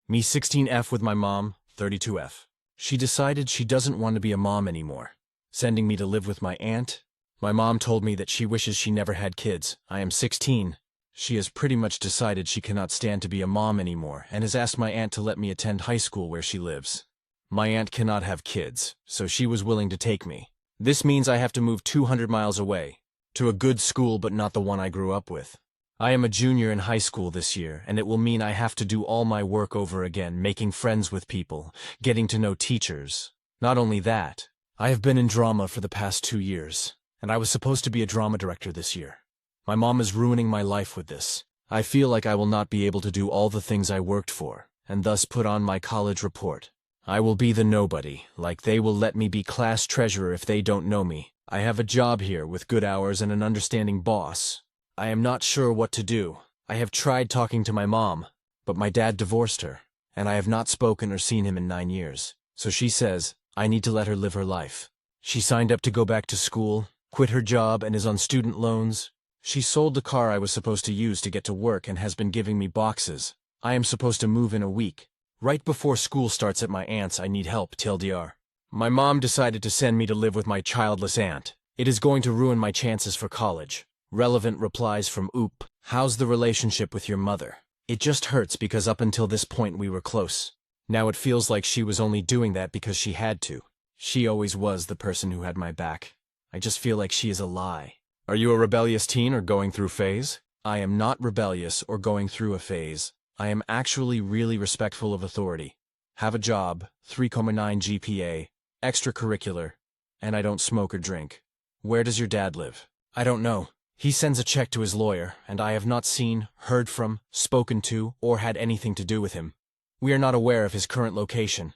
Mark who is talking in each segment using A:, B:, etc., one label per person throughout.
A: Me 16F with my mom, 32F. She decided she doesn't want to be a mom anymore, sending me to live with my aunt. My mom told me that she wishes she never had kids. I am 16. She has pretty much decided she cannot stand to be a mom anymore and has asked my aunt to let me attend high school where she lives. My aunt cannot have kids, so she was willing to take me. This means I have to move 200 miles away, to a good school but not the one I grew up with. I am a junior in high school this year, and it will mean I have to do all my work over again, making friends with people, getting to know teachers. Not only that, I have been in drama for the past 2 years, and I was supposed to be a drama director this year. My mom is ruining my life with this. I feel like I will not be able to do all the things I worked for, and thus put on my college report. I will be the nobody, like they will let me be class treasurer if they don't know me. I have a job here with good hours and an understanding boss. I am not sure what to do. I have tried talking to my mom, but my dad divorced her, and I have not spoken or seen him in 9 years. So she says, I need to let her live her life. She signed up to go back to school, quit her job, and is on student loans. She sold the car I was supposed to use to get to work and has been giving me boxes. I am supposed to move in a week. Right before school starts at my aunt's, I need help, TLDR. My mom decided to send me to live with my childless aunt. It is going to ruin my chances for college. Relevant replies from Oop. How's the relationship with your mother? It just hurts because up until this point we were close. Now it feels like she was only doing that because she had to. She always was the person who had my back. I just feel like she is a lie. Are you a rebellious teen or going through phase? I am not rebellious or going through a phase. I am actually really respectful of authority. Have a job, 3.9 GPA, extracurricular, and I don't smoke or drink. Where does your dad live? I don't know. He sends a check to his lawyer, and I have not seen, heard from, spoken to, or had anything to do with him. We are not aware of his current location.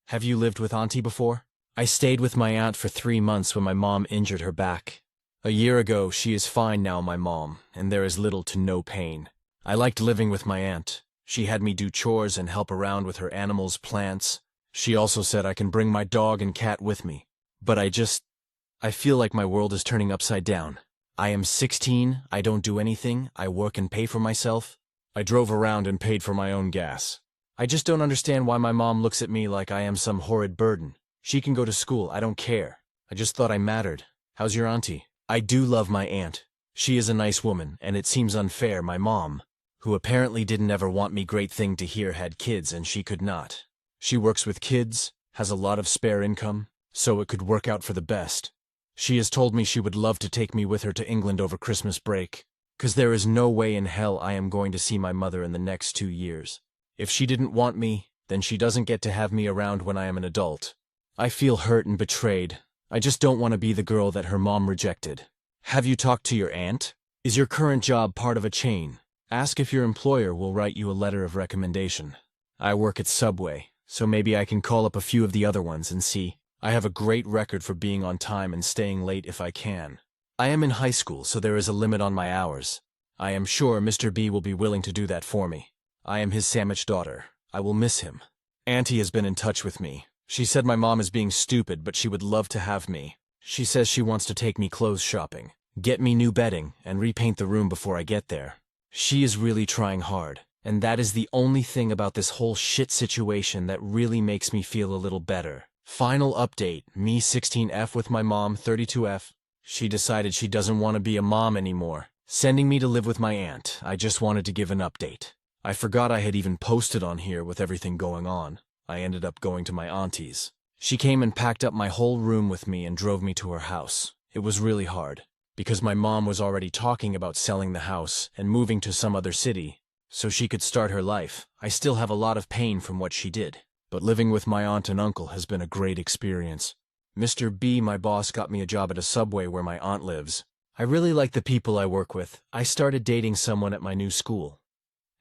A: Have you lived with Auntie before? I stayed with my aunt for 3 months when my mom injured her back. A year ago, she is fine now, my mom, and there is little to no pain. I liked living with my aunt. She had me do chores and help around with her animals, plants. She also said I can bring my dog and cat with me. But I feel like my world is turning upside down. I am 16, I don't do anything, I work and pay for myself. I drove around and paid for my own gas. I just don't understand why my mom looks at me like I am some horrid burden. She can go to school, I don't care. I just thought I mattered. How's your auntie? I do love my aunt. She is a nice woman, and it seems unfair my mom, who apparently didn't ever want me great thing to hear, had kids and she could not. She works with kids, has a lot of spare income, so it could work out for the best. She has told me she would love to take me with her to England over Christmas break, 'cause there is no way in hell I am going to see my mother in the next 2 years. If she didn't want me, then she doesn't get to have me around when I am an adult. I feel hurt and betrayed. I just don't want to be the girl that her mom rejected. Have you talked to your aunt? Is your current job part of a chain? Ask if your employer will write you a letter of recommendation. I work at Subway, so maybe I can call up a few of the other ones and see. I have a great record for being on time and staying late if I can. I am in high school, so there is a limit on my hours. I am sure Mr. B will be willing to do that for me. I am his sandwich daughter. I will miss him. Auntie has been in touch with me. She said my mom is being stupid, but she would love to have me. She says she wants to take me clothes shopping, get me new bedding, and repaint the room before I get there. She is really trying hard, and that is the only thing about this whole shit situation that really makes me feel a little better. Final update, me 16F with my mom 32F. She decided she doesn't want to be a mom anymore, sending me to live with my aunt. I just wanted to give an update. I forgot I had even posted on here with everything going on. I ended up going to my auntie's. She came and packed up my whole room with me and drove me to her house. It was really hard, because my mom was already talking about selling the house and moving to some other city, so she could start her life. I still have a lot of pain from what she did, but living with my aunt and uncle has been a great experience. Mr. B, my boss, got me a job at a Subway where my aunt lives. I really like the people I work with. I started dating someone at my new school,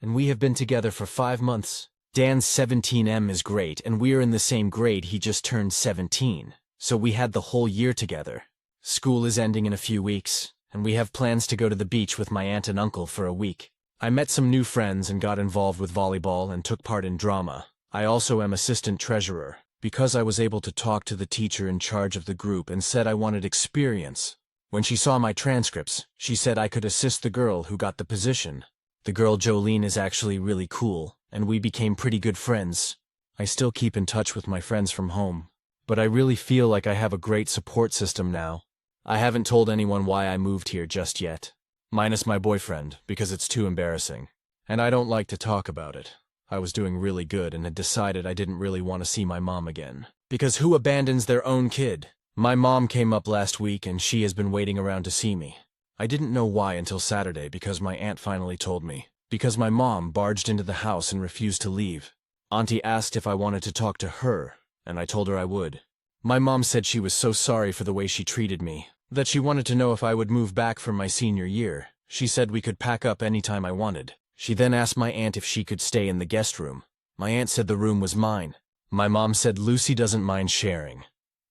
A: and we have been together for 5 months. Dan's 17M is great, and we are in the same grade. He just turned 17, so we had the whole year together. School is ending in a few weeks, and we have plans to go to the beach with my aunt and uncle for a week. I met some new friends and got involved with volleyball and took part in drama. I also am assistant treasurer, because I was able to talk to the teacher in charge of the group and said I wanted experience. When she saw my transcripts, she said I could assist the girl who got the position. The girl Jolene is actually really cool, and we became pretty good friends. I still keep in touch with my friends from home, but I really feel like I have a great support system now. I haven't told anyone why I moved here just yet. Minus my boyfriend, because it's too embarrassing. And I don't like to talk about it. I was doing really good and had decided I didn't really want to see my mom again. Because who abandons their own kid? My mom came up last week and she has been waiting around to see me. I didn't know why until Saturday because my aunt finally told me. Because my mom barged into the house and refused to leave. Auntie asked if I wanted to talk to her, and I told her I would. My mom said she was so sorry for the way she treated me, that she wanted to know if I would move back for my senior year. She said we could pack up anytime I wanted. She then asked my aunt if she could stay in the guest room. My aunt said the room was mine. My mom said Lucy doesn't mind sharing.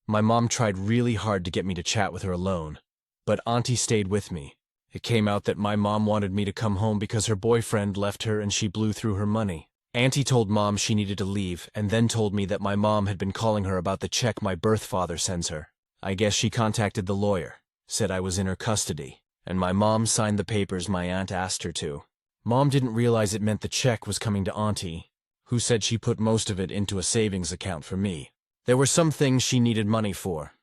A: My mom tried really hard to get me to chat with her alone, but Auntie stayed with me. It came out that my mom wanted me to come home because her boyfriend left her and she blew through her money. Auntie told Mom she needed to leave and then told me that my mom had been calling her about the check my birth father sends her. I guess she contacted the lawyer, said I was in her custody, and my mom signed the papers my aunt asked her to. Mom didn't realize it meant the check was coming to Auntie, who said she put most of it into a savings account for me. There were some things she needed money for,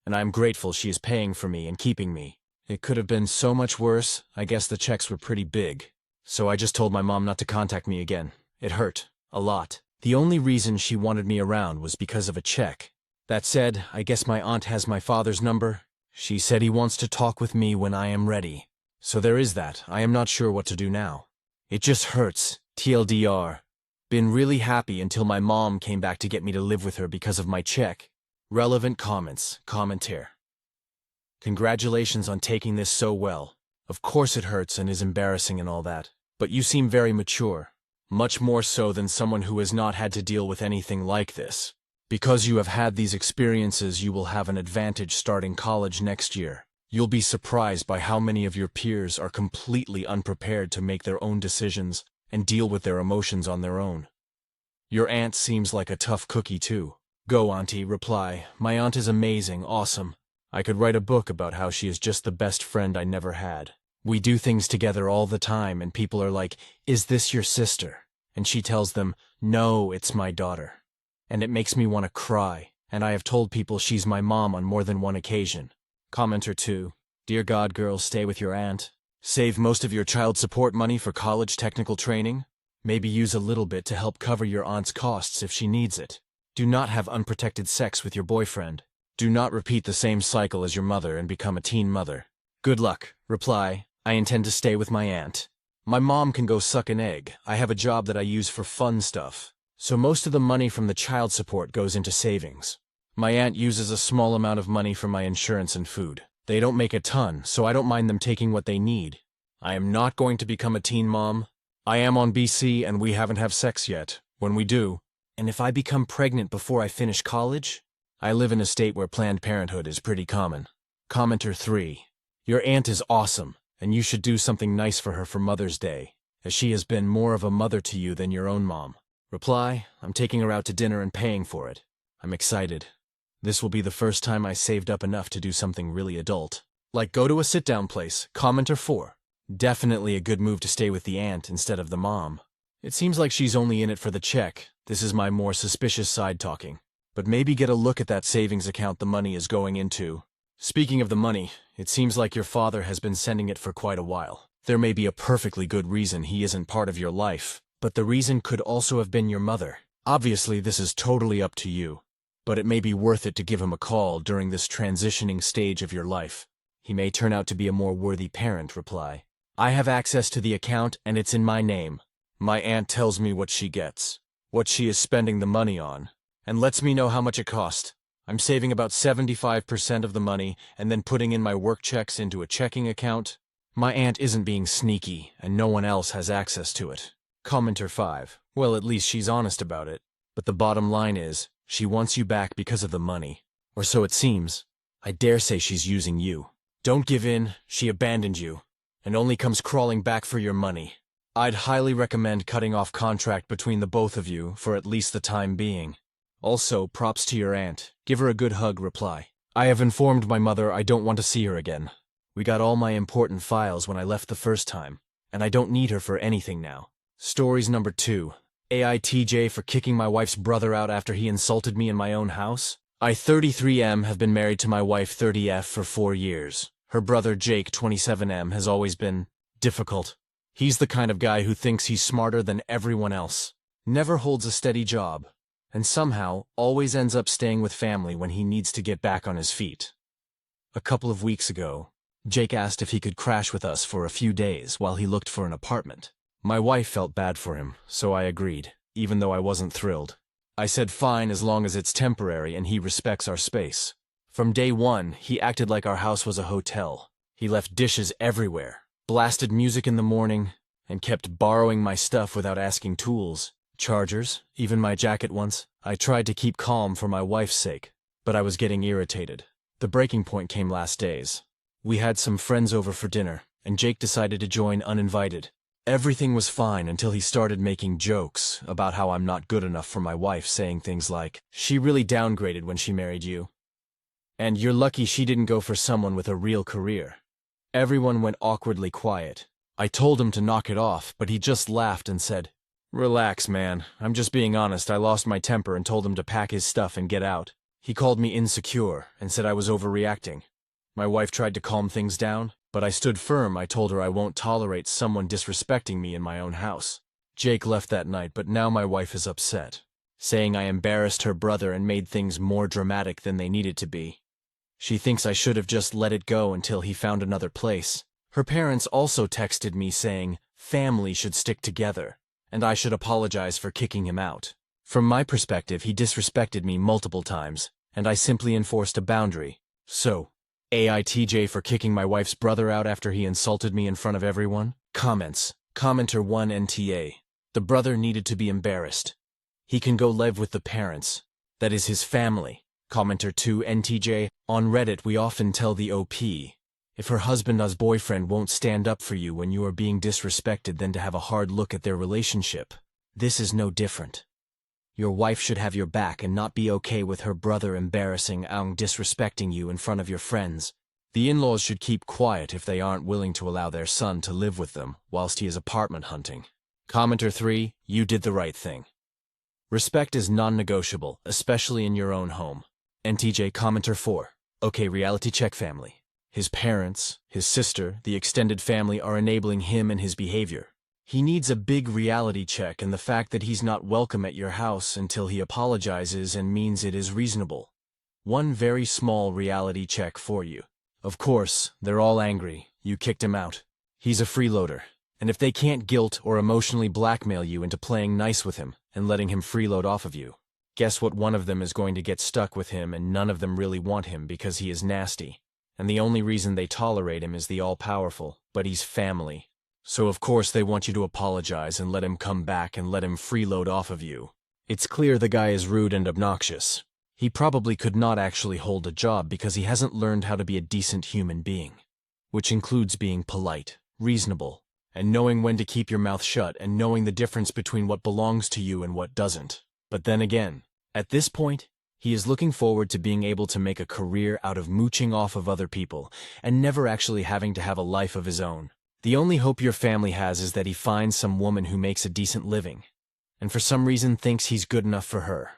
A: and I'm grateful she is paying for me and keeping me. It could have been so much worse. I guess the checks were pretty big, so I just told my mom not to contact me again. It hurt, a lot. The only reason she wanted me around was because of a check. That said, I guess my aunt has my father's number. She said he wants to talk with me when I am ready. So there is that. I am not sure what to do now. It just hurts. TLDR. Been really happy until my mom came back to get me to live with her because of my check. Relevant comments. Commentaire. Congratulations on taking this so well. Of course it hurts and is embarrassing and all that. But you seem very mature. Much more so than someone who has not had to deal with anything like this. Because you have had these experiences, you will have an advantage starting college next year. You'll be surprised by how many of your peers are completely unprepared to make their own decisions and deal with their emotions on their own. Your aunt seems like a tough cookie too. Go, Auntie, reply. My aunt is amazing, awesome. I could write a book about how she is just the best friend I never had. We do things together all the time and people are like, "Is this your sister?" And she tells them, "No, it's my daughter." And it makes me want to cry, and I have told people she's my mom on more than one occasion. Commenter 2. Dear God, girl, stay with your aunt. Save most of your child support money for college technical training. Maybe use a little bit to help cover your aunt's costs if she needs it. Do not have unprotected sex with your boyfriend. Do not repeat the same cycle as your mother and become a teen mother. Good luck. Reply. I intend to stay with my aunt. My mom can go suck an egg. I have a job that I use for fun stuff. So most of the money from the child support goes into savings. My aunt uses a small amount of money for my insurance and food. They don't make a ton, so I don't mind them taking what they need. I am not going to become a teen mom. I am on BC and we haven't had sex yet. When we do, and if I become pregnant before I finish college? I live in a state where Planned Parenthood is pretty common. Commenter 3. Your aunt is awesome, and you should do something nice for her for Mother's Day, as she has been more of a mother to you than your own mom. Reply, I'm taking her out to dinner and paying for it. I'm excited. This will be the first time I saved up enough to do something really adult. Like go to a sit-down place. Commenter 4. Definitely a good move to stay with the aunt instead of the mom. It seems like she's only in it for the check. This is my more suspicious side talking. But maybe get a look at that savings account the money is going into. Speaking of the money, it seems like your father has been sending it for quite a while. There may be a perfectly good reason he isn't part of your life, but the reason could also have been your mother. Obviously, this is totally up to you, but it may be worth it to give him a call during this transitioning stage of your life. He may turn out to be a more worthy parent. Reply. I have access to the account and it's in my name. My aunt tells me what she gets, what she is spending the money on, and lets me know how much it cost. I'm saving about 75% of the money and then putting in my work checks into a checking account. My aunt isn't being sneaky and no one else has access to it. Commenter 5. Well, at least she's honest about it. But the bottom line is, she wants you back because of the money. Or so it seems. I dare say she's using you. Don't give in, she abandoned you, and only comes crawling back for your money. I'd highly recommend cutting off contract between the both of you for at least the time being. Also, props to your aunt. Give her a good hug. Reply. I have informed my mother I don't want to see her again. We got all my important files when I left the first time, and I don't need her for anything now. Stories number 2. AITJ for kicking my wife's brother out after he insulted me in my own house. I, 33M, have been married to my wife, 30F, for 4 years. Her brother, Jake, 27M, has always been difficult. He's the kind of guy who thinks he's smarter than everyone else, never holds a steady job, and somehow always ends up staying with family when he needs to get back on his feet. A couple of weeks ago, Jake asked if he could crash with us for a few days while he looked for an apartment. My wife felt bad for him, so I agreed, even though I wasn't thrilled. I said fine as long as it's temporary and he respects our space. From day one, he acted like our house was a hotel. He left dishes everywhere, blasted music in the morning, and kept borrowing my stuff without asking tools, chargers, even my jacket once. I tried to keep calm for my wife's sake, but I was getting irritated. The breaking point came last days. We had some friends over for dinner, and Jake decided to join uninvited. Everything was fine until he started making jokes about how I'm not good enough for my wife, saying things like, "She really downgraded when she married you. And you're lucky she didn't go for someone with a real career." Everyone went awkwardly quiet. I told him to knock it off, but he just laughed and said, "Relax, man. I'm just being honest. I lost my temper and told him to pack his stuff and get out." He called me insecure and said I was overreacting. My wife tried to calm things down, but I stood firm. I told her I won't tolerate someone disrespecting me in my own house. Jake left that night, but now my wife is upset, saying I embarrassed her brother and made things more dramatic than they needed to be. She thinks I should have just let it go until he found another place. Her parents also texted me saying family should stick together, and I should apologize for kicking him out. From my perspective, he disrespected me multiple times, and I simply enforced a boundary. So, AITJ for kicking my wife's brother out after he insulted me in front of everyone? Comments. Commenter 1 NTA. The brother needed to be embarrassed. He can go live with the parents. That is his family. Commenter 2 NTJ. On Reddit we often tell the OP, if her husband's boyfriend won't stand up for you when you are being disrespected, then to have a hard look at their relationship. This is no different. Your wife should have your back and not be okay with her brother embarrassing and disrespecting you in front of your friends. The in-laws should keep quiet if they aren't willing to allow their son to live with them whilst he is apartment hunting. Commenter 3, you did the right thing. Respect is non-negotiable, especially in your own home. NTJ. Commenter 4, okay, reality check family. His parents, his sister, the extended family are enabling him and his behavior. He needs a big reality check, and the fact that he's not welcome at your house until he apologizes and means it is reasonable. One very small reality check for you. Of course, they're all angry. You kicked him out. He's a freeloader, and if they can't guilt or emotionally blackmail you into playing nice with him and letting him freeload off of you, guess what? One of them is going to get stuck with him, and none of them really want him because he is nasty. And the only reason they tolerate him is the all-powerful, but he's family. So of course they want you to apologize and let him come back and let him freeload off of you. It's clear the guy is rude and obnoxious. He probably could not actually hold a job because he hasn't learned how to be a decent human being, which includes being polite, reasonable, and knowing when to keep your mouth shut and knowing the difference between what belongs to you and what doesn't. But then again, at this point, he is looking forward to being able to make a career out of mooching off of other people and never actually having to have a life of his own. The only hope your family has is that he finds some woman who makes a decent living, and for some reason thinks he's good enough for her.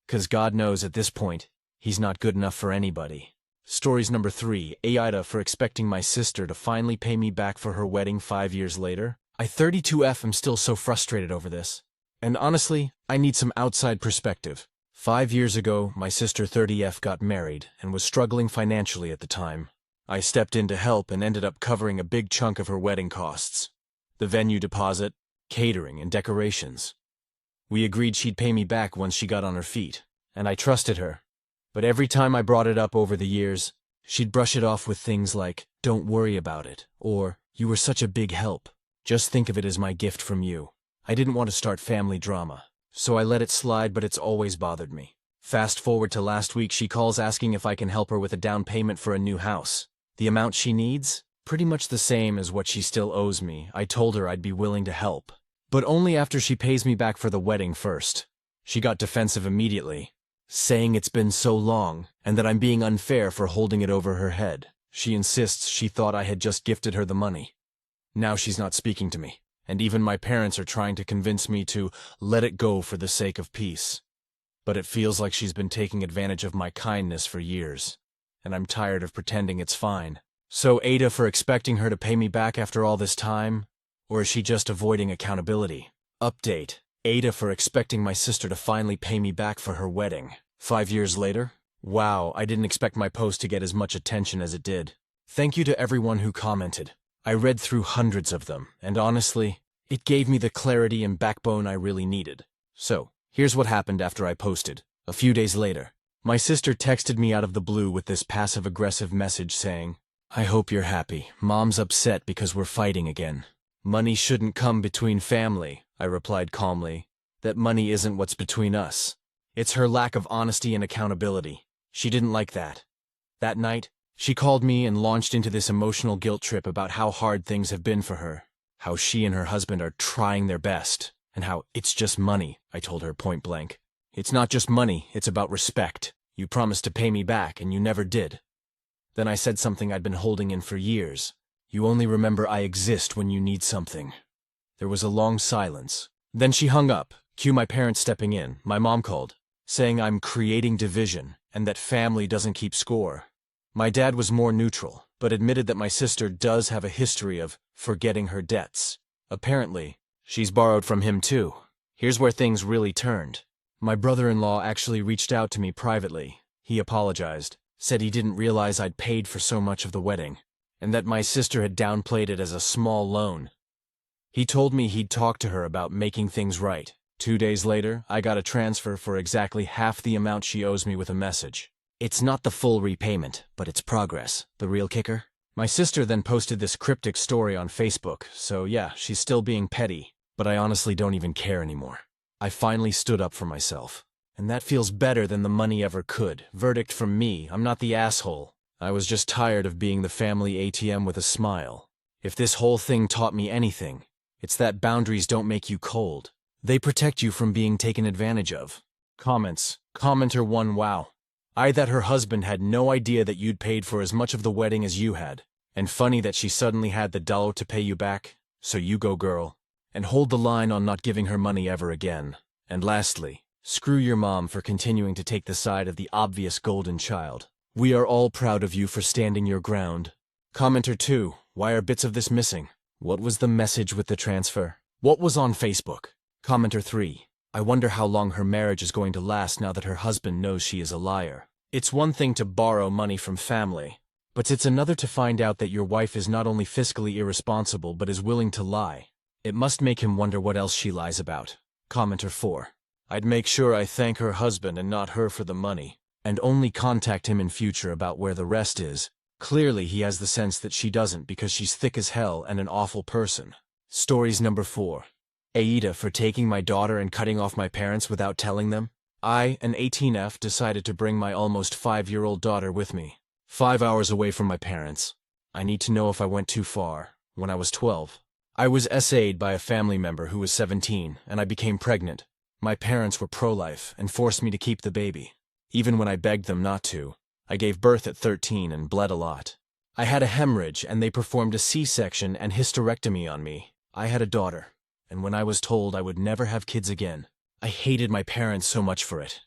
A: 'Cause God knows at this point, he's not good enough for anybody. Stories number 3, AITA for expecting my sister to finally pay me back for her wedding 5 years later. I 32F am still so frustrated over this. And honestly, I need some outside perspective. 5 years ago, my sister 30F got married and was struggling financially at the time. I stepped in to help and ended up covering a big chunk of her wedding costs. The venue deposit, catering, and decorations. We agreed she'd pay me back once she got on her feet, and I trusted her. But every time I brought it up over the years, she'd brush it off with things like, "Don't worry about it," or, "You were such a big help. Just think of it as my gift from you." I didn't want to start family drama, so I let it slide, but it's always bothered me. Fast forward to last week, she calls asking if I can help her with a down payment for a new house. The amount she needs? Pretty much the same as what she still owes me. I told her I'd be willing to help, but only after she pays me back for the wedding first. She got defensive immediately, saying it's been so long and that I'm being unfair for holding it over her head. She insists she thought I had just gifted her the money. Now she's not speaking to me. and even my parents are trying to convince me to let it go for the sake of peace. But it feels like she's been taking advantage of my kindness for years, and I'm tired of pretending it's fine. So AITA for expecting her to pay me back after all this time? Or is she just avoiding accountability? Update. AITA for expecting my sister to finally pay me back for her wedding. 5 years later? Wow, I didn't expect my post to get as much attention as it did. Thank you to everyone who commented. I read through hundreds of them, and honestly, it gave me the clarity and backbone I really needed. So, here's what happened after I posted. A few days later, my sister texted me out of the blue with this passive-aggressive message saying, "I hope you're happy. Mom's upset because we're fighting again." "Money shouldn't come between family," I replied calmly. "That money isn't what's between us. It's her lack of honesty and accountability." She didn't like that. That night, she called me and launched into this emotional guilt trip about how hard things have been for her, how she and her husband are trying their best, and how it's just money, I told her point blank. "It's not just money, it's about respect. You promised to pay me back, and you never did." Then I said something I'd been holding in for years. "You only remember I exist when you need something." There was a long silence. Then she hung up, cue my parents stepping in. My mom called, saying I'm creating division, and that family doesn't keep score. My dad was more neutral, but admitted that my sister does have a history of forgetting her debts. Apparently, she's borrowed from him too. Here's where things really turned. My brother-in-law actually reached out to me privately. He apologized, said he didn't realize I'd paid for so much of the wedding, and that my sister had downplayed it as a small loan. He told me he'd talk to her about making things right. 2 days later, I got a transfer for exactly half the amount she owes me with a message. "It's not the full repayment, but it's progress. The real kicker?" My sister then posted this cryptic story on Facebook, so yeah, she's still being petty, but I honestly don't even care anymore. I finally stood up for myself, and that feels better than the money ever could. Verdict from me, I'm not the asshole. I was just tired of being the family ATM with a smile. If this whole thing taught me anything, it's that boundaries don't make you cold. They protect you from being taken advantage of. Comments. Commenter 1: Wow. I that her husband had no idea that you'd paid for as much of the wedding as you had. And funny that she suddenly had the dollar to pay you back. So you go, girl. And hold the line on not giving her money ever again. And lastly, screw your mom for continuing to take the side of the obvious golden child. We are all proud of you for standing your ground. Commenter 2: Why are bits of this missing? What was the message with the transfer? What was on Facebook? Commenter 3: I wonder how long her marriage is going to last now that her husband knows she is a liar. It's one thing to borrow money from family, but it's another to find out that your wife is not only fiscally irresponsible but is willing to lie. It must make him wonder what else she lies about. Commenter 4: I'd make sure I thank her husband and not her for the money, and only contact him in future about where the rest is. Clearly he has the sense that she doesn't because she's thick as hell and an awful person. Stories number 4. AITA for taking my daughter and cutting off my parents without telling them. I, an 18F, decided to bring my almost 5-year-old daughter with me. 5 hours away from my parents. I need to know if I went too far. When I was 12, I was SA'd by a family member who was 17, and I became pregnant. My parents were pro-life and forced me to keep the baby. Even when I begged them not to, I gave birth at 13 and bled a lot. I had a hemorrhage and they performed a C-section and hysterectomy on me. I had a daughter, and when I was told I would never have kids again, I hated my parents so much for it.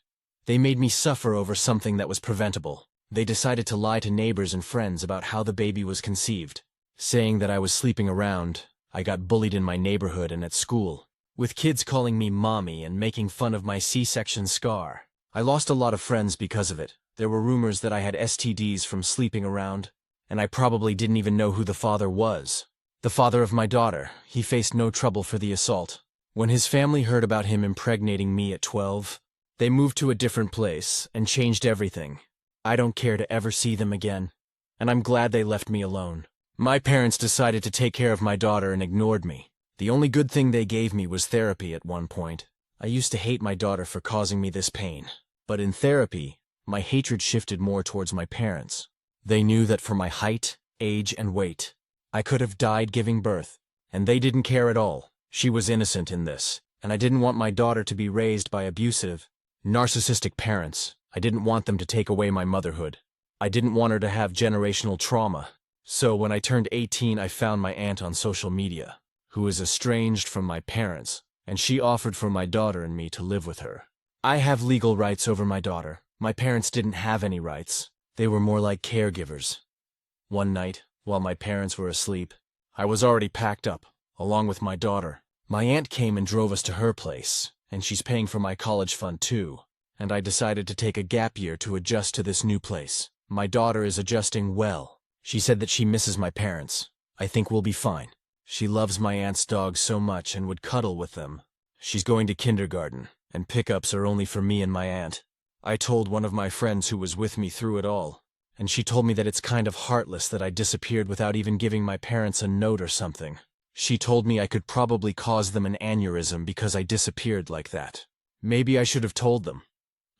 A: They made me suffer over something that was preventable. They decided to lie to neighbors and friends about how the baby was conceived, saying that I was sleeping around. I got bullied in my neighborhood and at school, with kids calling me mommy and making fun of my C-section scar. I lost a lot of friends because of it. There were rumors that I had STDs from sleeping around, and I probably didn't even know who the father was. The father of my daughter, he faced no trouble for the assault. When his family heard about him impregnating me at 12, they moved to a different place and changed everything. I don't care to ever see them again, and I'm glad they left me alone. My parents decided to take care of my daughter and ignored me. The only good thing they gave me was therapy at one point. I used to hate my daughter for causing me this pain, but in therapy, my hatred shifted more towards my parents. They knew that for my height, age, and weight, I could have died giving birth, and they didn't care at all. She was innocent in this, and I didn't want my daughter to be raised by abusive, narcissistic parents. I didn't want them to take away my motherhood. I didn't want her to have generational trauma. So when I turned 18, I found my aunt on social media. who is estranged from my parents, and she offered for my daughter and me to live with her. I have legal rights over my daughter. My parents didn't have any rights. They were more like caregivers. One night, while my parents were asleep, I was already packed up, along with my daughter. My aunt came and drove us to her place, and she's paying for my college fund too, and I decided to take a gap year to adjust to this new place. My daughter is adjusting well. She said that she misses my parents. I think we'll be fine. She loves my aunt's dogs so much and would cuddle with them. She's going to kindergarten, and pickups are only for me and my aunt. I told one of my friends who was with me through it all, and she told me that it's kind of heartless that I disappeared without even giving my parents a note or something. She told me I could probably cause them an aneurysm because I disappeared like that. Maybe I should have told them.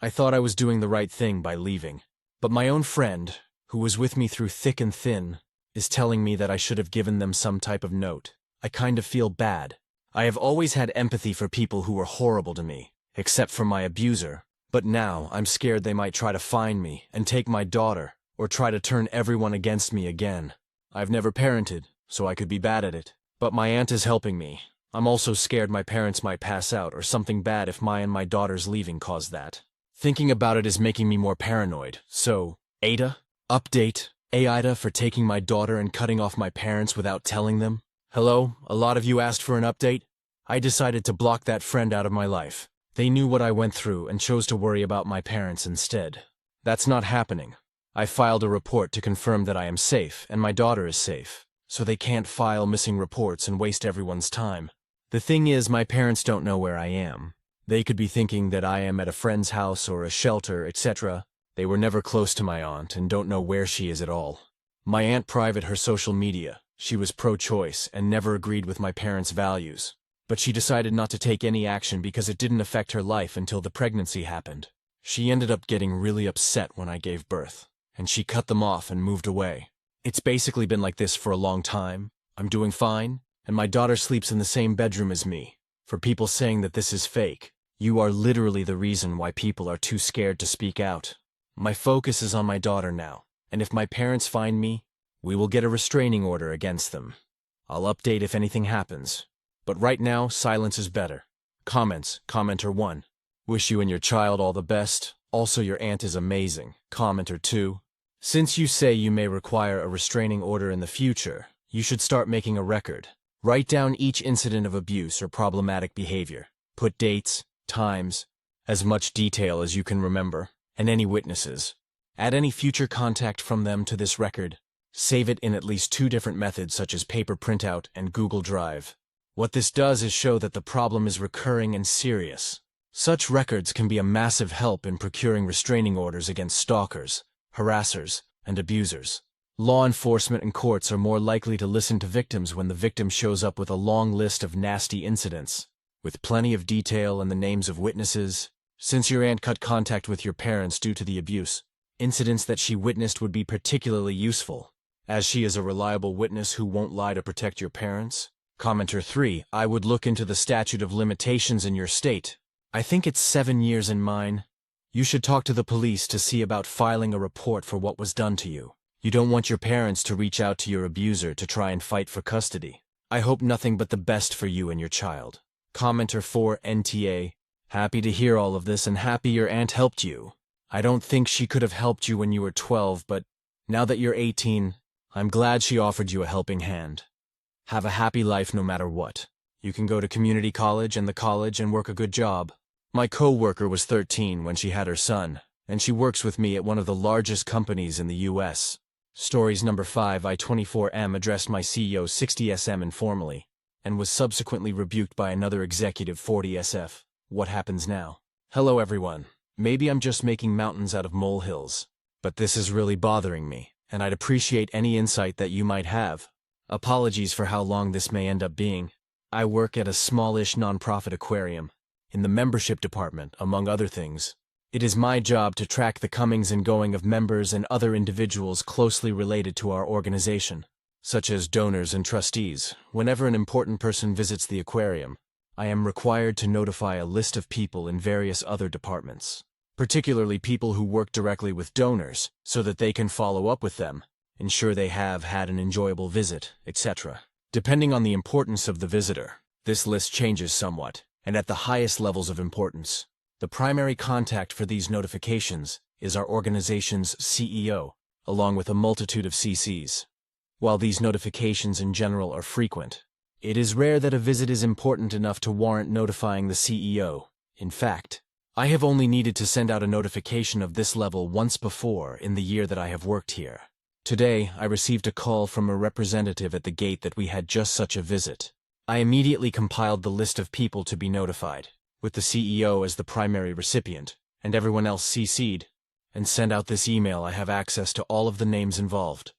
A: I thought I was doing the right thing by leaving. But my own friend, who was with me through thick and thin, is telling me that I should have given them some type of note. I kind of feel bad. I have always had empathy for people who were horrible to me, except for my abuser. But now, I'm scared they might try to find me and take my daughter, or try to turn everyone against me again. I've never parented, so I could be bad at it. But my aunt is helping me. I'm also scared my parents might pass out or something bad if my daughter's leaving caused that. Thinking about it is making me more paranoid. So, AITA? Update. AITA for taking my daughter and cutting off my parents without telling them? Hello? A lot of you asked for an update? I decided to block that friend out of my life. They knew what I went through and chose to worry about my parents instead. That's not happening. I filed a report to confirm that I am safe and my daughter is safe, so they can't file missing reports and waste everyone's time. The thing is, my parents don't know where I am. They could be thinking that I am at a friend's house or a shelter, etc. They were never close to my aunt and don't know where she is at all. My aunt private her social media. She was pro-choice and never agreed with my parents' values. But she decided not to take any action because it didn't affect her life until the pregnancy happened. She ended up getting really upset when I gave birth, and she cut them off and moved away. It's basically been like this for a long time. I'm doing fine, and my daughter sleeps in the same bedroom as me. For people saying that this is fake, you are literally the reason why people are too scared to speak out. My focus is on my daughter now, and if my parents find me, we will get a restraining order against them. I'll update if anything happens. But right now, silence is better. Comments. Commenter 1. Wish you and your child all the best. Also, your aunt is amazing. Commenter 2. Since you say you may require a restraining order in the future, you should start making a record. Write down each incident of abuse or problematic behavior. Put dates, times, as much detail as you can remember, and any witnesses. Add any future contact from them to this record. Save it in at least 2 different methods such as paper printout and Google Drive. What this does is show that the problem is recurring and serious. Such records can be a massive help in procuring restraining orders against stalkers, harassers, and abusers. Law enforcement and courts are more likely to listen to victims when the victim shows up with a long list of nasty incidents, with plenty of detail and the names of witnesses. Since your aunt cut contact with your parents due to the abuse, incidents that she witnessed would be particularly useful, as she is a reliable witness who won't lie to protect your parents. Commenter 3. I would look into the statute of limitations in your state. I think it's 7 years in mine. You should talk to the police to see about filing a report for what was done to you. You don't want your parents to reach out to your abuser to try and fight for custody. I hope nothing but the best for you and your child. Commenter 4. NTA. Happy to hear all of this and happy your aunt helped you. I don't think she could have helped you when you were 12, but now that you're 18, I'm glad she offered you a helping hand. Have a happy life no matter what. You can go to community college and the college and work a good job. My co-worker was 13 when she had her son, and she works with me at one of the largest companies in the US. Stories number 5. I-24M addressed my CEO 60SM informally, and was subsequently rebuked by another executive 40SF. What happens now? Hello everyone. Maybe I'm just making mountains out of molehills, but this is really bothering me, and I'd appreciate any insight that you might have. Apologies for how long this may end up being. I work at a smallish nonprofit aquarium, in the membership department, among other things. It is my job to track the comings and going of members and other individuals closely related to our organization, such as donors and trustees. Whenever an important person visits the aquarium, I am required to notify a list of people in various other departments, particularly people who work directly with donors, so that they can follow up with them, ensure they have had an enjoyable visit, etc. Depending on the importance of the visitor, this list changes somewhat, and at the highest levels of importance. The primary contact for these notifications is our organization's CEO, along with a multitude of CCs. While these notifications in general are frequent, it is rare that a visit is important enough to warrant notifying the CEO. In fact, I have only needed to send out a notification of this level once before in the year that I have worked here. Today, I received a call from a representative at the gate that we had just such a visit. I immediately compiled the list of people to be notified, with the CEO as the primary recipient, and everyone else CC'd, and sent out this email. I have access to all of the names involved.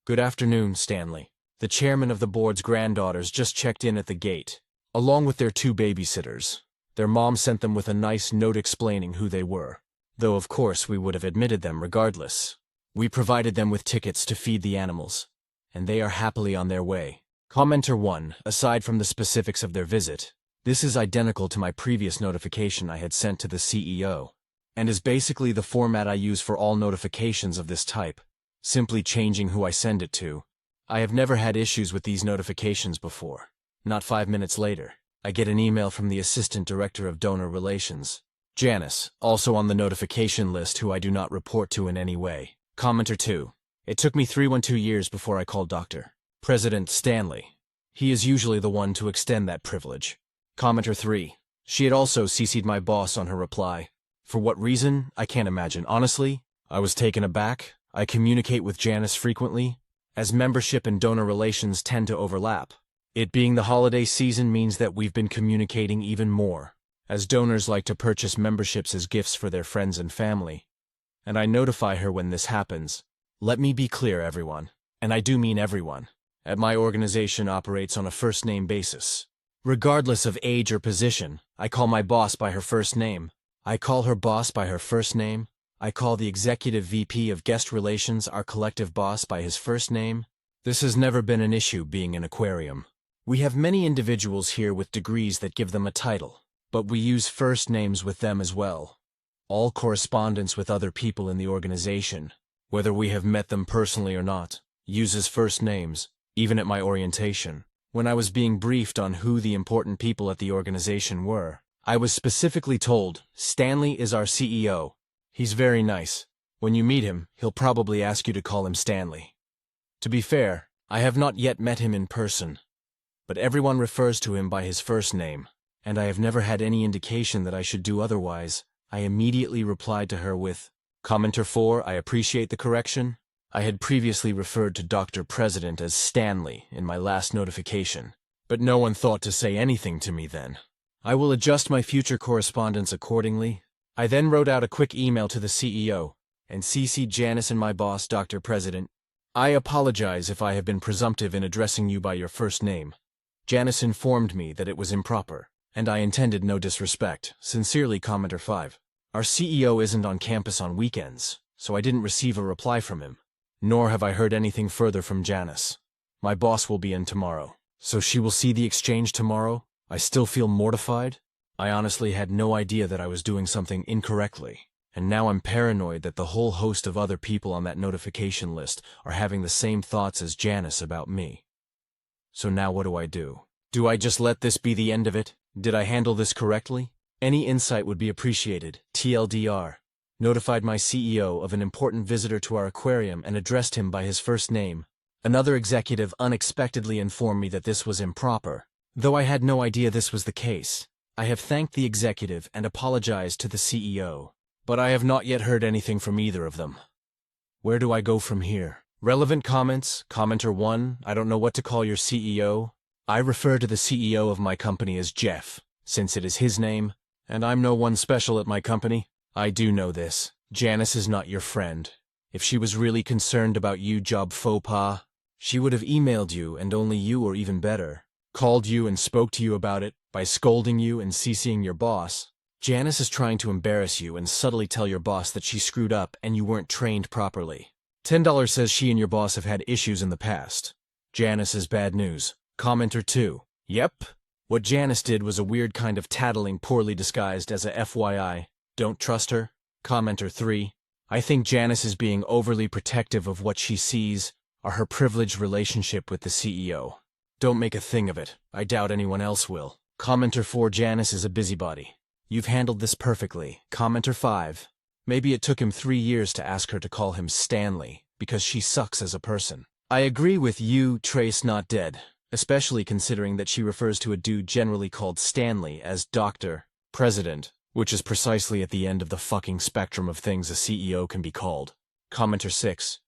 A: Good afternoon, Stanley. The chairman of the board's granddaughters just checked in at the gate, along with their 2 babysitters. Their mom sent them with a nice note explaining who they were, though of course we would have admitted them regardless. We provided them with tickets to feed the animals, and they are happily on their way. Commenter 1, aside from the specifics of their visit, this is identical to my previous notification I had sent to the CEO, and is basically the format I use for all notifications of this type, simply changing who I send it to. I have never had issues with these notifications before. Not 5 minutes later, I get an email from the Assistant Director of Donor Relations, Janice, also on the notification list, who I do not report to in any way. Commenter 2. It took me 312 years before I called Dr. President Stanley. He is usually the one to extend that privilege. Commenter 3. She had also CC'd my boss on her reply. For what reason, I can't imagine. Honestly, I was taken aback. I communicate with Janice frequently, as membership and donor relations tend to overlap. It being the holiday season means that we've been communicating even more, as donors like to purchase memberships as gifts for their friends and family. And I notify her when this happens. Let me be clear, everyone, and I do mean everyone, at my organization operates on a first-name basis. Regardless of age or position, I call my boss by her first name. I call her boss by her first name. I call the executive VP of guest relations our collective boss by his first name. This has never been an issue being an aquarium. We have many individuals here with degrees that give them a title, but we use first names with them as well. All correspondence with other people in the organization, whether we have met them personally or not, uses first names, even at my orientation. When I was being briefed on who the important people at the organization were, I was specifically told, Stanley is our CEO. He's very nice. When you meet him, he'll probably ask you to call him Stanley. To be fair, I have not yet met him in person, but everyone refers to him by his first name, and I have never had any indication that I should do otherwise. I immediately replied to her with, Commenter 4, I appreciate the correction. I had previously referred to Dr. President as Stanley in my last notification, but no one thought to say anything to me then. I will adjust my future correspondence accordingly. I then wrote out a quick email to the CEO, and CC'd Janice and my boss, Dr. President. I apologize if I have been presumptive in addressing you by your first name. Janice informed me that it was improper, and I intended no disrespect. Sincerely, Commenter 5. Our CEO isn't on campus on weekends, so I didn't receive a reply from him. Nor have I heard anything further from Janice. My boss will be in tomorrow, so she will see the exchange tomorrow. I still feel mortified. I honestly had no idea that I was doing something incorrectly, and now I'm paranoid that the whole host of other people on that notification list are having the same thoughts as Janice about me. So now what do? Do I just let this be the end of it? Did I handle this correctly? Any insight would be appreciated. TLDR. Notified my CEO of an important visitor to our aquarium and addressed him by his first name. Another executive unexpectedly informed me that this was improper, though I had no idea this was the case. I have thanked the executive and apologized to the CEO, but I have not yet heard anything from either of them. Where do I go from here? Relevant comments. Commenter 1, I don't know what to call your CEO. I refer to the CEO of my company as Jeff, since it is his name, and I'm no one special at my company. I do know this. Janice is not your friend. If she was really concerned about you job faux pas, she would have emailed you, and only you, or even better, called you and spoke to you about it by scolding you and CCing your boss. Janice is trying to embarrass you and subtly tell your boss that she screwed up and you weren't trained properly. $10 says she and your boss have had issues in the past. Janice is bad news. Commenter 2. Yep. What Janice did was a weird kind of tattling poorly disguised as a FYI. Don't trust her. Commenter 3. I think Janice is being overly protective of what she sees are her privileged relationship with the CEO. Don't make a thing of it. I doubt anyone else will. Commenter 4 Janice is a busybody. You've handled this perfectly. Commenter 5. Maybe it took him 3 years to ask her to call him Stanley, because she sucks as a person. I agree with you, Trace not dead, especially considering that she refers to a dude generally called Stanley as Dr. President, which is precisely at the end of the fucking spectrum of things a CEO can be called. Commenter 6.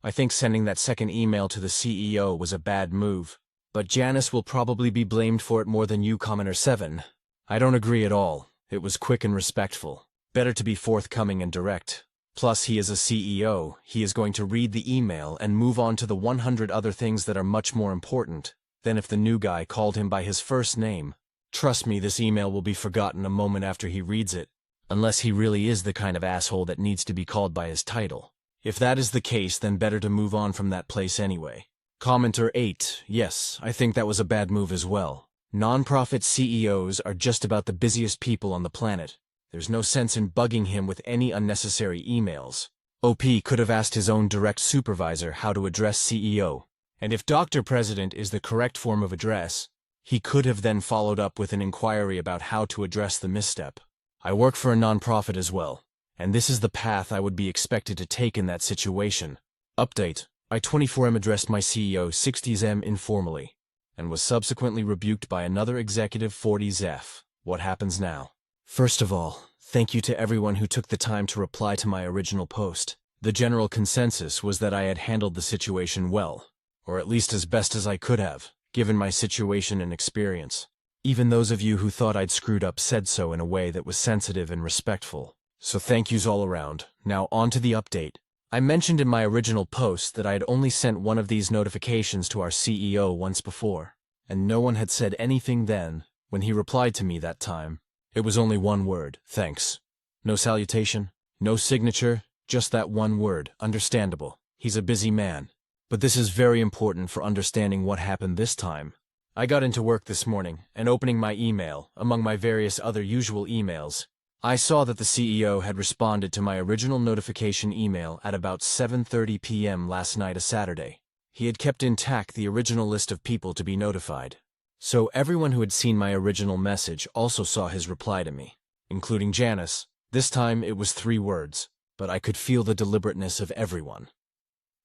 A: I think sending that second email to the CEO was a bad move, but Janice will probably be blamed for it more than you. Commenter 7. I don't agree at all. It was quick and respectful. Better to be forthcoming and direct. Plus, he is a CEO. He is going to read the email and move on to the 100 other things that are much more important than if the new guy called him by his first name. Trust me, this email will be forgotten a moment after he reads it, unless he really is the kind of asshole that needs to be called by his title. If that is the case, then better to move on from that place anyway. Commenter 8. Yes, I think that was a bad move as well. Non-profit CEOs are just about the busiest people on the planet. There's no sense in bugging him with any unnecessary emails. OP could have asked his own direct supervisor how to address CEO. And if Dr. President is the correct form of address, he could have then followed up with an inquiry about how to address the misstep. I work for a non-profit as well, and this is the path I would be expected to take in that situation. Update. I 24M addressed my CEO 60M informally, and was subsequently rebuked by another executive 40F. What happens now? First of all, thank you to everyone who took the time to reply to my original post. The general consensus was that I had handled the situation well, or at least as best as I could have, given my situation and experience. Even those of you who thought I'd screwed up said so in a way that was sensitive and respectful. So thank yous all around. Now on to the update. I mentioned in my original post that I had only sent one of these notifications to our CEO once before, and no one had said anything then when he replied to me that time. It was only one word, thanks. No salutation, no signature, just that one word, understandable. He's a busy man. But this is very important for understanding what happened this time. I got into work this morning, and opening my email, among my various other usual emails, I saw that the CEO had responded to my original notification email at about 7:30 p.m. last night, a Saturday. He had kept intact the original list of people to be notified. So everyone who had seen my original message also saw his reply to me, including Janice. This time it was 3 words, but I could feel the deliberateness of everyone.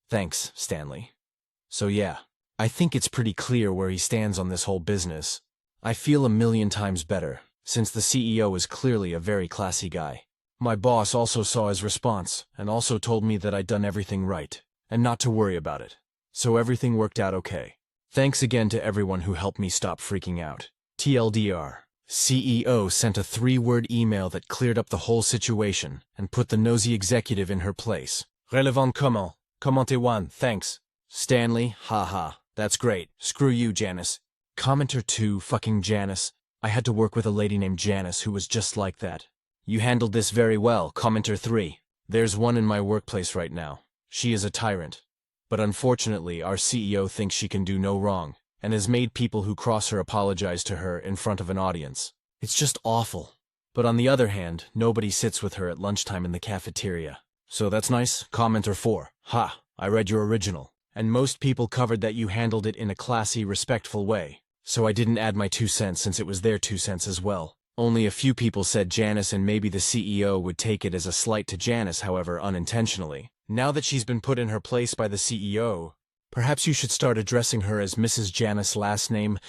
A: Thanks, Stanley. So yeah, I think it's pretty clear where he stands on this whole business. I feel a million times better, since the CEO is clearly a very classy guy. My boss also saw his response, and also told me that I'd done everything right, and not to worry about it. So everything worked out okay. Thanks again to everyone who helped me stop freaking out. TLDR. CEO sent a 3-word email that cleared up the whole situation and put the nosy executive in her place. Relevant comment. Commenter 1, thanks. Stanley, haha. That's great. Screw you, Janice. Commenter 2, fucking Janice. I had to work with a lady named Janice who was just like that. You handled this very well. Commenter 3. There's one in my workplace right now. She is a tyrant. But unfortunately, our CEO thinks she can do no wrong, and has made people who cross her apologize to her in front of an audience. It's just awful. But on the other hand, nobody sits with her at lunchtime in the cafeteria. So that's nice. Commenter 4. Ha, I read your original. And most people covered that you handled it in a classy, respectful way. So I didn't add my 2 cents since it was their 2 cents as well. Only a few people said Janice, and maybe the CEO would take it as a slight to Janice, however, unintentionally. Now that she's been put in her place by the CEO, perhaps you should start addressing her as Mrs. Janice last name.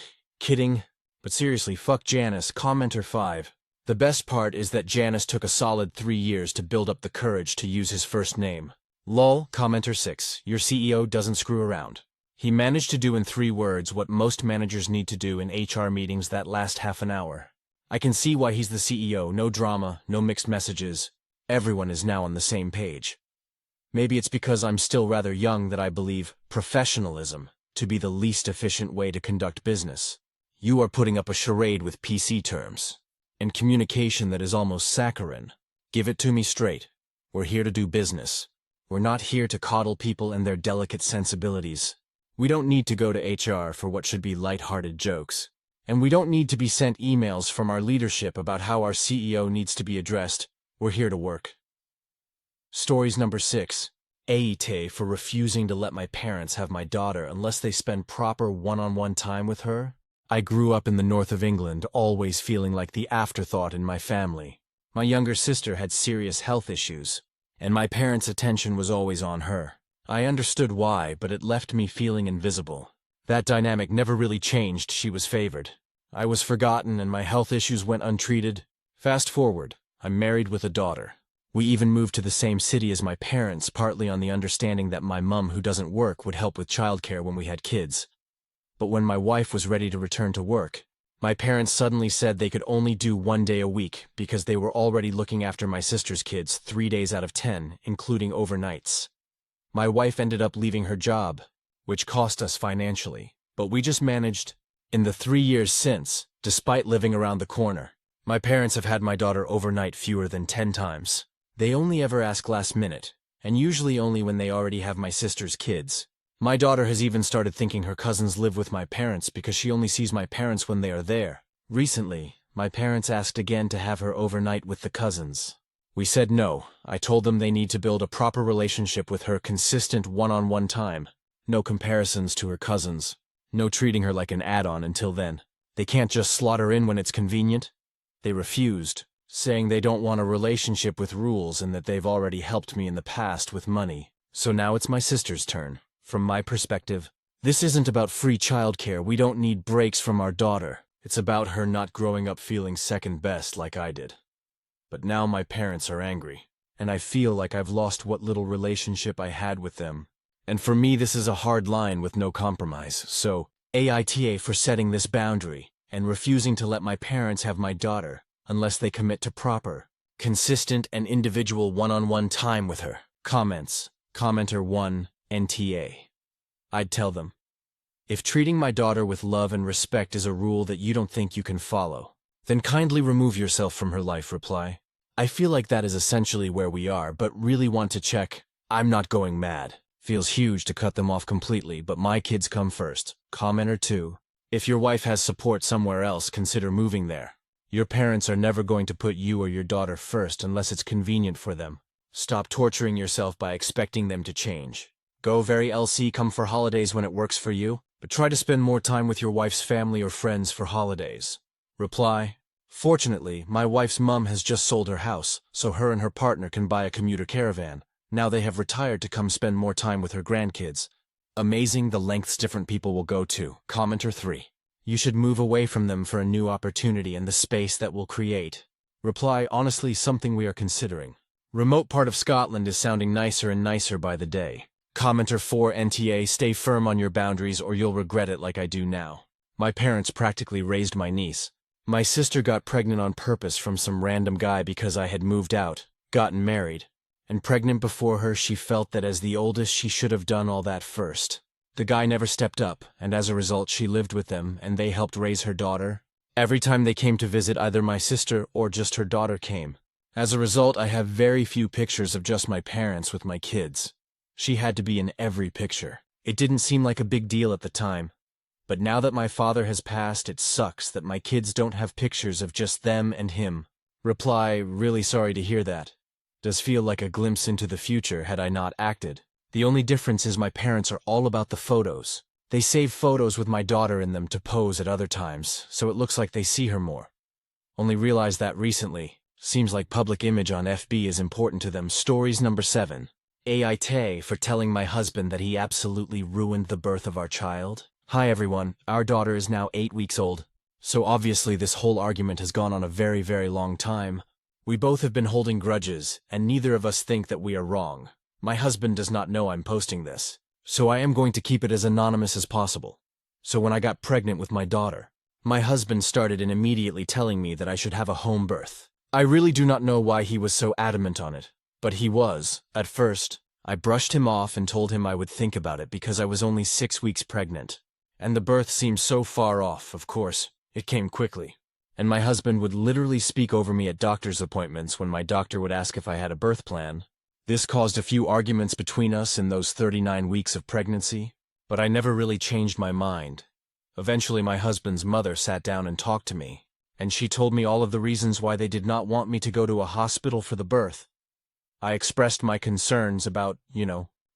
A: Kidding. But seriously, fuck Janice. Commenter 5. The best part is that Janice took a solid 3 years to build up the courage to use his first name. Lol. Commenter 6. Your CEO doesn't screw around. He managed to do in 3 words what most managers need to do in HR meetings that last half an hour. I can see why he's the CEO. No drama, no mixed messages. Everyone is now on the same page. Maybe it's because I'm still rather young that I believe professionalism to be the least efficient way to conduct business. You are putting up a charade with PC terms and communication that is almost saccharine. Give it to me straight. We're here to do business. We're not here to coddle people and their delicate sensibilities. We don't need to go to HR for what should be light-hearted jokes. And we don't need to be sent emails from our leadership about how our CEO needs to be addressed. We're here to work. Stories number 6. AITA for refusing to let my parents have my daughter unless they spend proper one-on-one time with her. I grew up in the north of England, always feeling like the afterthought in my family. My younger sister had serious health issues, and my parents' attention was always on her. I understood why, but it left me feeling invisible. That dynamic never really changed. She was favored. I was forgotten and my health issues went untreated. Fast forward, I'm married with a daughter. We even moved to the same city as my parents, partly on the understanding that my mum, who doesn't work, would help with childcare when we had kids. But when my wife was ready to return to work, my parents suddenly said they could only do 1 day a week because they were already looking after my sister's kids 3 days out of 10, including overnights. My wife ended up leaving her job, which cost us financially, but we just managed. In the 3 years since, despite living around the corner, my parents have had my daughter overnight fewer than 10 times. They only ever ask last minute, and usually only when they already have my sister's kids. My daughter has even started thinking her cousins live with my parents because she only sees my parents when they are there. Recently, my parents asked again to have her overnight with the cousins. We said no. I told them they need to build a proper relationship with her, consistent one-on-one time. No comparisons to her cousins. No treating her like an add-on until then. They can't just slot her in when it's convenient. They refused, saying they don't want a relationship with rules and that they've already helped me in the past with money. So now it's my sister's turn. From my perspective, this isn't about free childcare. We don't need breaks from our daughter. It's about her not growing up feeling second best like I did. But now my parents are angry, and I feel like I've lost what little relationship I had with them. And for me, this is a hard line with no compromise. So, AITA for setting this boundary and refusing to let my parents have my daughter unless they commit to proper, consistent, and individual one-on-one time with her. Comments. Commenter 1, NTA. I'd tell them, if treating my daughter with love and respect is a rule that you don't think you can follow, then kindly remove yourself from her life. Reply. I feel like that is essentially where we are, but really want to check. I'm not going mad. Feels huge to cut them off completely, but my kids come first. Commenter 2. If your wife has support somewhere else, consider moving there. Your parents are never going to put you or your daughter first unless it's convenient for them. Stop torturing yourself by expecting them to change. Go very LC, come for holidays when it works for you, but try to spend more time with your wife's family or friends for holidays. Reply. Fortunately, my wife's mum has just sold her house, so her and her partner can buy a commuter caravan. Now they have retired to come spend more time with her grandkids. Amazing the lengths different people will go to. Commenter 3. You should move away from them for a new opportunity and the space that will create. Reply. Honestly, something we are considering. Remote part of Scotland is sounding nicer and nicer by the day. Commenter 4, NTA. Stay firm on your boundaries or you'll regret it like I do now. My parents practically raised my niece. My sister got pregnant on purpose from some random guy because I had moved out, gotten married, and pregnant before her. She felt that as the oldest she should have done all that first. The guy never stepped up, and as a result she lived with them and they helped raise her daughter. Every time they came to visit, either my sister or just her daughter came. As a result, I have very few pictures of just my parents with my kids. She had to be in every picture. It didn't seem like a big deal at the time. But now that my father has passed, it sucks that my kids don't have pictures of just them and him. Reply. Really sorry to hear that. Does feel like a glimpse into the future had I not acted. The only difference is my parents are all about the photos. They save photos with my daughter in them to pose at other times, so it looks like they see her more. Only realized that recently. Seems like public image on FB is important to them. Stories number 7. AITA for telling my husband that he absolutely ruined the birth of our child. Hi everyone, our daughter is now 8 weeks old, so obviously this whole argument has gone on a very, very long time. We both have been holding grudges, and neither of us think that we are wrong. My husband does not know I'm posting this, so I am going to keep it as anonymous as possible. So when I got pregnant with my daughter, my husband started in immediately telling me that I should have a home birth. I really do not know why he was so adamant on it, but he was. At first, I brushed him off and told him I would think about it because I was only 6 weeks pregnant. And the birth seemed so far off. Of course, it came quickly. And my husband would literally speak over me at doctor's appointments when my doctor would ask if I had a birth plan. This caused a few arguments between us in those 39 weeks of pregnancy, but I never really changed my mind. Eventually my husband's mother sat down and talked to me, and she told me all of the reasons why they did not want me to go to a hospital for the birth. I expressed my concerns about,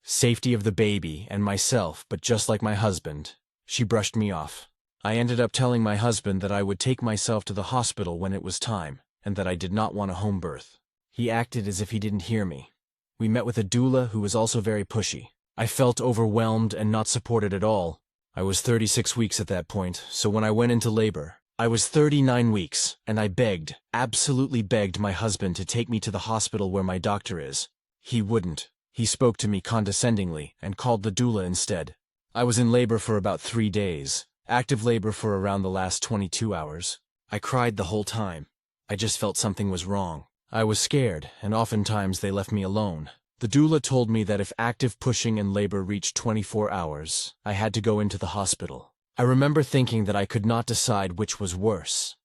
A: safety of the baby and myself, but just like my husband, she brushed me off. I ended up telling my husband that I would take myself to the hospital when it was time, and that I did not want a home birth. He acted as if he didn't hear me. We met with a doula who was also very pushy. I felt overwhelmed and not supported at all. I was 36 weeks at that point, so when I went into labor, I was 39 weeks, and I begged, absolutely begged my husband to take me to the hospital where my doctor is. He wouldn't. He spoke to me condescendingly and called the doula instead. I was in labor for about 3 days, active labor for around the last 22 hours. I cried the whole time. I just felt something was wrong. I was scared, and oftentimes they left me alone. The doula told me that if active pushing and labor reached 24 hours, I had to go into the hospital. I remember thinking that I could not decide which was worse,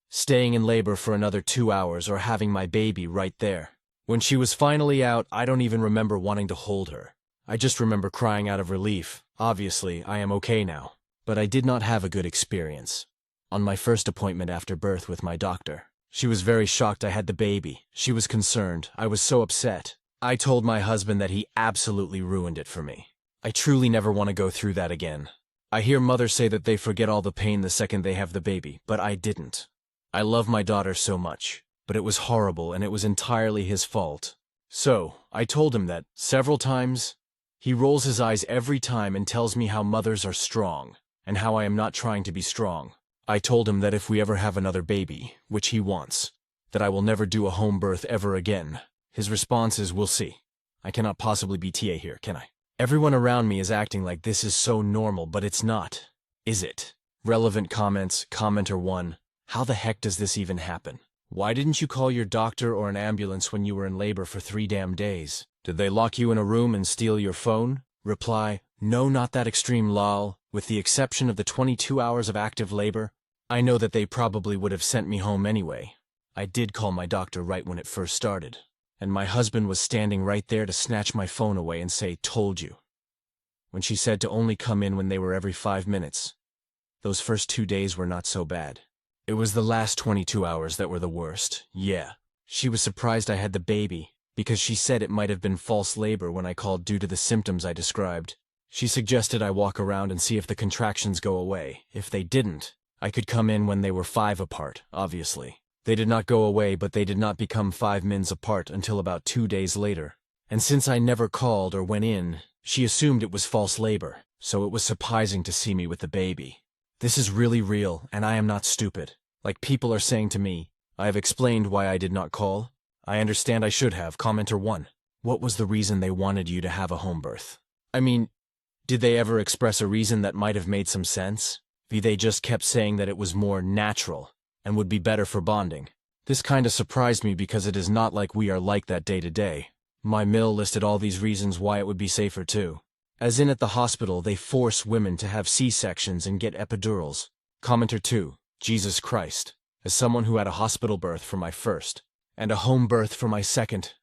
A: staying in labor for another 2 hours or having my baby right there. When she was finally out, I don't even remember wanting to hold her. I just remember crying out of relief. Obviously, I am okay now. But I did not have a good experience. On my first appointment after birth with my doctor, she was very shocked I had the baby. She was concerned. I was so upset. I told my husband that he absolutely ruined it for me. I truly never want to go through that again. I hear mothers say that they forget all the pain the second they have the baby, but I didn't. I love my daughter so much, but it was horrible and it was entirely his fault. So, I told him that, several times. He rolls his eyes every time and tells me how mothers are strong, and how I am not trying to be strong. I told him that if we ever have another baby, which he wants, that I will never do a home birth ever again. His response is, "We'll see." I cannot possibly be TA here, can I? Everyone around me is acting like this is so normal, but it's not. Is it? Relevant comments, commenter 1. How the heck does this even happen? Why didn't you call your doctor or an ambulance when you were in labor for 3 damn days? Did they lock you in a room and steal your phone? Reply, no, not that extreme, lol. With the exception of the 22 hours of active labor, I know that they probably would have sent me home anyway. I did call my doctor right when it first started, and my husband was standing right there to snatch my phone away and say, "Told you." When she said to only come in when they were every 5 minutes, those first 2 days were not so bad. It was the last 22 hours that were the worst, yeah. She was surprised I had the baby, because she said it might have been false labor when I called due to the symptoms I described. She suggested I walk around and see if the contractions go away. If they didn't, I could come in when they were 5 apart, obviously. They did not go away, but they did not become 5 mins apart until about 2 days later. And since I never called or went in, she assumed it was false labor, so it was surprising to see me with the baby. This is really real, and I am not stupid. Like people are saying to me, I have explained why I did not call. I understand I should have. Commenter 1. What was the reason they wanted you to have a home birth? I mean, did they ever express a reason that might have made some sense? They just kept saying that it was more natural and would be better for bonding. This kinda surprised me because it is not like we are like that day to day. My mill listed all these reasons why it would be safer too. As in at the hospital, they force women to have C-sections and get epidurals. Commenter 2. Jesus Christ. As someone who had a hospital birth for my first, and a home birth for my second,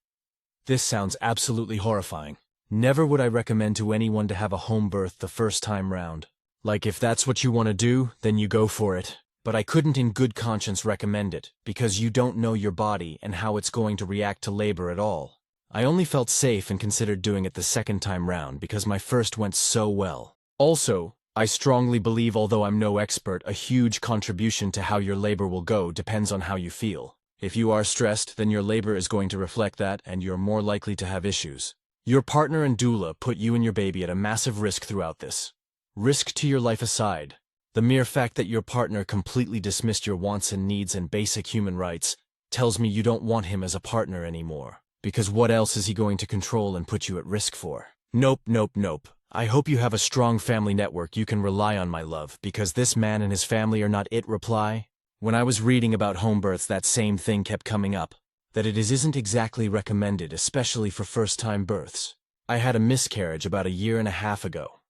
A: this sounds absolutely horrifying. Never would I recommend to anyone to have a home birth the first time round. Like, if that's what you want to do, then you go for it. But I couldn't in good conscience recommend it, because you don't know your body and how it's going to react to labor at all. I only felt safe and considered doing it the second time round because my first went so well. Also, I strongly believe, although I'm no expert, a huge contribution to how your labor will go depends on how you feel. If you are stressed, then your labor is going to reflect that and you're more likely to have issues. Your partner and doula put you and your baby at a massive risk throughout this. Risk to your life aside, the mere fact that your partner completely dismissed your wants and needs and basic human rights tells me you don't want him as a partner anymore. Because what else is he going to control and put you at risk for? Nope, nope, nope. I hope you have a strong family network you can rely on, my love, because this man and his family are not it. Reply. When I was reading about home births, that same thing kept coming up, that it isn't exactly recommended, especially for first-time births. I had a miscarriage about 1.5 years ago,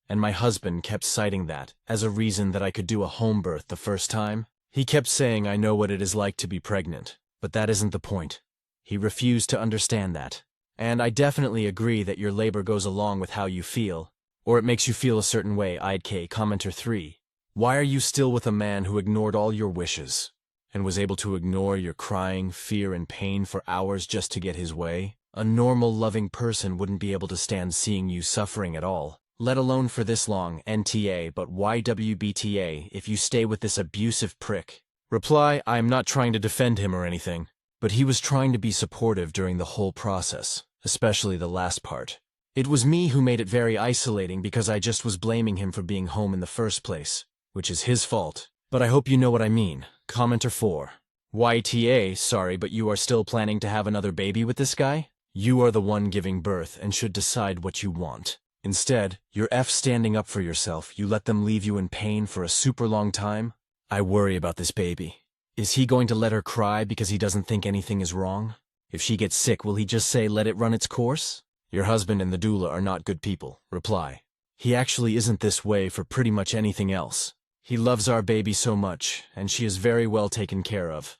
A: and my husband kept citing that as a reason that I could do a home birth the first time. He kept saying I know what it is like to be pregnant, but that isn't the point. He refused to understand that. And I definitely agree that your labor goes along with how you feel, or it makes you feel a certain way. AITA Commenter 3. Why are you still with a man who ignored all your wishes, and was able to ignore your crying, fear, and pain for hours just to get his way? A normal, loving person wouldn't be able to stand seeing you suffering at all, let alone for this long, NTA, but YWBTA if you stay with this abusive prick. Reply, I am not trying to defend him or anything, but he was trying to be supportive during the whole process, especially the last part. It was me who made it very isolating because I just was blaming him for being home in the first place, which is his fault. But I hope you know what I mean. Commenter 4. YTA, sorry, but you are still planning to have another baby with this guy? You are the one giving birth and should decide what you want. Instead, you're standing up for yourself. You let them leave you in pain for a super long time? I worry about this baby. Is he going to let her cry because he doesn't think anything is wrong? If she gets sick, will he just say let it run its course? Your husband and the doula are not good people. Reply. He actually isn't this way for pretty much anything else. He loves our baby so much, and she is very well taken care of.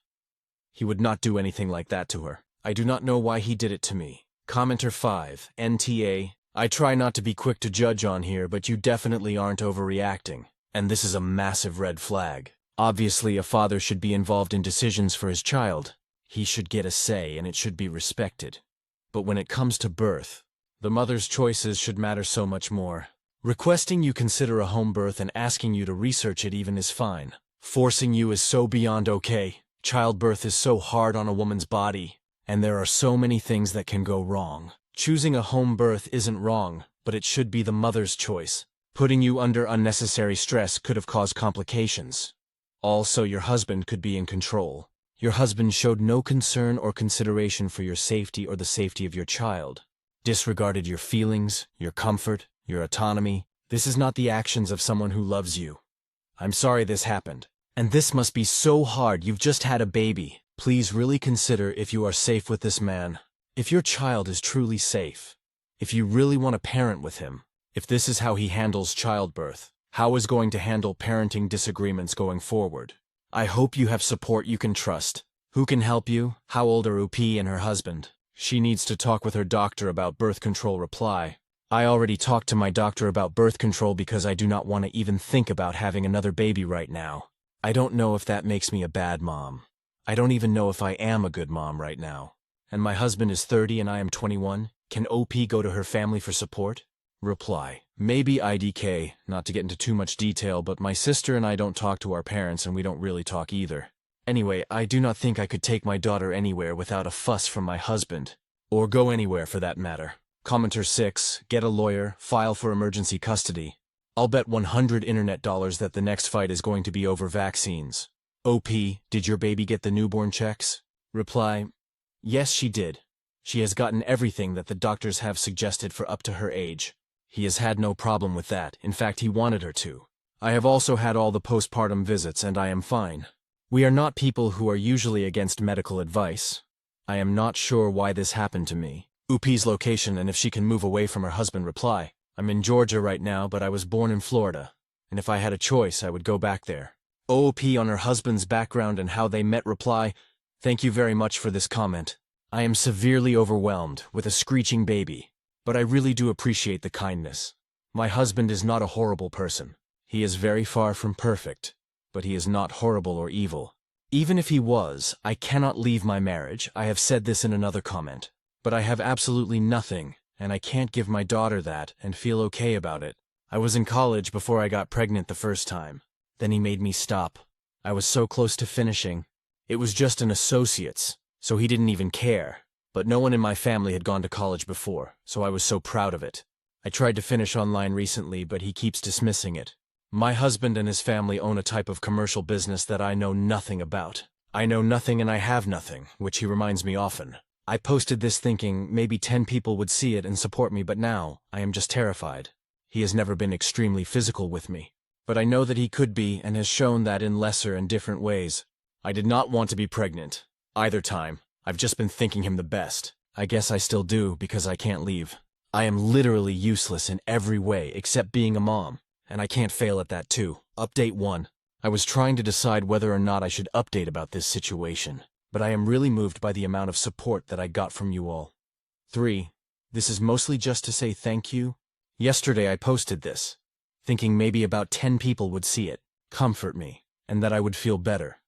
A: He would not do anything like that to her. I do not know why he did it to me. Commenter 5. NTA. I try not to be quick to judge on here, but you definitely aren't overreacting. And this is a massive red flag. Obviously, a father should be involved in decisions for his child. He should get a say, and it should be respected. But when it comes to birth, the mother's choices should matter so much more. Requesting you consider a home birth and asking you to research it even is fine. Forcing you is so beyond okay. Childbirth is so hard on a woman's body, and there are so many things that can go wrong. Choosing a home birth isn't wrong, but it should be the mother's choice. Putting you under unnecessary stress could have caused complications. Also, your husband could be in control. Your husband showed no concern or consideration for your safety or the safety of your child. Disregarded your feelings, your comfort, your autonomy. This is not the actions of someone who loves you. I'm sorry this happened. And this must be so hard. You've just had a baby. Please really consider if you are safe with this man. If your child is truly safe. If you really want to parent with him. If this is how he handles childbirth. How is going to handle parenting disagreements going forward? I hope you have support you can trust. Who can help you? How old are UP and her husband? She needs to talk with her doctor about birth control. Reply. I already talked to my doctor about birth control because I do not want to even think about having another baby right now. I don't know if that makes me a bad mom. I don't even know if I am a good mom right now. And my husband is 30 and I am 21. Can OP go to her family for support? Reply. Maybe IDK, not to get into too much detail, but my sister and I don't talk to our parents and we don't really talk either. Anyway, I do not think I could take my daughter anywhere without a fuss from my husband. Or go anywhere for that matter. Commenter 6, get a lawyer, file for emergency custody. I'll bet 100 internet dollars that the next fight is going to be over vaccines. OP, did your baby get the newborn checks? Reply, yes she did. She has gotten everything that the doctors have suggested for up to her age. He has had no problem with that, in fact he wanted her to. I have also had all the postpartum visits and I am fine. We are not people who are usually against medical advice. I am not sure why this happened to me. UP's location and if she can move away from her husband. Reply, I'm in Georgia right now, but I was born in Florida, and if I had a choice, I would go back there. OP on her husband's background and how they met. Reply, thank you very much for this comment. I am severely overwhelmed with a screeching baby, but I really do appreciate the kindness. My husband is not a horrible person. He is very far from perfect, but he is not horrible or evil. Even if he was, I cannot leave my marriage. I have said this in another comment. But I have absolutely nothing, and I can't give my daughter that and feel okay about it. I was in college before I got pregnant the first time. Then he made me stop. I was so close to finishing. It was just an associate's, so he didn't even care. But no one in my family had gone to college before, so I was so proud of it. I tried to finish online recently, but he keeps dismissing it. My husband and his family own a type of commercial business that I know nothing about. I know nothing and I have nothing, which he reminds me often. I posted this thinking maybe 10 people would see it and support me, but now I am just terrified. He has never been extremely physical with me, but I know that he could be and has shown that in lesser and different ways. I did not want to be pregnant, either time. I've just been thinking him the best. I guess I still do because I can't leave. I am literally useless in every way except being a mom, and I can't fail at that too. Update 1. I was trying to decide whether or not I should update about this situation. But I am really moved by the amount of support that I got from you all. 3. This is mostly just to say thank you. Yesterday I posted this, thinking maybe about 10 people would see it, comfort me, and that I would feel better.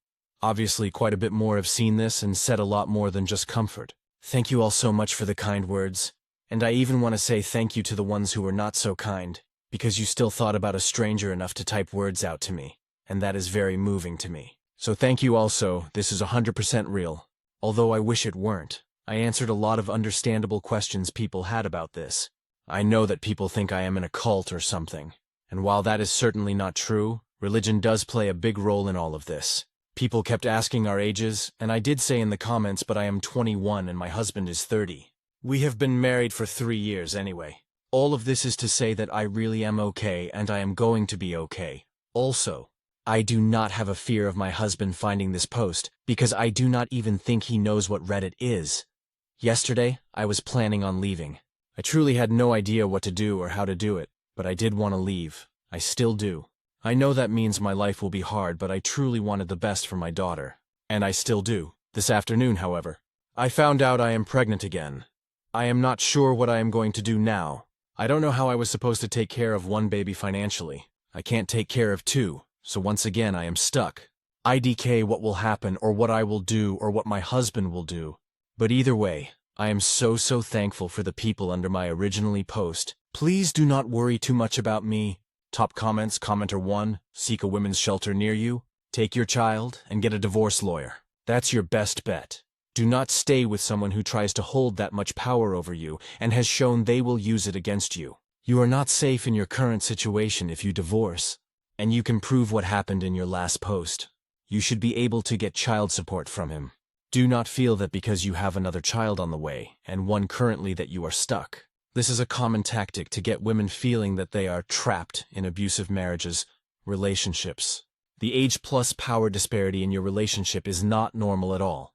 A: Obviously quite a bit more have seen this and said a lot more than just comfort. Thank you all so much for the kind words. And I even want to say thank you to the ones who were not so kind, because you still thought about a stranger enough to type words out to me, and that is very moving to me. So thank you also, this is 100% real. Although I wish it weren't. I answered a lot of understandable questions people had about this. I know that people think I am in a cult or something. And while that is certainly not true, religion does play a big role in all of this. People kept asking our ages, and I did say in the comments, but I am 21 and my husband is 30. We have been married for 3 years anyway. All of this is to say that I really am okay and I am going to be okay. Also, I do not have a fear of my husband finding this post because I do not even think he knows what Reddit is. Yesterday, I was planning on leaving. I truly had no idea what to do or how to do it, but I did want to leave. I still do. I know that means my life will be hard, but I truly wanted the best for my daughter. And I still do. This afternoon, however, I found out I am pregnant again. I am not sure what I am going to do now. I don't know how I was supposed to take care of one baby financially. I can't take care of two, so once again I am stuck. IDK what will happen or what I will do or what my husband will do. But either way, I am so thankful for the people under my originally post. Please do not worry too much about me. Top comments, commenter 1, seek a women's shelter near you, take your child, and get a divorce lawyer. That's your best bet. Do not stay with someone who tries to hold that much power over you and has shown they will use it against you. You are not safe in your current situation if you divorce, and you can prove what happened in your last post. You should be able to get child support from him. Do not feel that because you have another child on the way, and one currently, that you are stuck. This is a common tactic to get women feeling that they are trapped in abusive marriages, relationships. The age plus power disparity in your relationship is not normal at all.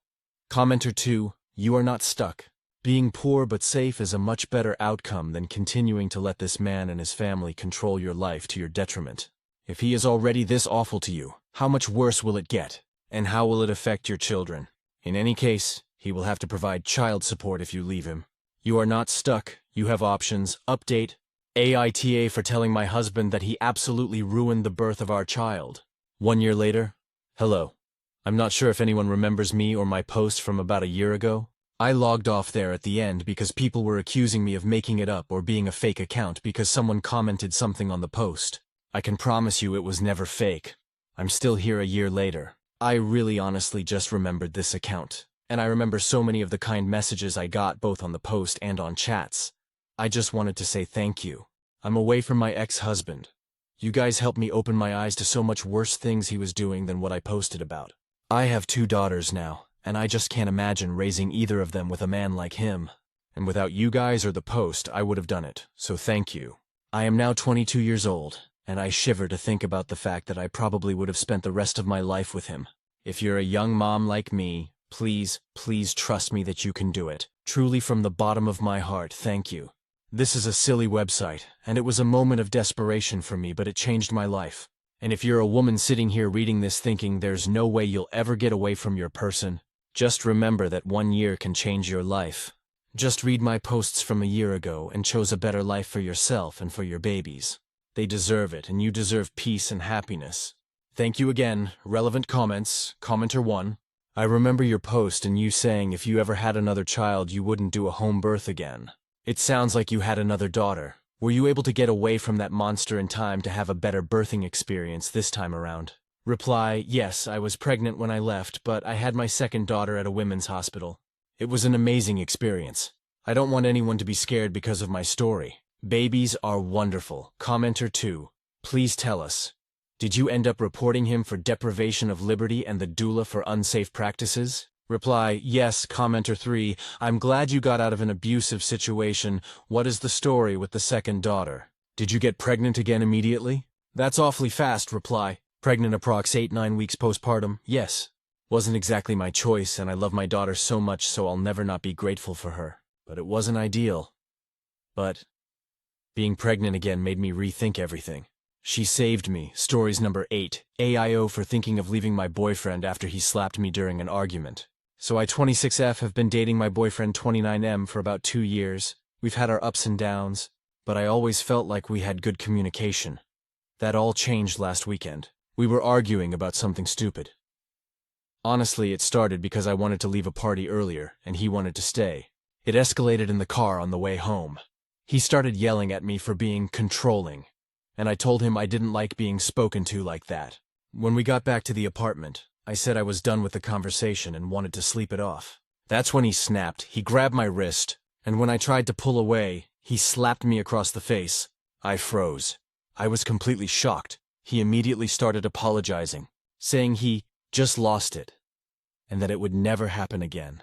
A: Commenter 2, you are not stuck. Being poor but safe is a much better outcome than continuing to let this man and his family control your life to your detriment. If he is already this awful to you, how much worse will it get? And how will it affect your children? In any case, he will have to provide child support if you leave him. You are not stuck. You have options. Update. AITA for telling my husband that he absolutely ruined the birth of our child. 1 year later. Hello. I'm not sure if anyone remembers me or my post from about a year ago. I logged off there at the end because people were accusing me of making it up or being a fake account because someone commented something on the post. I can promise you it was never fake. I'm still here a year later. I really honestly just remembered this account. And I remember so many of the kind messages I got both on the post and on chats. I just wanted to say thank you. I'm away from my ex-husband. You guys helped me open my eyes to so much worse things he was doing than what I posted about. I have 2 daughters now, and I just can't imagine raising either of them with a man like him. And without you guys or the post, I would have done it, so thank you. I am now 22 years old, and I shiver to think about the fact that I probably would have spent the rest of my life with him. If you're a young mom like me, please trust me that you can do it. Truly from the bottom of my heart, thank you. This is a silly website, and it was a moment of desperation for me, but it changed my life. And if you're a woman sitting here reading this thinking there's no way you'll ever get away from your person, just remember that 1 year can change your life. Just read my posts from a year ago and chose a better life for yourself and for your babies. They deserve it, and you deserve peace and happiness. Thank you again. Relevant comments. Commenter 1. I remember your post and you saying if you ever had another child you wouldn't do a home birth again. It sounds like you had another daughter. Were you able to get away from that monster in time to have a better birthing experience this time around? Reply, yes, I was pregnant when I left, but I had my second daughter at a women's hospital. It was an amazing experience. I don't want anyone to be scared because of my story. Babies are wonderful. Commenter 2. Please tell us. Did you end up reporting him for deprivation of liberty and the doula for unsafe practices? Reply, yes. Commenter 3. I'm glad you got out of an abusive situation. What is the story with the second daughter? Did you get pregnant again immediately? That's awfully fast. Reply. Pregnant approx 8-9 weeks postpartum. Yes. Wasn't exactly my choice, and I love my daughter so much, so I'll never not be grateful for her. But it wasn't ideal. But being pregnant again made me rethink everything. She saved me. Stories number 8. AIO for thinking of leaving my boyfriend after he slapped me during an argument. So I 26F have been dating my boyfriend 29M for about 2 years. We've had our ups and downs, but I always felt like we had good communication. That all changed last weekend. We were arguing about something stupid. Honestly, it started because I wanted to leave a party earlier, and he wanted to stay. It escalated in the car on the way home. He started yelling at me for being controlling, and I told him I didn't like being spoken to like that. When we got back to the apartment, I said I was done with the conversation and wanted to sleep it off. That's when he snapped. He grabbed my wrist, and when I tried to pull away, he slapped me across the face. I froze. I was completely shocked. He immediately started apologizing, saying he just lost it, and that it would never happen again.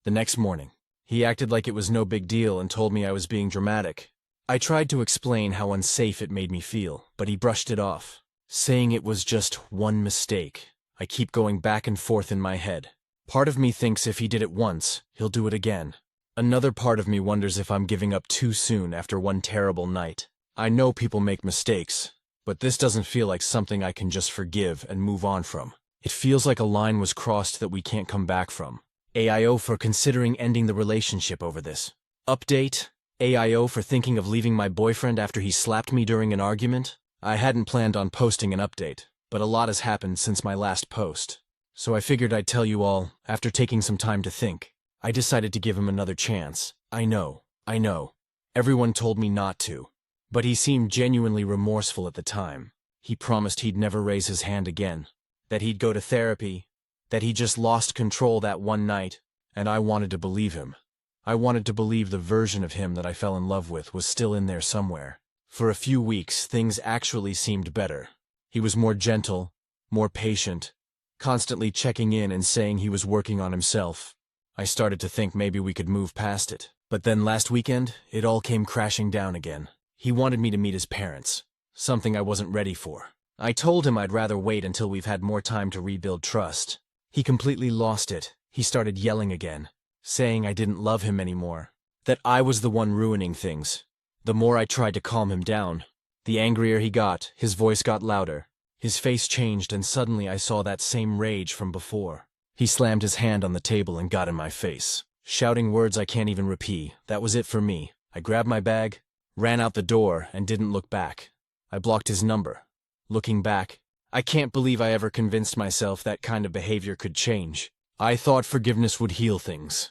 A: The next morning, he acted like it was no big deal and told me I was being dramatic. I tried to explain how unsafe it made me feel, but he brushed it off, saying it was just one mistake. I keep going back and forth in my head. Part of me thinks if he did it once, he'll do it again. Another part of me wonders if I'm giving up too soon after one terrible night. I know people make mistakes, but this doesn't feel like something I can just forgive and move on from. It feels like a line was crossed that we can't come back from. AIO for considering ending the relationship over this. Update: AIO for thinking of leaving my boyfriend after he slapped me during an argument. I hadn't planned on posting an update, but a lot has happened since my last post. So I figured I'd tell you all, after taking some time to think. I decided to give him another chance. I know. Everyone told me not to. But he seemed genuinely remorseful at the time. He promised he'd never raise his hand again, that he'd go to therapy, that he just lost control that one night, and I wanted to believe him. I wanted to believe the version of him that I fell in love with was still in there somewhere. For a few weeks, things actually seemed better. He was more gentle, more patient, constantly checking in and saying he was working on himself. I started to think maybe we could move past it. But then last weekend, it all came crashing down again. He wanted me to meet his parents, something I wasn't ready for. I told him I'd rather wait until we've had more time to rebuild trust. He completely lost it. He started yelling again, saying I didn't love him anymore, that I was the one ruining things. The more I tried to calm him down, the angrier he got. His voice got louder. His face changed, and suddenly I saw that same rage from before. He slammed his hand on the table and got in my face, shouting words I can't even repeat. That was it for me. I grabbed my bag, ran out the door, and didn't look back. I blocked his number. Looking back, I can't believe I ever convinced myself that kind of behavior could change. I thought forgiveness would heal things.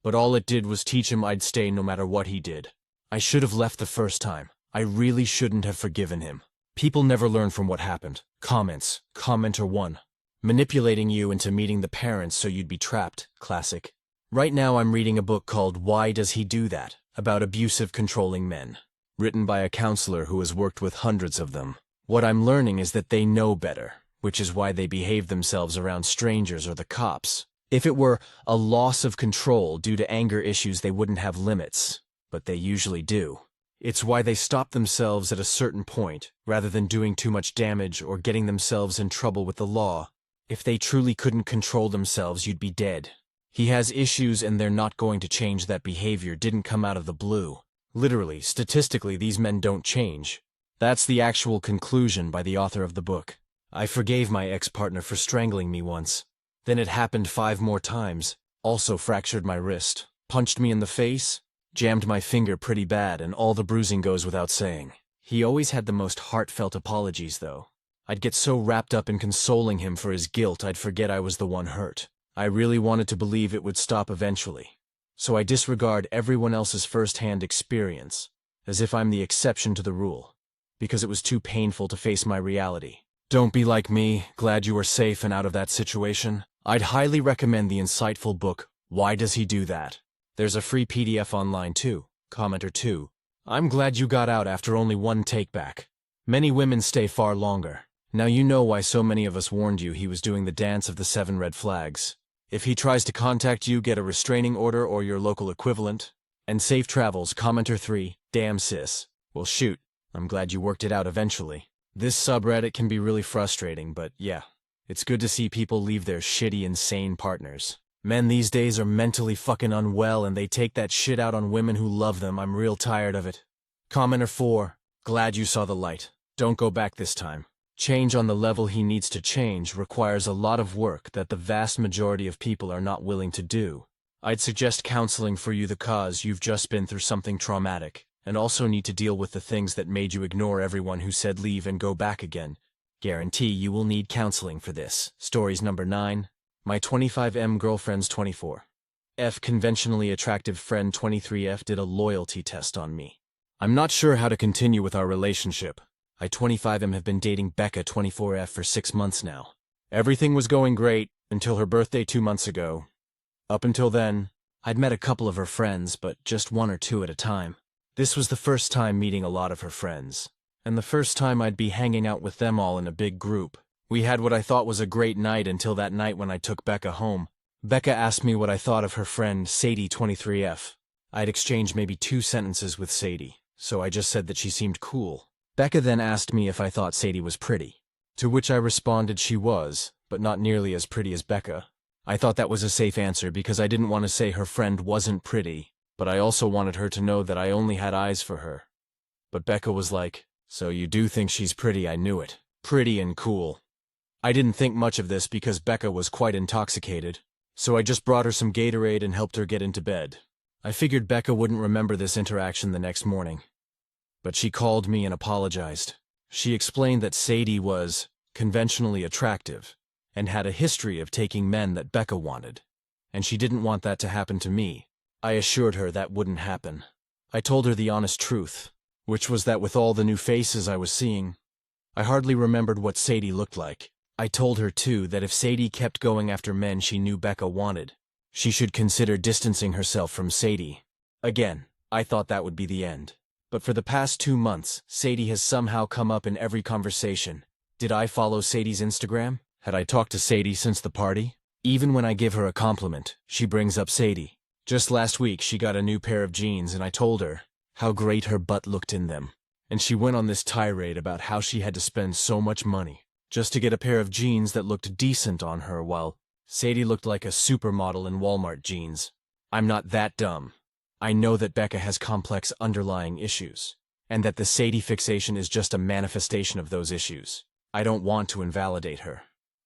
A: But all it did was teach him I'd stay no matter what he did. I should have left the first time. I really shouldn't have forgiven him. People never learn from what happened. Comments. Commenter 1. Manipulating you into meeting the parents so you'd be trapped. Classic. Right now I'm reading a book called Why Does He Do That? About abusive, controlling men. Written by a counselor who has worked with hundreds of them. What I'm learning is that they know better, which is why they behave themselves around strangers or the cops. If it were a loss of control due to anger issues, they wouldn't have limits, but they usually do. It's why they stop themselves at a certain point, rather than doing too much damage or getting themselves in trouble with the law. If they truly couldn't control themselves, you'd be dead. He has issues and they're not going to change. That behavior didn't come out of the blue. Literally, statistically, these men don't change. That's the actual conclusion by the author of the book. I forgave my ex-partner for strangling me once. Then it happened 5 more times. Also fractured my wrist, punched me in the face, jammed my finger pretty bad, and all the bruising goes without saying. He always had the most heartfelt apologies, though. I'd get so wrapped up in consoling him for his guilt I'd forget I was the one hurt. I really wanted to believe it would stop eventually. So I disregard everyone else's first-hand experience, as if I'm the exception to the rule, because it was too painful to face my reality. Don't be like me, glad you are safe and out of that situation. I'd highly recommend the insightful book, Why Does He Do That? There's a free PDF online too. Commenter 2. I'm glad you got out after only one take-back. Many women stay far longer. Now you know why so many of us warned you he was doing the dance of the 7 red flags. If he tries to contact you, get a restraining order or your local equivalent. And safe travels. Commenter 3. Damn sis. Well shoot, I'm glad you worked it out eventually. This subreddit can be really frustrating, but yeah, it's good to see people leave their shitty, insane partners. Men these days are mentally fucking unwell and they take that shit out on women who love them. I'm real tired of it. Commenter 4. Glad you saw the light. Don't go back this time. Change on the level he needs to change requires a lot of work that the vast majority of people are not willing to do. I'd suggest counseling for you because you've just been through something traumatic, and also need to deal with the things that made you ignore everyone who said leave and go back again. Guarantee you will need counseling for this. Stories number 9. My 25M girlfriend's 24F conventionally attractive friend 23F did a loyalty test on me. I'm not sure how to continue with our relationship. I 25M have been dating Becca 24F for 6 months now. Everything was going great until her birthday 2 months ago. Up until then, I'd met a couple of her friends, but just 1 or 2 at a time. This was the first time meeting a lot of her friends, and the first time I'd be hanging out with them all in a big group. We had what I thought was a great night until that night when I took Becca home. Becca asked me what I thought of her friend Sadie 23F. I'd exchanged maybe 2 sentences with Sadie, so I just said that she seemed cool. Becca then asked me if I thought Sadie was pretty, to which I responded she was, but not nearly as pretty as Becca. I thought that was a safe answer because I didn't want to say her friend wasn't pretty, but I also wanted her to know that I only had eyes for her. But Becca was like, "So you do think she's pretty? I knew it. Pretty and cool." I didn't think much of this because Becca was quite intoxicated, so I just brought her some Gatorade and helped her get into bed. I figured Becca wouldn't remember this interaction the next morning. But she called me and apologized. She explained that Sadie was conventionally attractive and had a history of taking men that Becca wanted, and she didn't want that to happen to me. I assured her that wouldn't happen. I told her the honest truth, which was that with all the new faces I was seeing, I hardly remembered what Sadie looked like. I told her, too, that if Sadie kept going after men she knew Becca wanted, she should consider distancing herself from Sadie. Again, I thought that would be the end. But for the past 2 months, Sadie has somehow come up in every conversation. Did I follow Sadie's Instagram? Had I talked to Sadie since the party? Even when I give her a compliment, she brings up Sadie. Just last week, she got a new pair of jeans and I told her how great her butt looked in them. And she went on this tirade about how she had to spend so much money just to get a pair of jeans that looked decent on her, while Sadie looked like a supermodel in Walmart jeans. I'm not that dumb. I know that Becca has complex underlying issues, and that the Sadie fixation is just a manifestation of those issues. I don't want to invalidate her,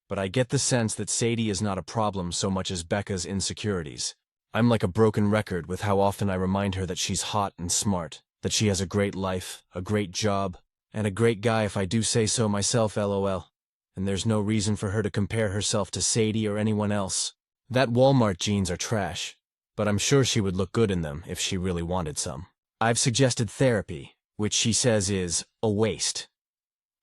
A: but I get the sense that Sadie is not a problem so much as Becca's insecurities. I'm like a broken record with how often I remind her that she's hot and smart, that she has a great life, a great job, and a great guy if I do say so myself, lol. And there's no reason for her to compare herself to Sadie or anyone else. That Walmart jeans are trash, but I'm sure she would look good in them if she really wanted some. I've suggested therapy, which she says is a waste.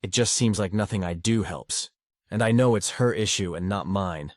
A: It just seems like nothing I do helps. And I know it's her issue and not mine,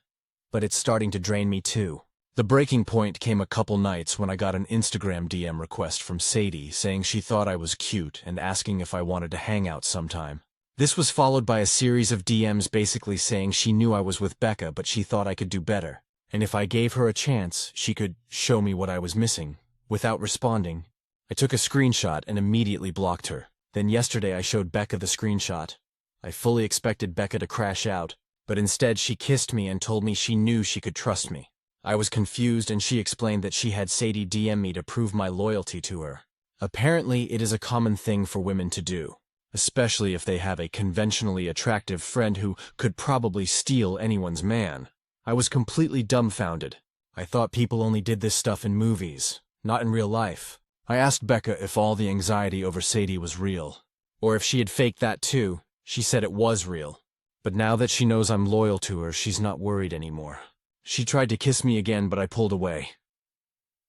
A: but it's starting to drain me too. The breaking point came a couple nights when I got an Instagram DM request from Sadie saying she thought I was cute and asking if I wanted to hang out sometime. This was followed by a series of DMs basically saying she knew I was with Becca but she thought I could do better, and if I gave her a chance, she could show me what I was missing. Without responding, I took a screenshot and immediately blocked her. Then yesterday I showed Becca the screenshot. I fully expected Becca to crash out, but instead she kissed me and told me she knew she could trust me. I was confused and she explained that she had Sadie DM me to prove my loyalty to her. Apparently, it is a common thing for women to do, especially if they have a conventionally attractive friend who could probably steal anyone's man. I was completely dumbfounded. I thought people only did this stuff in movies, not in real life. I asked Becca if all the anxiety over Sadie was real, or if she had faked that too. She said it was real. But now that she knows I'm loyal to her, she's not worried anymore. She tried to kiss me again, but I pulled away.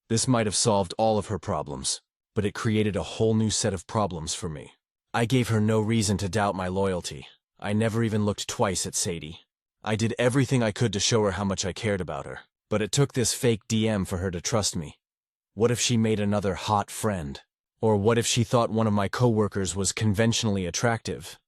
A: This might have solved all of her problems, but it created a whole new set of problems for me. I gave her no reason to doubt my loyalty. I never even looked twice at Sadie. I did everything I could to show her how much I cared about her, but it took this fake DM for her to trust me. What if she made another hot friend? Or what if she thought one of my coworkers was conventionally attractive?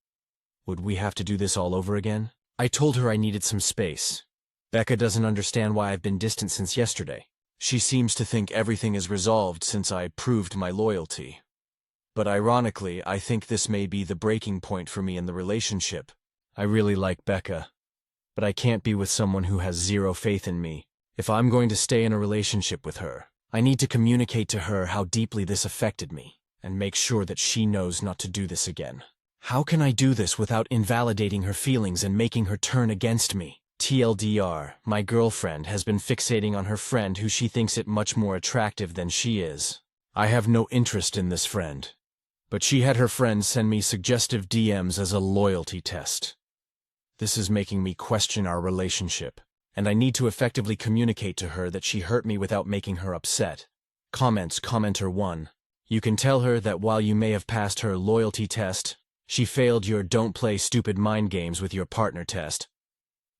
A: Would we have to do this all over again? I told her I needed some space. Becca doesn't understand why I've been distant since yesterday. She seems to think everything is resolved since I proved my loyalty. But ironically, I think this may be the breaking point for me in the relationship. I really like Becca, but I can't be with someone who has zero faith in me. If I'm going to stay in a relationship with her, I need to communicate to her how deeply this affected me, and make sure that she knows not to do this again. How can I do this without invalidating her feelings and making her turn against me? TLDR, my girlfriend has been fixating on her friend who she thinks it much more attractive than she is. I have no interest in this friend, but she had her friend send me suggestive DMs as a loyalty test. This is making me question our relationship, and I need to effectively communicate to her that she hurt me without making her upset. Comments. Commenter 1. You can tell her that while you may have passed her loyalty test, she failed your don't play stupid mind games with your partner test.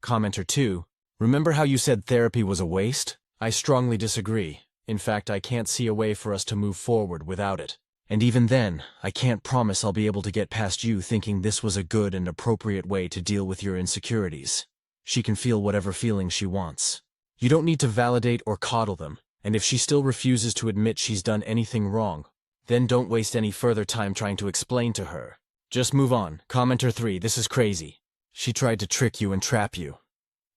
A: Commenter 2. Remember how you said therapy was a waste? I strongly disagree. In fact, I can't see a way for us to move forward without it. And even then, I can't promise I'll be able to get past you thinking this was a good and appropriate way to deal with your insecurities. She can feel whatever feelings she wants. You don't need to validate or coddle them, and if she still refuses to admit she's done anything wrong, then don't waste any further time trying to explain to her. Just move on. Commenter 3. This is crazy. She tried to trick you and trap you.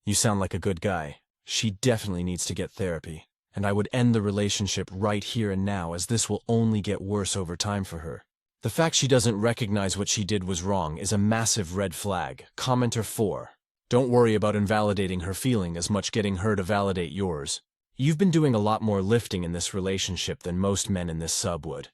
A: You sound like a good guy. She definitely needs to get therapy, and I would end the relationship right here and now, as this will only get worse over time for her. The fact she doesn't recognize what she did was wrong is a massive red flag. Commenter 4. Don't worry about invalidating her feeling as much getting her to validate yours. You've been doing a lot more lifting in this relationship than most men in this sub would.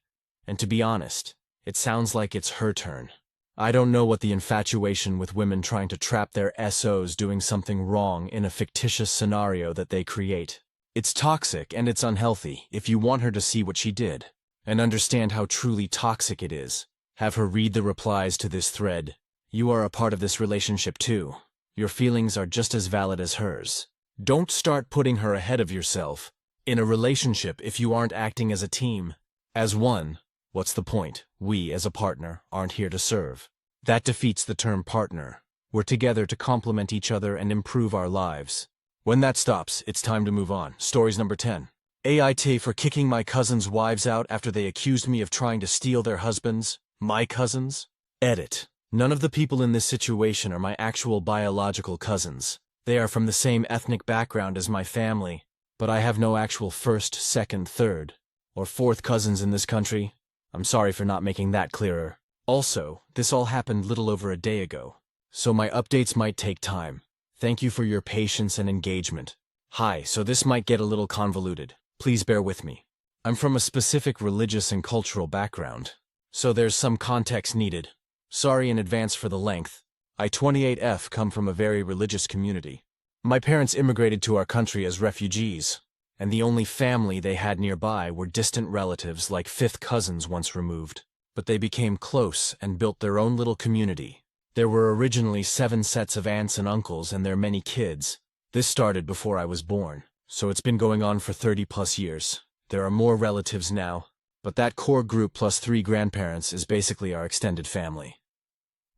A: And to be honest, it sounds like it's her turn. I don't know what the infatuation with women trying to trap their SOs doing something wrong in a fictitious scenario that they create. It's toxic and it's unhealthy if you want her to see what she did and understand how truly toxic it is. Have her read the replies to this thread. You are a part of this relationship too. Your feelings are just as valid as hers. Don't start putting her ahead of yourself. In a relationship, if you aren't acting as a team, as one, what's the point? We, as a partner, aren't here to serve. That defeats the term partner. We're together to complement each other and improve our lives. When that stops, it's time to move on. Stories number 10. AITA for kicking my cousins' wives out after they accused me of trying to steal their husbands. My cousins? Edit. None of the people in this situation are my actual biological cousins. They are from the same ethnic background as my family, but I have no actual first, second, third, or fourth cousins in this country. I'm sorry for not making that clearer. Also, this all happened little over a day ago, so my updates might take time. Thank you for your patience and engagement. Hi, so this might get a little convoluted. Please bear with me. I'm from a specific religious and cultural background, so there's some context needed. Sorry in advance for the length. I 28F come from a very religious community. My parents immigrated to our country as refugees, and the only family they had nearby were distant relatives like fifth cousins once removed. But they became close and built their own little community. There were originally 7 sets of aunts and uncles and their many kids. This started before I was born, so it's been going on for 30+ years. There are more relatives now, but that core group plus 3 grandparents is basically our extended family.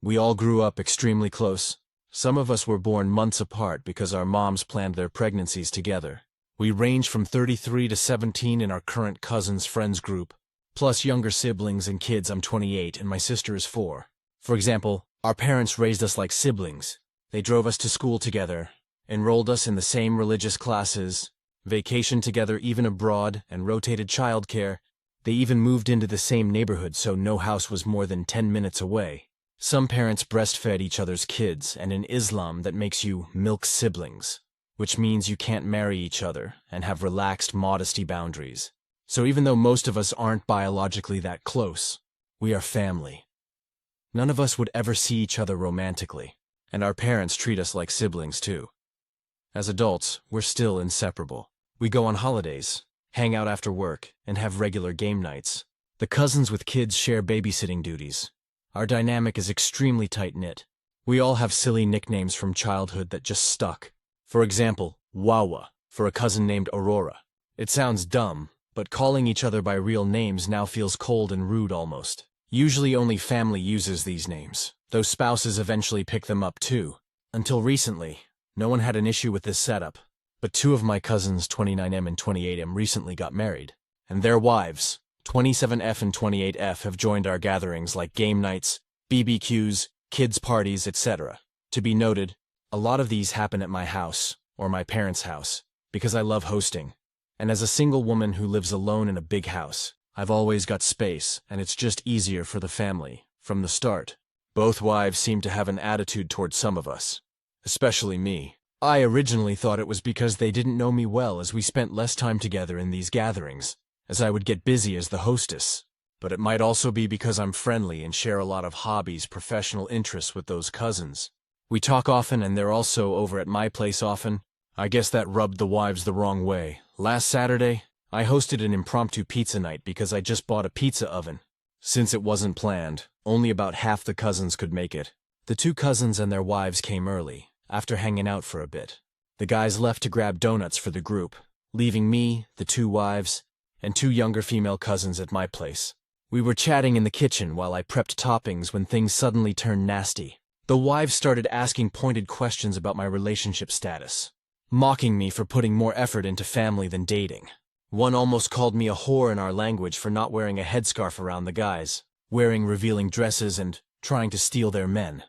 A: We all grew up extremely close. Some of us were born months apart because our moms planned their pregnancies together. We range from 33 to 17 in our current cousins' friends group, plus younger siblings and kids. I'm 28 and my sister is 4. For example, our parents raised us like siblings. They drove us to school together, enrolled us in the same religious classes, vacationed together even abroad, and rotated childcare. They even moved into the same neighborhood, so no house was more than 10 minutes away. Some parents breastfed each other's kids, and in Islam that makes you milk siblings, which means you can't marry each other and have relaxed modesty boundaries. So even though most of us aren't biologically that close, we are family. None of us would ever see each other romantically, and our parents treat us like siblings too. As adults, we're still inseparable. We go on holidays, hang out after work, and have regular game nights. The cousins with kids share babysitting duties. Our dynamic is extremely tight-knit. We all have silly nicknames from childhood that just stuck. For example, Wawa, for a cousin named Aurora. It sounds dumb, but calling each other by real names now feels cold and rude almost. Usually only family uses these names, though spouses eventually pick them up too. Until recently, no one had an issue with this setup, but 2 of my cousins, 29M and 28M, recently got married, and their wives, 27F and 28F, have joined our gatherings like game nights, BBQs, kids' parties, etc. To be noted, a lot of these happen at my house, or my parents' house, because I love hosting. And as a single woman who lives alone in a big house, I've always got space, and it's just easier for the family, from the start. Both wives seem to have an attitude towards some of us, especially me. I originally thought it was because they didn't know me well, as we spent less time together in these gatherings, as I would get busy as the hostess. But it might also be because I'm friendly and share a lot of hobbies, professional interests with those cousins. We talk often and they're also over at my place often. I guess that rubbed the wives the wrong way. Last Saturday, I hosted an impromptu pizza night because I just bought a pizza oven. Since it wasn't planned, only about half the cousins could make it. The 2 cousins and their wives came early, after hanging out for a bit. The guys left to grab donuts for the group, leaving me, the 2 wives, and 2 younger female cousins at my place. We were chatting in the kitchen while I prepped toppings when things suddenly turned nasty. The wives started asking pointed questions about my relationship status, mocking me for putting more effort into family than dating. One almost called me a whore in our language for not wearing a headscarf around the guys, wearing revealing dresses and trying to steal their men.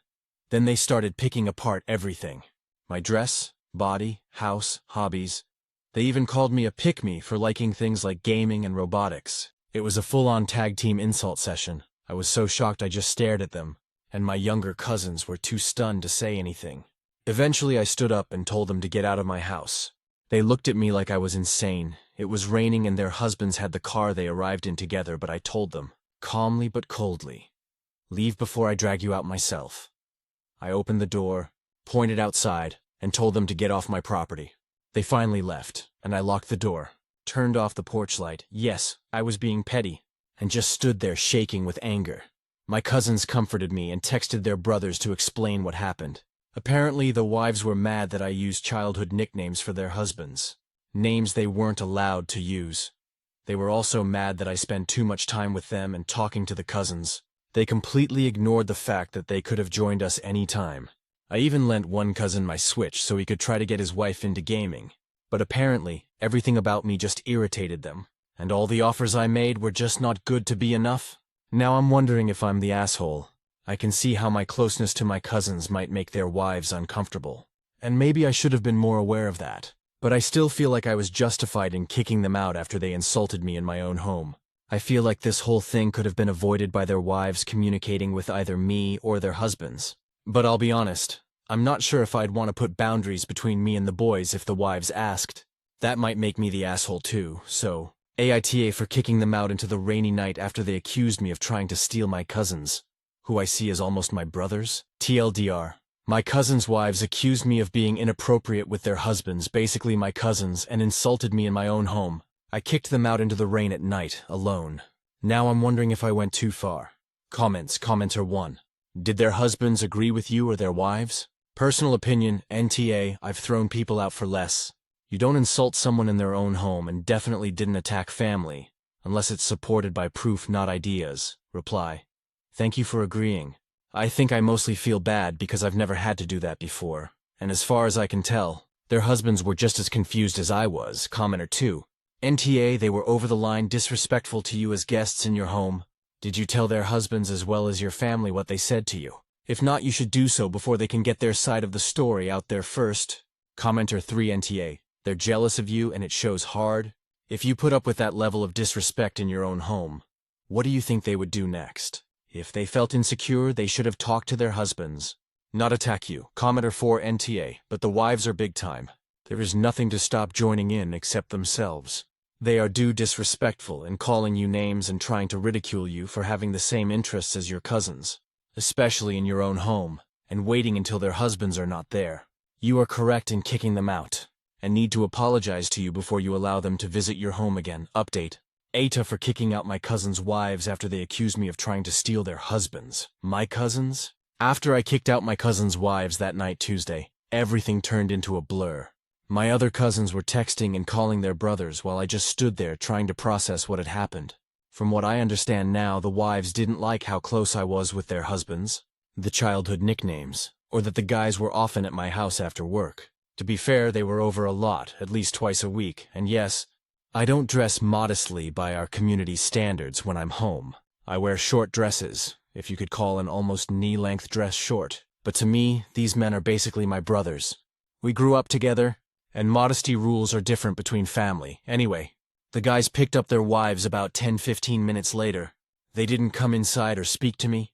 A: Then they started picking apart everything. My dress, body, house, hobbies. They even called me a pick-me for liking things like gaming and robotics. It was a full-on tag team insult session. I was so shocked I just stared at them, and my younger cousins were too stunned to say anything. Eventually I stood up and told them to get out of my house. They looked at me like I was insane. It was raining and their husbands had the car they arrived in together, but I told them, calmly but coldly, leave before I drag you out myself. I opened the door, pointed outside, and told them to get off my property. They finally left, and I locked the door, turned off the porch light. Yes, I was being petty, and just stood there shaking with anger. My cousins comforted me and texted their brothers to explain what happened. Apparently, the wives were mad that I used childhood nicknames for their husbands, names they weren't allowed to use. They were also mad that I spent too much time with them and talking to the cousins. They completely ignored the fact that they could have joined us any time. I even lent one cousin my Switch so he could try to get his wife into gaming. But apparently, everything about me just irritated them, and all the offers I made were just not good to be enough. Now I'm wondering if I'm the asshole. I can see how my closeness to my cousins might make their wives uncomfortable. And maybe I should have been more aware of that. But I still feel like I was justified in kicking them out after they insulted me in my own home. I feel like this whole thing could have been avoided by their wives communicating with either me or their husbands. But I'll be honest, I'm not sure if I'd want to put boundaries between me and the boys if the wives asked. That might make me the asshole too, so AITA for kicking them out into the rainy night after they accused me of trying to steal my cousins, who I see as almost my brothers. TLDR. My cousins' wives accused me of being inappropriate with their husbands, basically my cousins, and insulted me in my own home. I kicked them out into the rain at night, alone. Now I'm wondering if I went too far. Comments. Commenter 1. Did their husbands agree with you or their wives? Personal opinion, NTA, I've thrown people out for less. You don't insult someone in their own home and definitely didn't attack family, unless it's supported by proof, not ideas. Reply. Thank you for agreeing. I think I mostly feel bad because I've never had to do that before, and as far as I can tell, their husbands were just as confused as I was. Commenter 2. NTA, they were over the line disrespectful to you as guests in your home. Did you tell their husbands as well as your family what they said to you? If not, you should do so before they can get their side of the story out there first. Commenter 3. NTA. They're jealous of you and it shows hard. If you put up with that level of disrespect in your own home, what do you think they would do next? If they felt insecure, they should have talked to their husbands, not attack you. Commenter 4. NTA. But the wives are big time. There is nothing to stop joining in except themselves. They are disrespectful and calling you names and trying to ridicule you for having the same interests as your cousins, especially in your own home, and waiting until their husbands are not there. You are correct in kicking them out, and need to apologize to you before you allow them to visit your home again. Update. AITA for kicking out my cousins' wives after they accused me of trying to steal their husbands. My cousins? After I kicked out my cousins' wives that night Tuesday, everything turned into a blur. My other cousins were texting and calling their brothers while I just stood there trying to process what had happened. From what I understand now, the wives didn't like how close I was with their husbands, the childhood nicknames, or that the guys were often at my house after work. To be fair, they were over a lot, at least twice a week, and yes, I don't dress modestly by our community's standards when I'm home. I wear short dresses, if you could call an almost knee-length dress short. But to me, these men are basically my brothers. We grew up together, and modesty rules are different between family. Anyway, the guys picked up their wives about 10-15 minutes later. They didn't come inside or speak to me.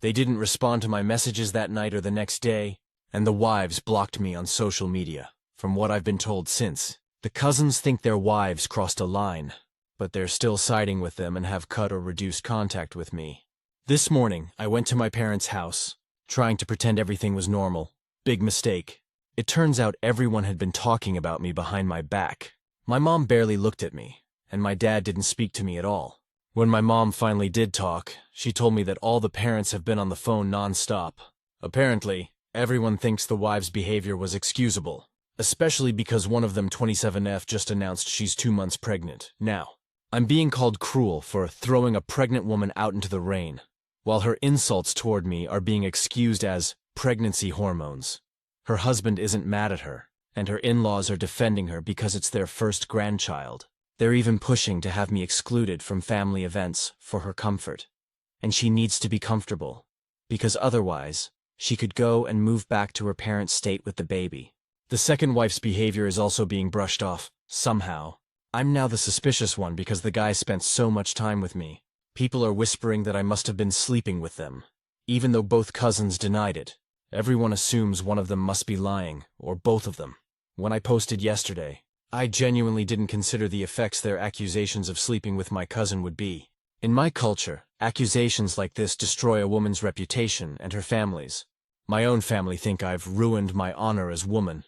A: They didn't respond to my messages that night or the next day, and the wives blocked me on social media. From what I've been told since, the cousins think their wives crossed a line, but they're still siding with them and have cut or reduced contact with me. This morning, I went to my parents' house, trying to pretend everything was normal. Big mistake. It turns out everyone had been talking about me behind my back. My mom barely looked at me, and my dad didn't speak to me at all. When my mom finally did talk, she told me that all the parents have been on the phone non-stop. Apparently, everyone thinks the wife's behavior was excusable, especially because one of them, 27F, just announced she's 2 months pregnant. Now, I'm being called cruel for throwing a pregnant woman out into the rain, while her insults toward me are being excused as pregnancy hormones. Her husband isn't mad at her, and her in-laws are defending her because it's their first grandchild. They're even pushing to have me excluded from family events for her comfort. And she needs to be comfortable, because otherwise, she could go and move back to her parents' state with the baby. The second wife's behavior is also being brushed off, somehow. I'm now the suspicious one because the guy spent so much time with me. People are whispering that I must have been sleeping with them, even though both cousins denied it. Everyone assumes one of them must be lying, or both of them. When I posted yesterday, I genuinely didn't consider the effects their accusations of sleeping with my cousin would be. In my culture, accusations like this destroy a woman's reputation and her family's. My own family think I've ruined my honor as woman.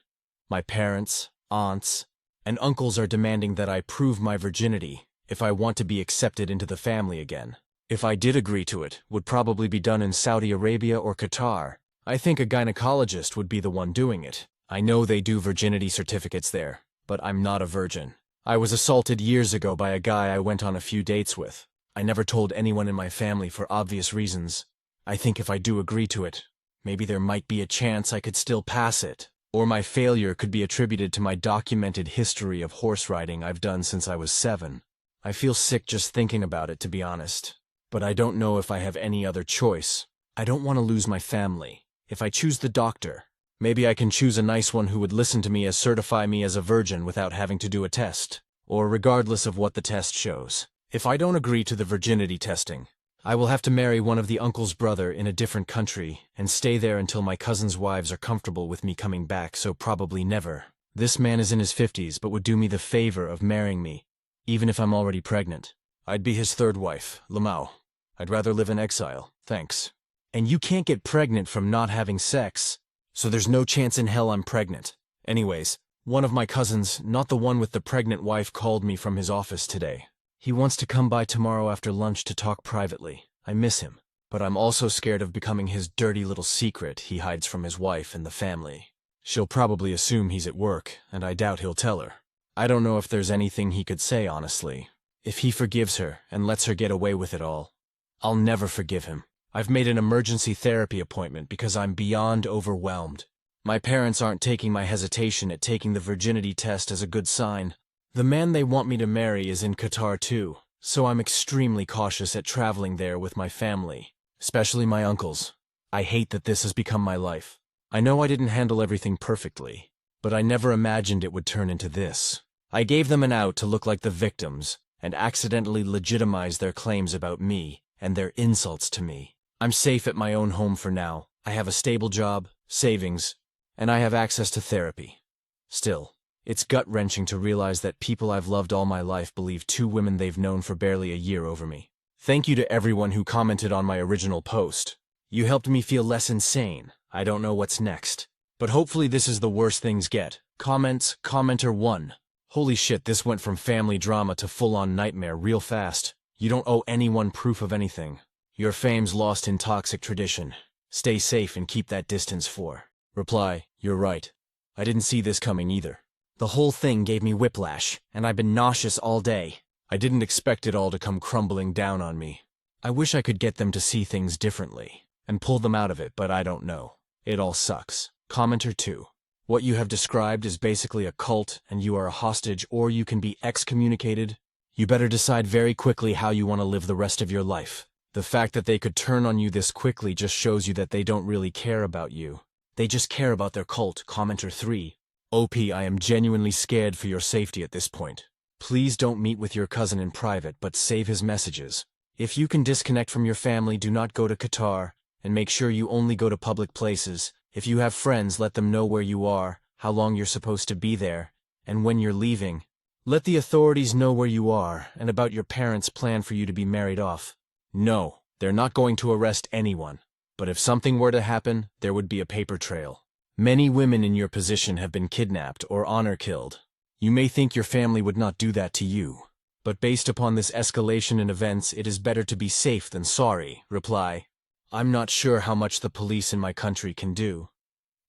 A: My parents, aunts, and uncles are demanding that I prove my virginity if I want to be accepted into the family again. If I did agree to it, would probably be done in Saudi Arabia or Qatar. I think a gynecologist would be the one doing it. I know they do virginity certificates there, but I'm not a virgin. I was assaulted years ago by a guy I went on a few dates with. I never told anyone in my family for obvious reasons. I think if I do agree to it, maybe there might be a chance I could still pass it. Or my failure could be attributed to my documented history of horse riding I've done since I was 7. I feel sick just thinking about it, to be honest. But I don't know if I have any other choice. I don't want to lose my family. If I choose the doctor, maybe I can choose a nice one who would listen to me as certify me as a virgin without having to do a test, or regardless of what the test shows. If I don't agree to the virginity testing, I will have to marry one of the uncle's brother in a different country and stay there until my cousin's wives are comfortable with me coming back, so probably never. This man is in his 50s but would do me the favor of marrying me, even if I'm already pregnant. I'd be his third wife, Lamau. I'd rather live in exile, thanks. And you can't get pregnant from not having sex, so there's no chance in hell I'm pregnant. Anyways, one of my cousins, not the one with the pregnant wife, called me from his office today. He wants to come by tomorrow after lunch to talk privately. I miss him, but I'm also scared of becoming his dirty little secret he hides from his wife and the family. She'll probably assume he's at work, and I doubt he'll tell her. I don't know if there's anything he could say, honestly. If he forgives her and lets her get away with it all, I'll never forgive him. I've made an emergency therapy appointment because I'm beyond overwhelmed. My parents aren't taking my hesitation at taking the virginity test as a good sign. The man they want me to marry is in Qatar too, so I'm extremely cautious at traveling there with my family, especially my uncles. I hate that this has become my life. I know I didn't handle everything perfectly, but I never imagined it would turn into this. I gave them an out to look like the victims and accidentally legitimize their claims about me and their insults to me. I'm safe at my own home for now. I have a stable job, savings, and I have access to therapy. Still, it's gut-wrenching to realize that people I've loved all my life believe 2 women they've known for barely a year over me. Thank you to everyone who commented on my original post. You helped me feel less insane. I don't know what's next. But hopefully this is the worst things get. Comments, commenter 1. Holy shit, this went from family drama to full-on nightmare real fast. You don't owe anyone proof of anything. Your fame's lost in toxic tradition. Stay safe and keep that distance. 4. Reply, you're right. I didn't see this coming either. The whole thing gave me whiplash, and I've been nauseous all day. I didn't expect it all to come crumbling down on me. I wish I could get them to see things differently, and pull them out of it, but I don't know. It all sucks. Commenter 2. What you have described is basically a cult, and you are a hostage, or you can be excommunicated. You better decide very quickly how you want to live the rest of your life. The fact that they could turn on you this quickly just shows you that they don't really care about you. They just care about their cult. Commenter 3. OP, I am genuinely scared for your safety at this point. Please don't meet with your cousin in private, but save his messages. If you can disconnect from your family, do not go to Qatar, and make sure you only go to public places. If you have friends, let them know where you are, how long you're supposed to be there, and when you're leaving. Let the authorities know where you are, and about your parents' plan for you to be married off. No, they're not going to arrest anyone. But if something were to happen, there would be a paper trail. Many women in your position have been kidnapped or honor killed. You may think your family would not do that to you. But based upon this escalation in events, it is better to be safe than sorry. Reply: I'm not sure how much the police in my country can do.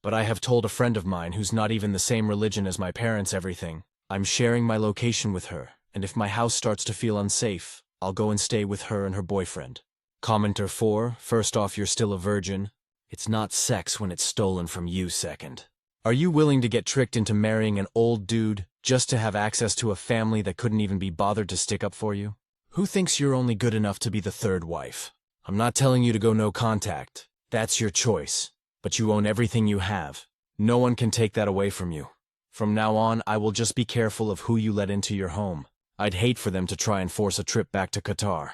A: But I have told a friend of mine who's not even the same religion as my parents everything. I'm sharing my location with her, and if my house starts to feel unsafe, I'll go and stay with her and her boyfriend. Commenter 4, first off, you're still a virgin. It's not sex when it's stolen from you, second. Are you willing to get tricked into marrying an old dude just to have access to a family that couldn't even be bothered to stick up for you? Who thinks you're only good enough to be the third wife? I'm not telling you to go no contact. That's your choice. But you own everything you have. No one can take that away from you. From now on, I will just be careful of who you let into your home. I'd hate for them to try and force a trip back to Qatar.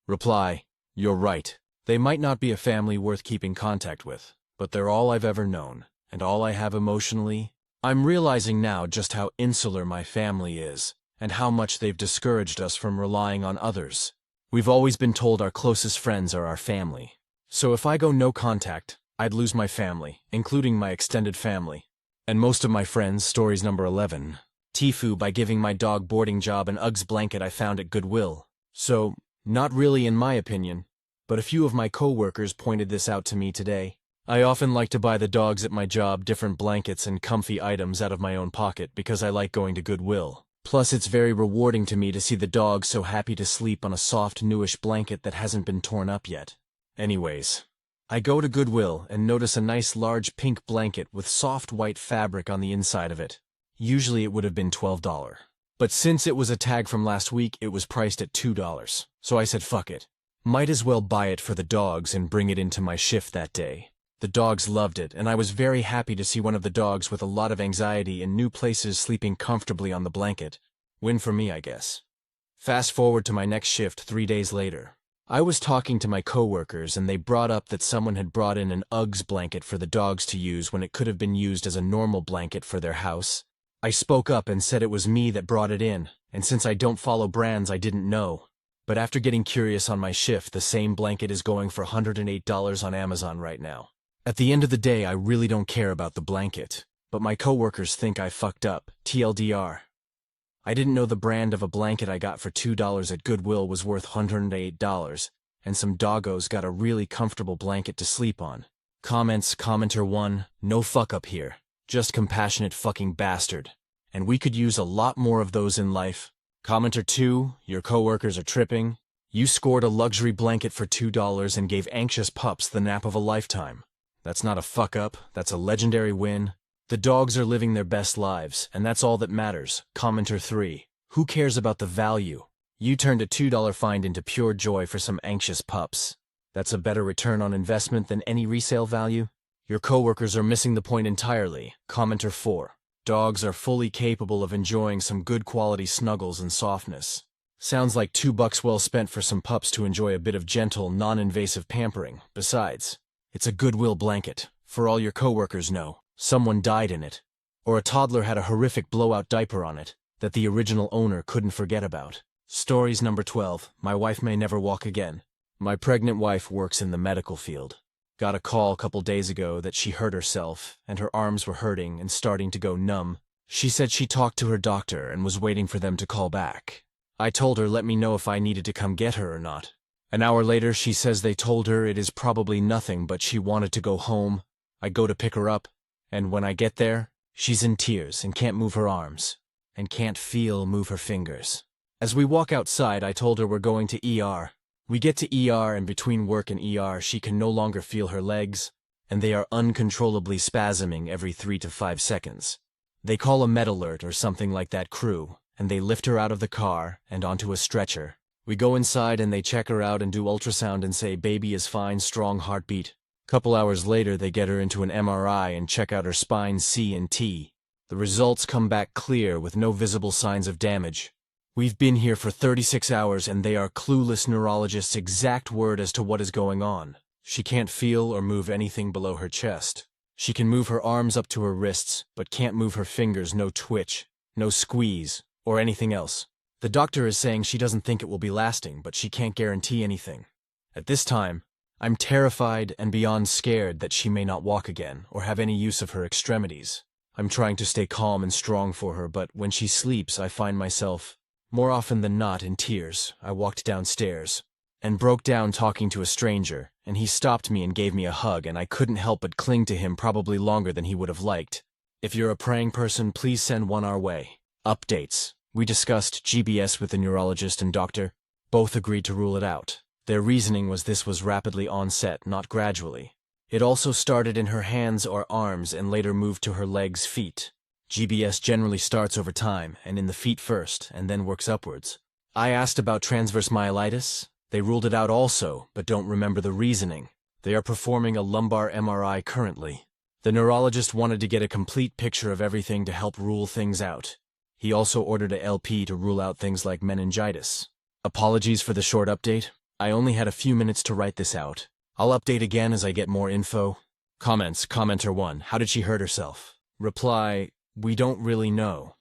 A: Reply: you're right. They might not be a family worth keeping contact with, but they're all I've ever known, and all I have emotionally. I'm realizing now just how insular my family is, and how much they've discouraged us from relying on others. We've always been told our closest friends are our family. So if I go no contact, I'd lose my family, including my extended family. And most of my friends. Stories number 11. Tifu by giving my dog boarding job an Uggs blanket I found at Goodwill. So, not really in my opinion, but a few of my co-workers pointed this out to me today. I often like to buy the dogs at my job different blankets and comfy items out of my own pocket because I like going to Goodwill. Plus, it's very rewarding to me to see the dogs so happy to sleep on a soft, newish blanket that hasn't been torn up yet. Anyways, I go to Goodwill and notice a nice large pink blanket with soft white fabric on the inside of it. Usually it would have been $12. But since it was a tag from last week, it was priced at $2. So I said fuck it. Might as well buy it for the dogs and bring it into my shift that day. The dogs loved it, and I was very happy to see one of the dogs with a lot of anxiety in new places sleeping comfortably on the blanket. Win for me, I guess. Fast forward to my next shift 3 days later. I was talking to my coworkers and they brought up that someone had brought in an Uggs blanket for the dogs to use when it could have been used as a normal blanket for their house. I spoke up and said it was me that brought it in, and since I don't follow brands, I didn't know. But after getting curious on my shift, the same blanket is going for $108 on Amazon right now. At the end of the day, I really don't care about the blanket, but my coworkers think I fucked up. TLDR. I didn't know the brand of a blanket I got for $2 at Goodwill was worth $108, and some doggos got a really comfortable blanket to sleep on. Comments: Commenter 1, no fuck up here. Just compassionate fucking bastard. And we could use a lot more of those in life. Commenter 2, your coworkers are tripping. You scored a luxury blanket for $2 and gave anxious pups the nap of a lifetime. That's not a fuck up, that's a legendary win. The dogs are living their best lives, and that's all that matters. Commenter 3. Who cares about the value? You turned a $2 find into pure joy for some anxious pups. That's a better return on investment than any resale value. Your coworkers are missing the point entirely. Commenter 4. Dogs are fully capable of enjoying some good quality snuggles and softness. Sounds like $2 well spent for some pups to enjoy a bit of gentle, non-invasive pampering. Besides, it's a Goodwill blanket. For all your coworkers know, someone died in it. Or a toddler had a horrific blowout diaper on it that the original owner couldn't forget about. Stories number 12. My wife may never walk again. My pregnant wife works in the medical field. Got a call a couple days ago that she hurt herself and her arms were hurting and starting to go numb. She said she talked to her doctor and was waiting for them to call back. I told her let me know if I needed to come get her or not. An hour later she says they told her it is probably nothing but she wanted to go home. I go to pick her up, and when I get there, she's in tears and can't move her arms, and can't move her fingers. As we walk outside, I told her we're going to ER. We get to ER, and between work and ER, she can no longer feel her legs, and they are uncontrollably spasming every 3 to 5 seconds. They call a med alert or something like that crew, and they lift her out of the car and onto a stretcher. We go inside and they check her out and do ultrasound and say baby is fine, strong heartbeat. Couple hours later, they get her into an MRI and check out her spine C and T. The results come back clear with no visible signs of damage. We've been here for 36 hours and they are clueless neurologists' exact word as to what is going on. She can't feel or move anything below her chest. She can move her arms up to her wrists, but can't move her fingers, no twitch, no squeeze, or anything else. The doctor is saying she doesn't think it will be lasting, but she can't guarantee anything. At this time, I'm terrified and beyond scared that she may not walk again or have any use of her extremities. I'm trying to stay calm and strong for her, but when she sleeps, I find myself, more often than not, in tears. I walked downstairs and broke down talking to a stranger, and he stopped me and gave me a hug, and I couldn't help but cling to him probably longer than he would have liked. If you're a praying person, please send one our way. Updates. We discussed GBS with the neurologist and doctor. Both agreed to rule it out. Their reasoning was this was rapidly onset, not gradually. It also started in her hands or arms and later moved to her legs, feet. GBS generally starts over time, and in the feet first, and then works upwards. I asked about transverse myelitis. They ruled it out also, but don't remember the reasoning. They are performing a lumbar MRI currently. The neurologist wanted to get a complete picture of everything to help rule things out. He also ordered a LP to rule out things like meningitis. Apologies for the short update. I only had a few minutes to write this out. I'll update again as I get more info. Comments. Commenter 1. How did she hurt herself? Reply. We don't really know.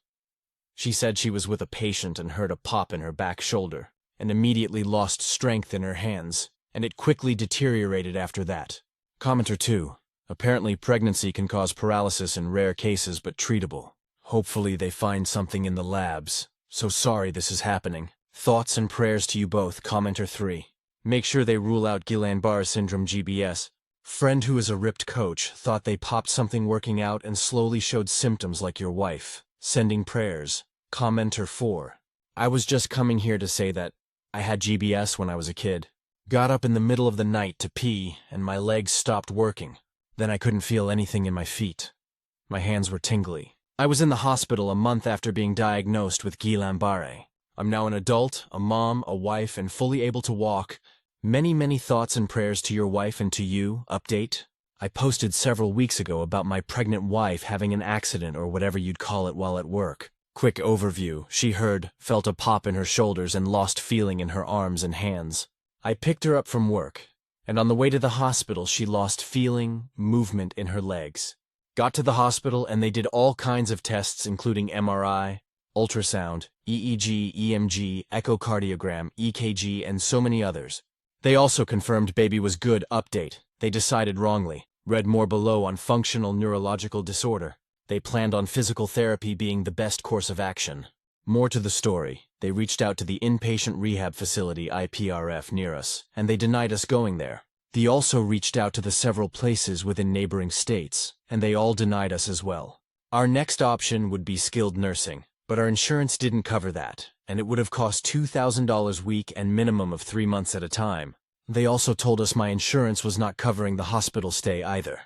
A: She said she was with a patient and heard a pop in her back shoulder, and immediately lost strength in her hands, and it quickly deteriorated after that. Commenter 2. Apparently pregnancy can cause paralysis in rare cases but treatable. Hopefully they find something in the labs. So sorry this is happening. Thoughts and prayers to you both. Commenter 3. Make sure they rule out Guillain-Barré syndrome GBS. Friend who is a ripped coach thought they popped something working out and slowly showed symptoms like your wife. Sending prayers. Commenter 4. I was just coming here to say that I had GBS when I was a kid. Got up in the middle of the night to pee and my legs stopped working. Then I couldn't feel anything in my feet. My hands were tingly. I was in the hospital a month after being diagnosed with Guillain-Barré. I'm now an adult, a mom, a wife, and fully able to walk. Many thoughts and prayers to your wife and to you. Update. I posted several weeks ago about my pregnant wife having an accident or whatever you'd call it while at work. Quick overview. She felt a pop in her shoulders and lost feeling in her arms and hands. I picked her up from work, and on the way to the hospital she lost feeling, movement in her legs. Got to the hospital and they did all kinds of tests including MRI, ultrasound, EEG, EMG, echocardiogram, EKG, and so many others. They also confirmed baby was good. Update. They decided wrongly. Read more below on functional neurological disorder. They planned on physical therapy being the best course of action. More to the story. They reached out to the inpatient rehab facility IPRF near us, and they denied us going there. They also reached out to the several places within neighboring states, and they all denied us as well. Our next option would be skilled nursing, but our insurance didn't cover that, and it would have cost $2,000 a week and minimum of 3 months at a time. They also told us my insurance was not covering the hospital stay either.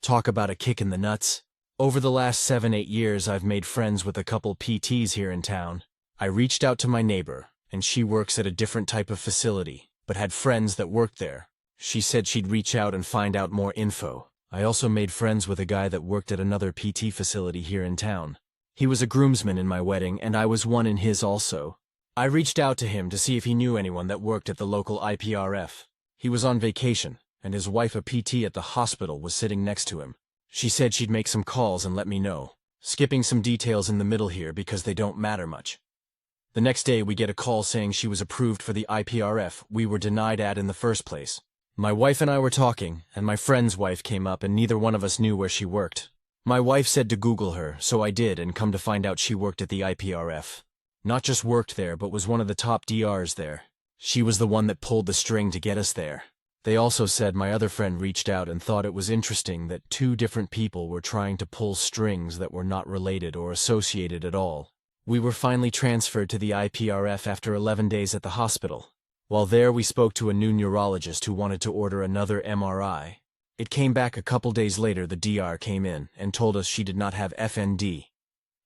A: Talk about a kick in the nuts. Over the last 7-8 years I've made friends with a couple PTs here in town. I reached out to my neighbor, and she works at a different type of facility, but had friends that worked there. She said she'd reach out and find out more info. I also made friends with a guy that worked at another PT facility here in town. He was a groomsman in my wedding, and I was one in his also. I reached out to him to see if he knew anyone that worked at the local IPRF. He was on vacation, and his wife, a PT at the hospital, was sitting next to him. She said she'd make some calls and let me know. Skipping some details in the middle here because they don't matter much. The next day we get a call saying she was approved for the IPRF we were denied at in the first place. My wife and I were talking, and my friend's wife came up and neither one of us knew where she worked. My wife said to Google her, so I did, and come to find out she worked at the IPRF. Not just worked there, but was one of the top DRs there. She was the one that pulled the string to get us there. They also said my other friend reached out and thought it was interesting that 2 different people were trying to pull strings that were not related or associated at all. We were finally transferred to the IPRF after 11 days at the hospital. While there we spoke to a new neurologist who wanted to order another MRI. It came back a couple days later. The DR came in and told us she did not have FND.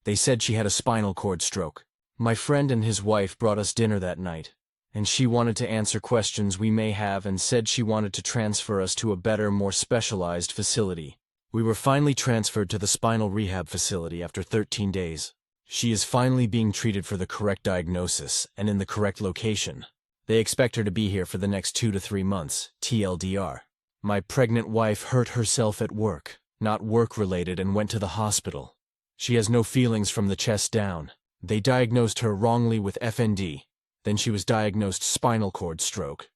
A: They said she had a spinal cord stroke. My friend and his wife brought us dinner that night, and she wanted to answer questions we may have and said she wanted to transfer us to a better, more specialized facility. We were finally transferred to the spinal rehab facility after 13 days. She is finally being treated for the correct diagnosis and in the correct location. They expect her to be here for the next 2 to 3 months, TLDR. My pregnant wife hurt herself at work, not work-related, and went to the hospital. She has no feelings from the chest down. They diagnosed her wrongly with FND. Then she was diagnosed spinal cord stroke.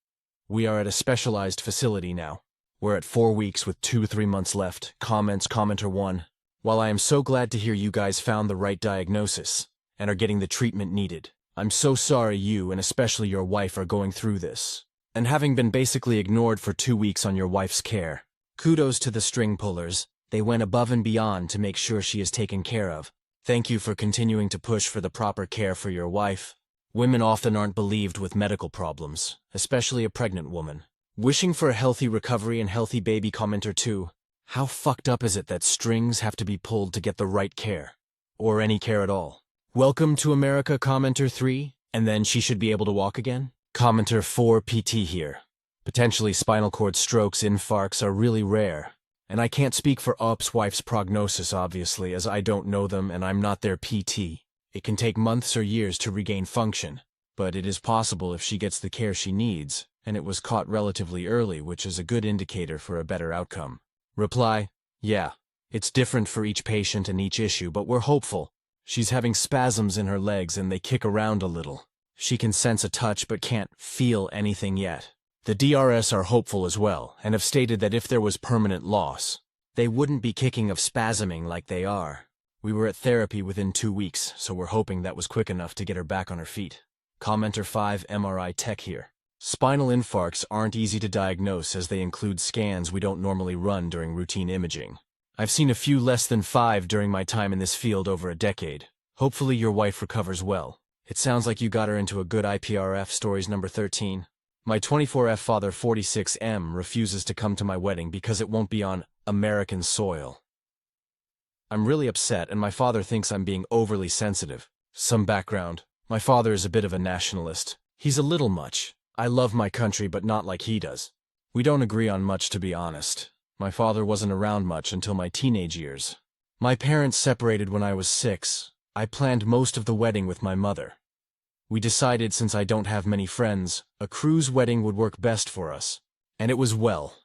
A: We are at a specialized facility now. We're at 4 weeks with 2-3 months left. Comments, commenter 1. While I am so glad to hear you guys found the right diagnosis and are getting the treatment needed, I'm so sorry you and especially your wife are going through this. And having been basically ignored for 2 weeks on your wife's care. Kudos to the string pullers. They went above and beyond to make sure she is taken care of. Thank you for continuing to push for the proper care for your wife. Women often aren't believed with medical problems, especially a pregnant woman. Wishing for a healthy recovery and healthy baby. Commenter 2. How fucked up is it that strings have to be pulled to get the right care? Or any care at all? Welcome to America. Commenter 3. And then she should be able to walk again? Commenter 4. PT here. Potentially spinal cord strokes, infarcts are really rare. And I can't speak for Op's wife's prognosis, obviously, as I don't know them and I'm not their PT. It can take months or years to regain function, but it is possible if she gets the care she needs, and it was caught relatively early, which is a good indicator for a better outcome. Reply: yeah, it's different for each patient and each issue, but we're hopeful. She's having spasms in her legs and they kick around a little. She can sense a touch but can't feel anything yet. The DRS are hopeful as well, and have stated that if there was permanent loss, they wouldn't be kicking of spasming like they are. We were at therapy within 2 weeks, so we're hoping that was quick enough to get her back on her feet. Commenter 5. MRI tech here. Spinal infarcts aren't easy to diagnose as they include scans we don't normally run during routine imaging. I've seen a few less than 5 during my time in this field over a decade. Hopefully your wife recovers well. It sounds like you got her into a good IPRF. Stories number 13. My 24F father 46M refuses to come to my wedding because it won't be on American soil. I'm really upset and my father thinks I'm being overly sensitive. Some background. My father is a bit of a nationalist. He's a little much. I love my country but not like he does. We don't agree on much, to be honest. My father wasn't around much until my teenage years. My parents separated when I was 6. I planned most of the wedding with my mother. We decided, since I don't have many friends, a cruise wedding would work best for us. And it was well.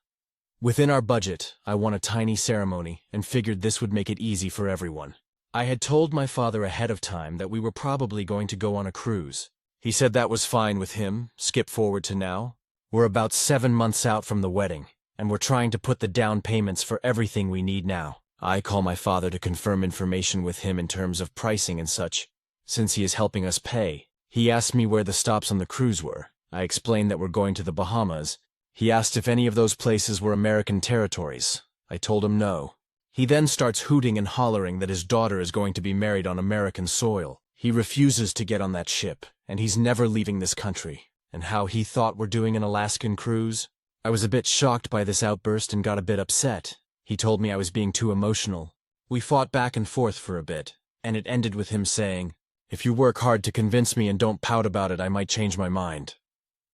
A: Within our budget, I want a tiny ceremony and figured this would make it easy for everyone. I had told my father ahead of time that we were probably going to go on a cruise. He said that was fine with him. Skip forward to now. We're about 7 months out from the wedding, and we're trying to put the down payments for everything we need now. I call my father to confirm information with him in terms of pricing and such, since he is helping us pay. He asked me where the stops on the cruise were. I explained that we're going to the Bahamas. He asked if any of those places were American territories. I told him no. He then starts hooting and hollering that his daughter is going to be married on American soil. He refuses to get on that ship, and he's never leaving this country. And how he thought we're doing an Alaskan cruise? I was a bit shocked by this outburst and got a bit upset. He told me I was being too emotional. We fought back and forth for a bit, and it ended with him saying, "If you work hard to convince me and don't pout about it, I might change my mind,"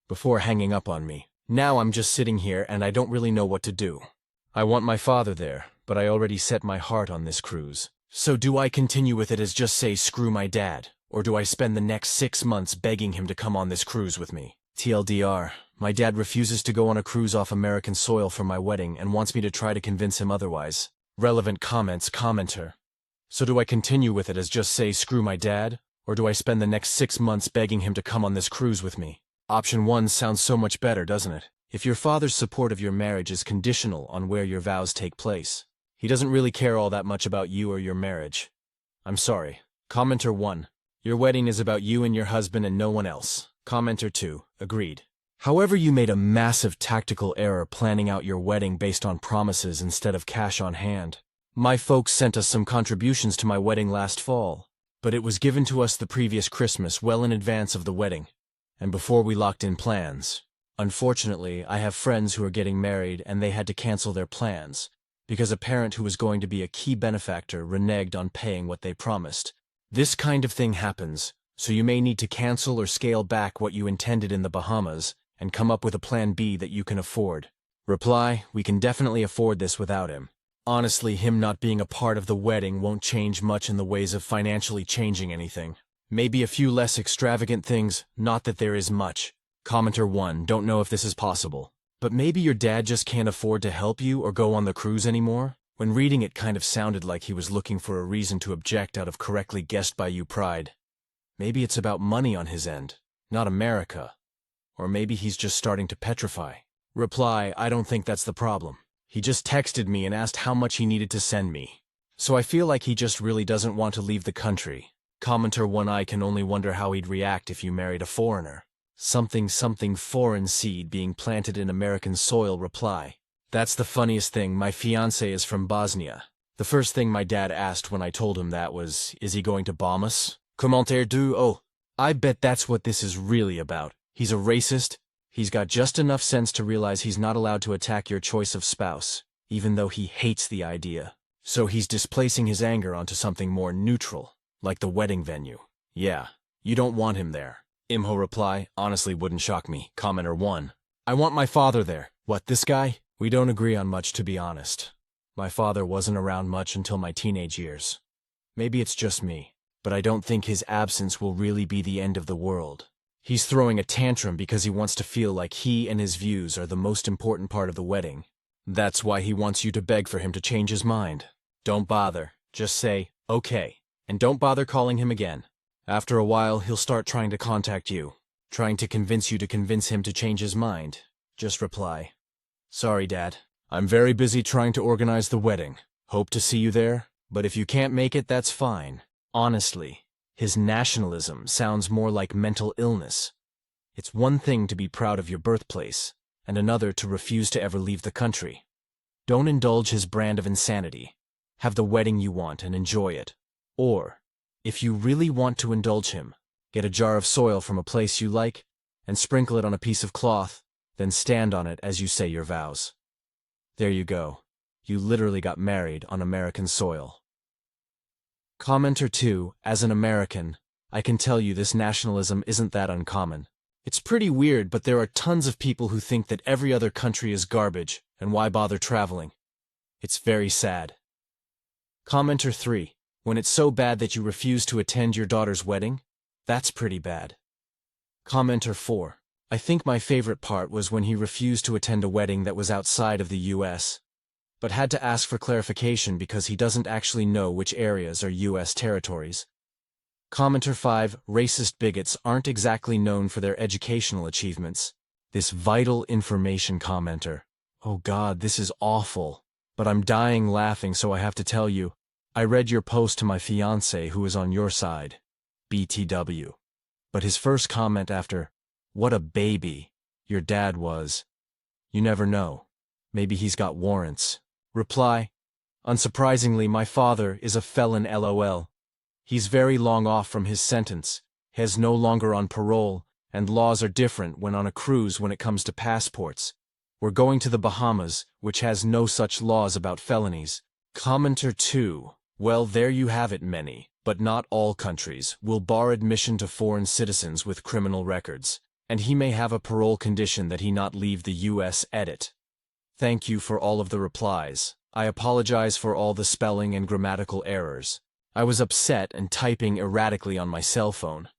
A: before hanging up on me. Now I'm just sitting here and I don't really know what to do. I want my father there, but I already set my heart on this cruise. So do I continue with it as just say screw my dad, or do I spend the next 6 months begging him to come on this cruise with me? TLDR, my dad refuses to go on a cruise off American soil for my wedding and wants me to try to convince him otherwise. Relevant comments, commenter. So do I continue with it as just say screw my dad, or do I spend the next 6 months begging him to come on this cruise with me? Option 1 sounds so much better, doesn't it? If your father's support of your marriage is conditional on where your vows take place, he doesn't really care all that much about you or your marriage. I'm sorry. Commenter 1. Your wedding is about you and your husband and no one else. Commenter 2. Agreed. However, you made a massive tactical error planning out your wedding based on promises instead of cash on hand. My folks sent us some contributions to my wedding last fall, but it was given to us the previous Christmas well in advance of the wedding, and before we locked in plans. Unfortunately, I have friends who are getting married and they had to cancel their plans, because a parent who was going to be a key benefactor reneged on paying what they promised. This kind of thing happens, so you may need to cancel or scale back what you intended in the Bahamas and come up with a plan B that you can afford. Reply: we can definitely afford this without him. Honestly, him not being a part of the wedding won't change much in the ways of financially changing anything. Maybe a few less extravagant things, not that there is much. Commenter 1, don't know if this is possible, but maybe your dad just can't afford to help you or go on the cruise anymore? When reading it kind of sounded like he was looking for a reason to object out of correctly guessed by you pride. Maybe it's about money on his end, not America. Or maybe he's just starting to petrify. Reply, I don't think that's the problem. He just texted me and asked how much he needed to send me. So I feel like he just really doesn't want to leave the country. Commenter 1I can only wonder how he'd react if you married a foreigner. Something foreign seed being planted in American soil. Reply. That's the funniest thing, my fiancé is from Bosnia. The first thing my dad asked when I told him that was, is he going to bomb us? Commentaire 2, oh, I bet that's what this is really about. He's a racist. He's got just enough sense to realize he's not allowed to attack your choice of spouse, even though he hates the idea. So he's displacing his anger onto something more neutral, like the wedding venue. Yeah, you don't want him there. Imho reply, honestly wouldn't shock me. Commenter 1, I want my father there. What, this guy? We don't agree on much, to be honest. My father wasn't around much until my teenage years. Maybe it's just me, but I don't think his absence will really be the end of the world. He's throwing a tantrum because he wants to feel like he and his views are the most important part of the wedding. That's why he wants you to beg for him to change his mind. Don't bother. Just say, okay, and don't bother calling him again. After a while, he'll start trying to contact you, trying to convince you to convince him to change his mind. Just reply, sorry, Dad. I'm very busy trying to organize the wedding. Hope to see you there, but if you can't make it, that's fine. Honestly, his nationalism sounds more like mental illness. It's one thing to be proud of your birthplace, and another to refuse to ever leave the country. Don't indulge his brand of insanity. Have the wedding you want and enjoy it. Or, if you really want to indulge him, get a jar of soil from a place you like, and sprinkle it on a piece of cloth, then stand on it as you say your vows. There you go. You literally got married on American soil. Commenter 2, as an American, I can tell you this nationalism isn't that uncommon. It's pretty weird, but there are tons of people who think that every other country is garbage, and why bother traveling? It's very sad. Commenter 3, when it's so bad that you refuse to attend your daughter's wedding? That's pretty bad. Commenter 4, I think my favorite part was when he refused to attend a wedding that was outside of the US, but had to ask for clarification because he doesn't actually know which areas are US territories. Commenter 5, racist bigots aren't exactly known for their educational achievements. This vital information commenter. Oh God, this is awful. But I'm dying laughing, so I have to tell you. I read your post to my fiancé who is on your side. BTW. But his first comment after, what a baby your dad was. You never know. Maybe he's got warrants. Reply, unsurprisingly, my father is a felon LOL. He's very long off from his sentence, has no longer on parole, and laws are different when on a cruise when it comes to passports. We're going to the Bahamas, which has no such laws about felonies. Commenter 2, well, there you have it. Many, but not all countries, will bar admission to foreign citizens with criminal records, and he may have a parole condition that he not leave the US. Edit. Thank you for all of the replies. I apologize for all the spelling and grammatical errors. I was upset and typing erratically on my cell phone.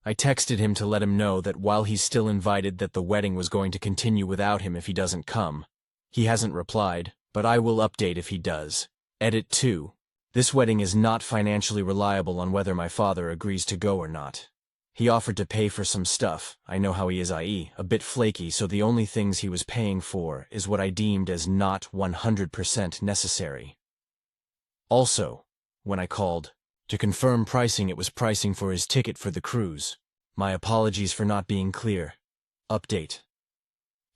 A: I texted him to let him know that while he's still invited, that the wedding was going to continue without him if he doesn't come. He hasn't replied, but I will update if he does. Edit 2. This wedding is not financially reliable on whether my father agrees to go or not. He offered to pay for some stuff. I know how he is, i.e., a bit flaky, so the only things he was paying for is what I deemed as not 100% necessary. Also, when I called to confirm pricing, it was pricing for his ticket for the cruise. My apologies for not being clear. Update.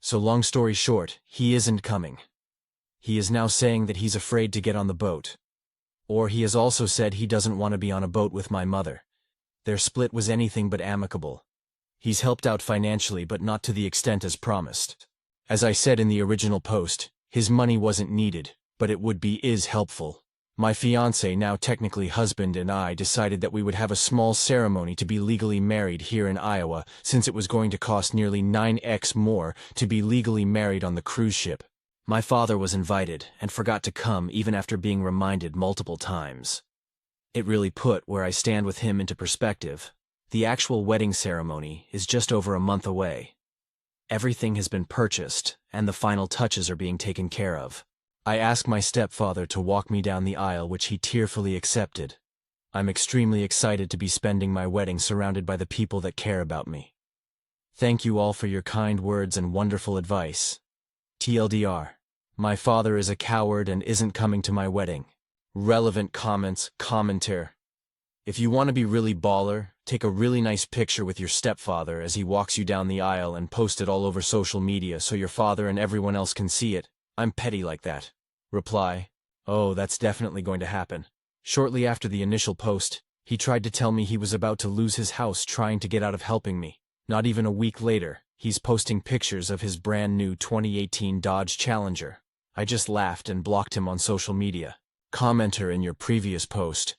A: So long story short, he isn't coming. He is now saying that he's afraid to get on the boat. Or he has also said he doesn't want to be on a boat with my mother. Their split was anything but amicable. He's helped out financially, but not to the extent as promised. As I said in the original post, his money wasn't needed, but it would be is helpful. My fiancé, now technically husband, and I decided that we would have a small ceremony to be legally married here in Iowa, since it was going to cost nearly 9x more to be legally married on the cruise ship. My father was invited and forgot to come even after being reminded multiple times. It really put where I stand with him into perspective. The actual wedding ceremony is just over a month away. Everything has been purchased, and the final touches are being taken care of. I asked my stepfather to walk me down the aisle, which he tearfully accepted. I'm extremely excited to be spending my wedding surrounded by the people that care about me. Thank you all for your kind words and wonderful advice. TLDR. My father is a coward and isn't coming to my wedding. Relevant comments, commenter. If you want to be really baller, take a really nice picture with your stepfather as he walks you down the aisle and post it all over social media so your father and everyone else can see it. I'm petty like that. Reply. Oh, that's definitely going to happen. Shortly after the initial post, he tried to tell me he was about to lose his house trying to get out of helping me. Not even a week later, he's posting pictures of his brand new 2018 Dodge Challenger. I just laughed and blocked him on social media. Commenter in your previous post.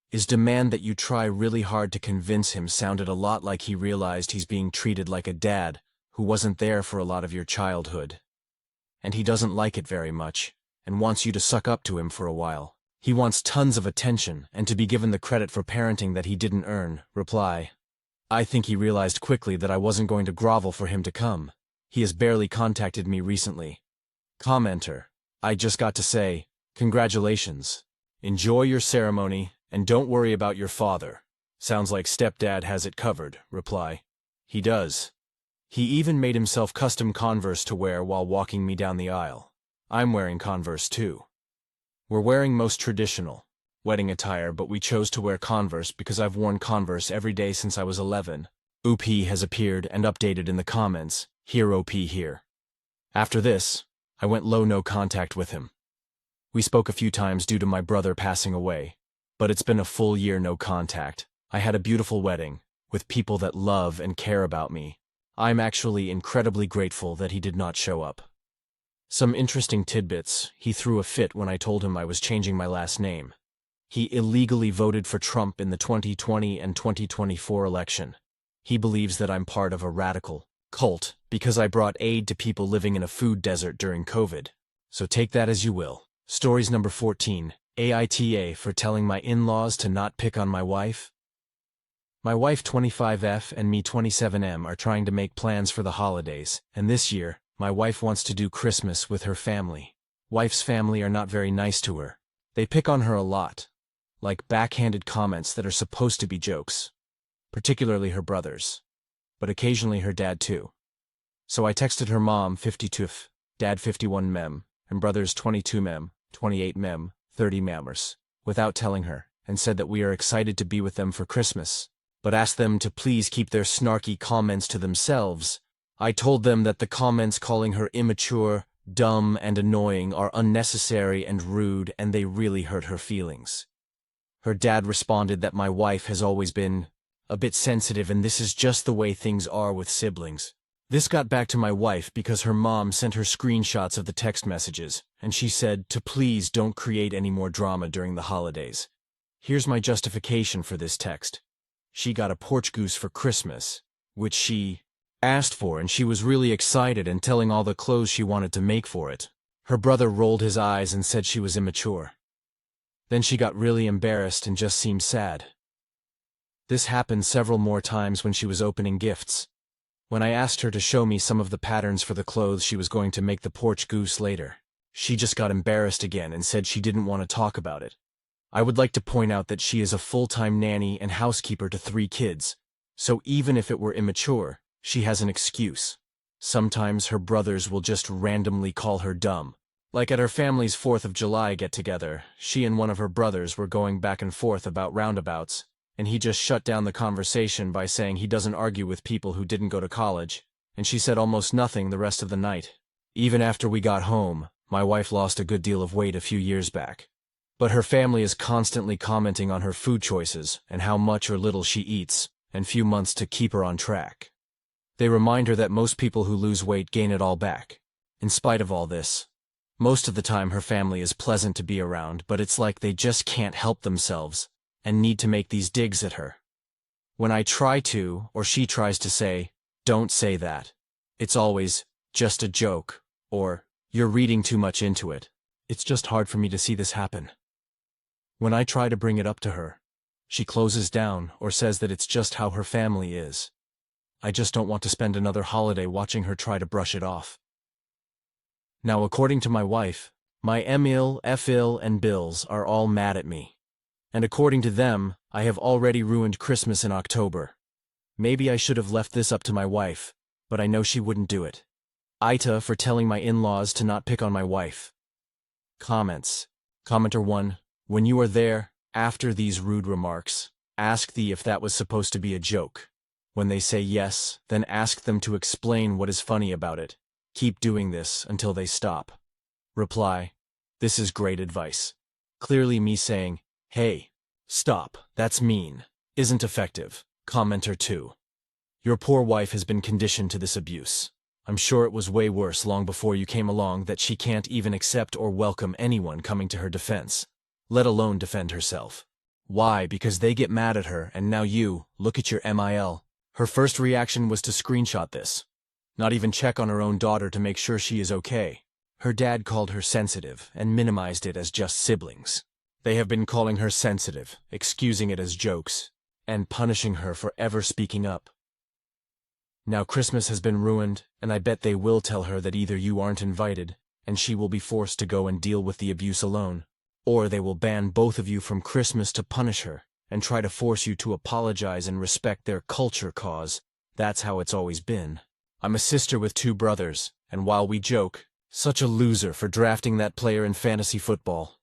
A: His demand that you try really hard to convince him sounded a lot like he realized he's being treated like a dad who wasn't there for a lot of your childhood. And he doesn't like it very much, and wants you to suck up to him for a while. He wants tons of attention and to be given the credit for parenting that he didn't earn. Reply. I think he realized quickly that I wasn't going to grovel for him to come. He has barely contacted me recently. Commenter. I just got to say, congratulations. Enjoy your ceremony, and don't worry about your father. Sounds like stepdad has it covered. Reply. He does. He even made himself custom Converse to wear while walking me down the aisle. I'm wearing Converse too. We're wearing most traditional wedding attire, but we chose to wear Converse because I've worn Converse every day since I was 11. OP has appeared and updated in the comments. Here OP here. After this, I went no contact with him. We spoke a few times due to my brother passing away, but it's been a full year no contact. I had a beautiful wedding, with people that love and care about me. I'm actually incredibly grateful that he did not show up. Some interesting tidbits. He threw a fit when I told him I was changing my last name. He illegally voted for Trump in the 2020 and 2024 election. He believes that I'm part of a radical cult because I brought aid to people living in a food desert during COVID. So take that as you will. Stories number 14. AITA for telling my in-laws to not pick on my wife. My wife 25F and me 27M are trying to make plans for the holidays, and this year, my wife wants to do Christmas with her family. Wife's family are not very nice to her. They pick on her a lot, like backhanded comments that are supposed to be jokes, particularly her brothers, but occasionally her dad too. So I texted her mom 52F, dad 51 mem, and brothers 22 mem, 28 mem, 30 mammers, without telling her, and said that we are excited to be with them for Christmas, but asked them to please keep their snarky comments to themselves. I told them that the comments calling her immature, dumb, and annoying are unnecessary and rude, and they really hurt her feelings. Her dad responded that my wife has always been a bit sensitive and this is just the way things are with siblings. This got back to my wife because her mom sent her screenshots of the text messages, and she said to please don't create any more drama during the holidays. Here's my justification for this text. She got a porch goose for Christmas, which she asked for, and she was really excited and telling all the clothes she wanted to make for it. Her brother rolled his eyes and said she was immature. Then she got really embarrassed and just seemed sad. This happened several more times when she was opening gifts. When I asked her to show me some of the patterns for the clothes she was going to make the porch goose later, she just got embarrassed again and said she didn't want to talk about it. I would like to point out that she is a full-time nanny and housekeeper to 3 kids, so even if it were immature, she has an excuse. Sometimes her brothers will just randomly call her dumb. Like at her family's 4th of July get-together, she and one of her brothers were going back and forth about roundabouts, and he just shut down the conversation by saying he doesn't argue with people who didn't go to college, and she said almost nothing the rest of the night. Even after we got home, my wife lost a good deal of weight a few years back. But her family is constantly commenting on her food choices and how much or little she eats, and few months to keep her on track. They remind her that most people who lose weight gain it all back. In spite of all this, most of the time her family is pleasant to be around, but it's like they just can't help themselves and need to make these digs at her. When I try to, or she tries to say, "Don't say that," it's always just a joke, or "You're reading too much into it." It's just hard for me to see this happen. When I try to bring it up to her, she closes down or says that it's just how her family is. I just don't want to spend another holiday watching her try to brush it off. Now, according to my wife, my Emil, Fil, and Bills are all mad at me. And according to them, I have already ruined Christmas in October. Maybe I should have left this up to my wife, but I know she wouldn't do it. AITA for telling my in-laws to not pick on my wife. Comments. Commenter 1. When you are there, after these rude remarks, ask thee if that was supposed to be a joke. When they say yes, then ask them to explain what is funny about it. Keep doing this until they stop. Reply. This is great advice. Clearly me saying, hey, stop, that's mean, isn't effective. Commenter 2. Your poor wife has been conditioned to this abuse. I'm sure it was way worse long before you came along that she can't even accept or welcome anyone coming to her defense, let alone defend herself. Why? Because they get mad at her and now you, look at your MIL. Her first reaction was to screenshot this. Not even check on her own daughter to make sure she is okay. Her dad called her sensitive and minimized it as just siblings. They have been calling her sensitive, excusing it as jokes, and punishing her for ever speaking up. Now Christmas has been ruined, and I bet they will tell her that either you aren't invited, and she will be forced to go and deal with the abuse alone, or they will ban both of you from Christmas to punish her, and try to force you to apologize and respect their culture cause. That's how it's always been. I'm a sister with 2 brothers, and while we joke, such a loser for drafting that player in fantasy football.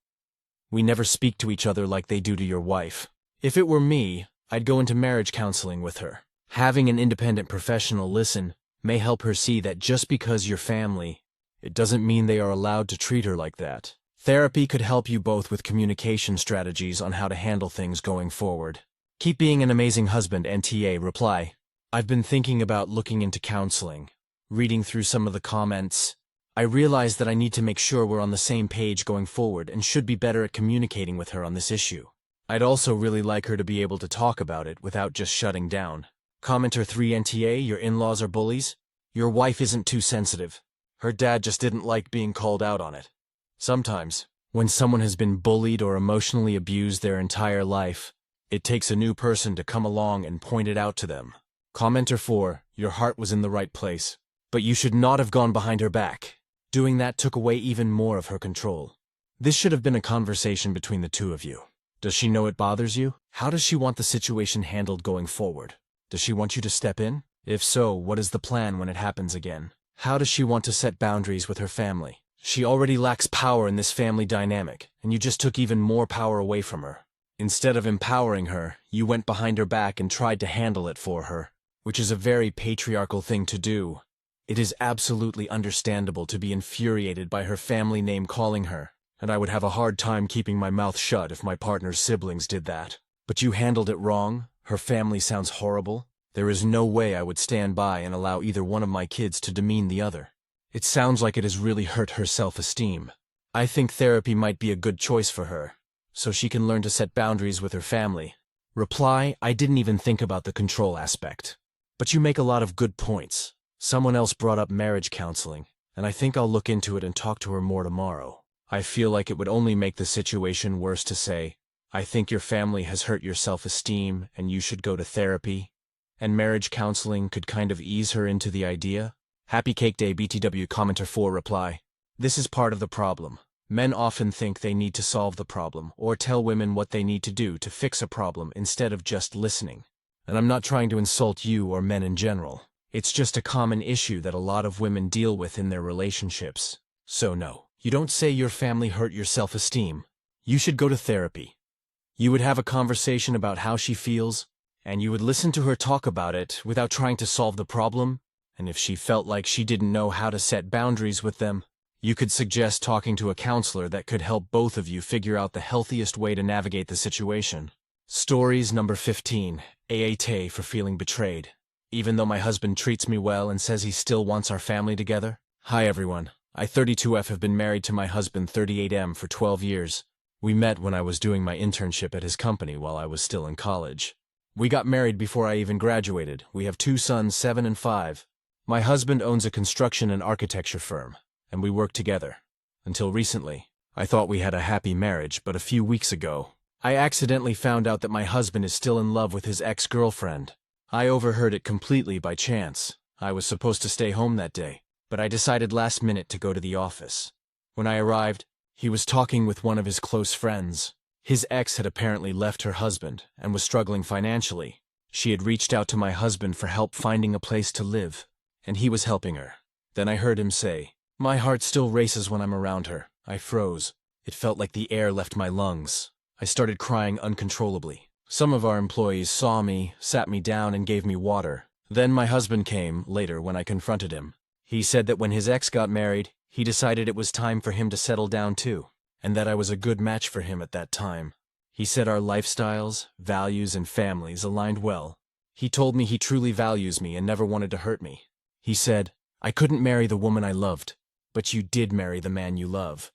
A: We never speak to each other like they do to your wife. If it were me, I'd go into marriage counseling with her. Having an independent professional listen may help her see that just because you're family, it doesn't mean they are allowed to treat her like that. Therapy could help you both with communication strategies on how to handle things going forward. Keep being an amazing husband, NTA. Reply. I've been thinking about looking into counseling. Reading through some of the comments, I realized that I need to make sure we're on the same page going forward and should be better at communicating with her on this issue. I'd also really like her to be able to talk about it without just shutting down. Commenter 3 NTA, your in-laws are bullies? Your wife isn't too sensitive. Her dad just didn't like being called out on it. Sometimes, when someone has been bullied or emotionally abused their entire life, it takes a new person to come along and point it out to them. Commenter 4, your heart was in the right place, but you should not have gone behind her back. Doing that took away even more of her control. This should have been a conversation between the 2 of you. Does she know it bothers you? How does she want the situation handled going forward? Does she want you to step in? If so, what is the plan when it happens again? How does she want to set boundaries with her family? She already lacks power in this family dynamic, and you just took even more power away from her. Instead of empowering her, you went behind her back and tried to handle it for her, which is a very patriarchal thing to do. It is absolutely understandable to be infuriated by her family name calling her, and I would have a hard time keeping my mouth shut if my partner's siblings did that. But you handled it wrong. Her family sounds horrible. There is no way I would stand by and allow either one of my kids to demean the other. It sounds like it has really hurt her self-esteem. I think therapy might be a good choice for her, so she can learn to set boundaries with her family. Reply, I didn't even think about the control aspect. But you make a lot of good points. Someone else brought up marriage counseling, and I think I'll look into it and talk to her more tomorrow. I feel like it would only make the situation worse to say, I think your family has hurt your self-esteem and you should go to therapy, and marriage counseling could kind of ease her into the idea. Happy Cake Day BTW. Commenter 4 reply. This is part of the problem. Men often think they need to solve the problem or tell women what they need to do to fix a problem instead of just listening. And I'm not trying to insult you or men in general. It's just a common issue that a lot of women deal with in their relationships. So no, you don't say your family hurt your self-esteem. You should go to therapy. You would have a conversation about how she feels, and you would listen to her talk about it without trying to solve the problem, and if she felt like she didn't know how to set boundaries with them, you could suggest talking to a counselor that could help both of you figure out the healthiest way to navigate the situation. Stories number 15, AITA for feeling betrayed. Even though my husband treats me well and says he still wants our family together. Hi everyone, I 32F have been married to my husband 38M for 12 years. We met when I was doing my internship at his company while I was still in college. We got married before I even graduated. We have 2 sons, 7 and 5. My husband owns a construction and architecture firm, and we work together. Until recently, I thought we had a happy marriage, but a few weeks ago, I accidentally found out that my husband is still in love with his ex-girlfriend. I overheard it completely by chance. I was supposed to stay home that day, but I decided last minute to go to the office. When I arrived, he was talking with one of his close friends. His ex had apparently left her husband and was struggling financially. She had reached out to my husband for help finding a place to live, and he was helping her. Then I heard him say, "My heart still races when I'm around her." I froze. It felt like the air left my lungs. I started crying uncontrollably. Some of our employees saw me, sat me down, and gave me water. Then my husband came, later, when I confronted him. He said that when his ex got married, he decided it was time for him to settle down too, and that I was a good match for him at that time. He said our lifestyles, values, and families aligned well. He told me he truly values me and never wanted to hurt me. He said, "I couldn't marry the woman I loved, but you did marry the man you love.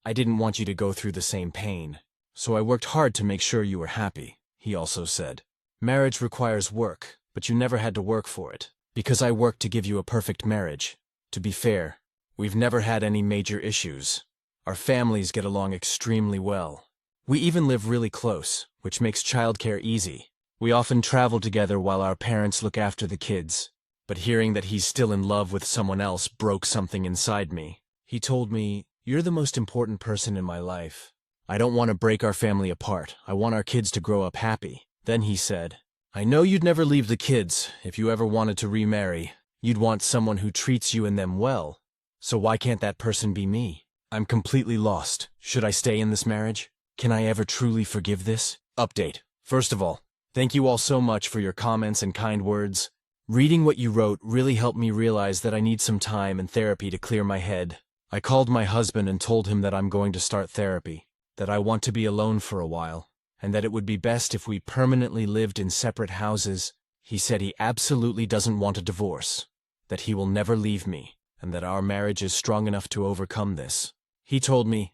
A: I didn't want you to go through the same pain, so I worked hard to make sure you were happy." He also said, "Marriage requires work, but you never had to work for it, because I worked to give you a perfect marriage. To be fair, we've never had any major issues. Our families get along extremely well. We even live really close, which makes childcare easy. We often travel together while our parents look after the kids. But hearing that he's still in love with someone else broke something inside me. He told me, "You're the most important person in my life. I don't want to break our family apart. I want our kids to grow up happy." Then he said, "I know you'd never leave the kids. If you ever wanted to remarry, you'd want someone who treats you and them well. So why can't that person be me? I'm completely lost. Should I stay in this marriage? Can I ever truly forgive this?" Update. First of all, thank you all so much for your comments and kind words. Reading what you wrote really helped me realize that I need some time and therapy to clear my head. I called my husband and told him that I'm going to start therapy, that I want to be alone for a while, and that it would be best if we permanently lived in separate houses. He said he absolutely doesn't want a divorce, that he will never leave me, and that our marriage is strong enough to overcome this. He told me,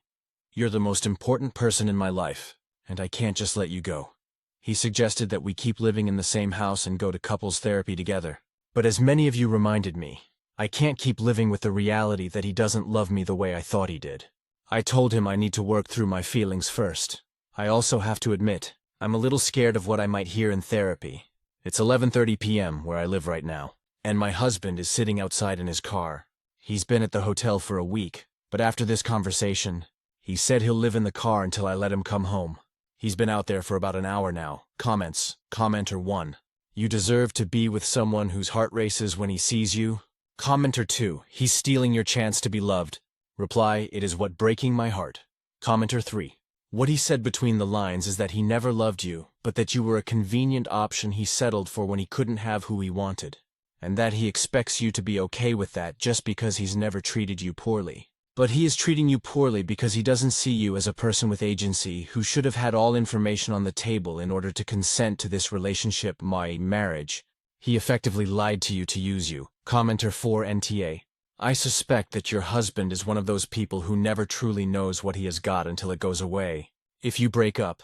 A: "You're the most important person in my life, and I can't just let you go." He suggested that we keep living in the same house and go to couples therapy together. But as many of you reminded me, I can't keep living with the reality that he doesn't love me the way I thought he did. I told him I need to work through my feelings first. I also have to admit, I'm a little scared of what I might hear in therapy. It's 11:30 p.m. where I live right now, and my husband is sitting outside in his car. He's been at the hotel for a week, but after this conversation, he said he'll live in the car until I let him come home. He's been out there for about an hour now. Comments. Commenter 1. You deserve to be with someone whose heart races when he sees you. Commenter 2. He's stealing your chance to be loved. Reply, it is what breaking my heart. Commenter 3. What he said between the lines is that he never loved you, but that you were a convenient option he settled for when he couldn't have who he wanted, and that he expects you to be okay with that just because he's never treated you poorly. But he is treating you poorly because he doesn't see you as a person with agency who should have had all information on the table in order to consent to this relationship, my marriage. He effectively lied to you to use you. Commenter 4 NTA. I suspect that your husband is one of those people who never truly knows what he has got until it goes away. If you break up,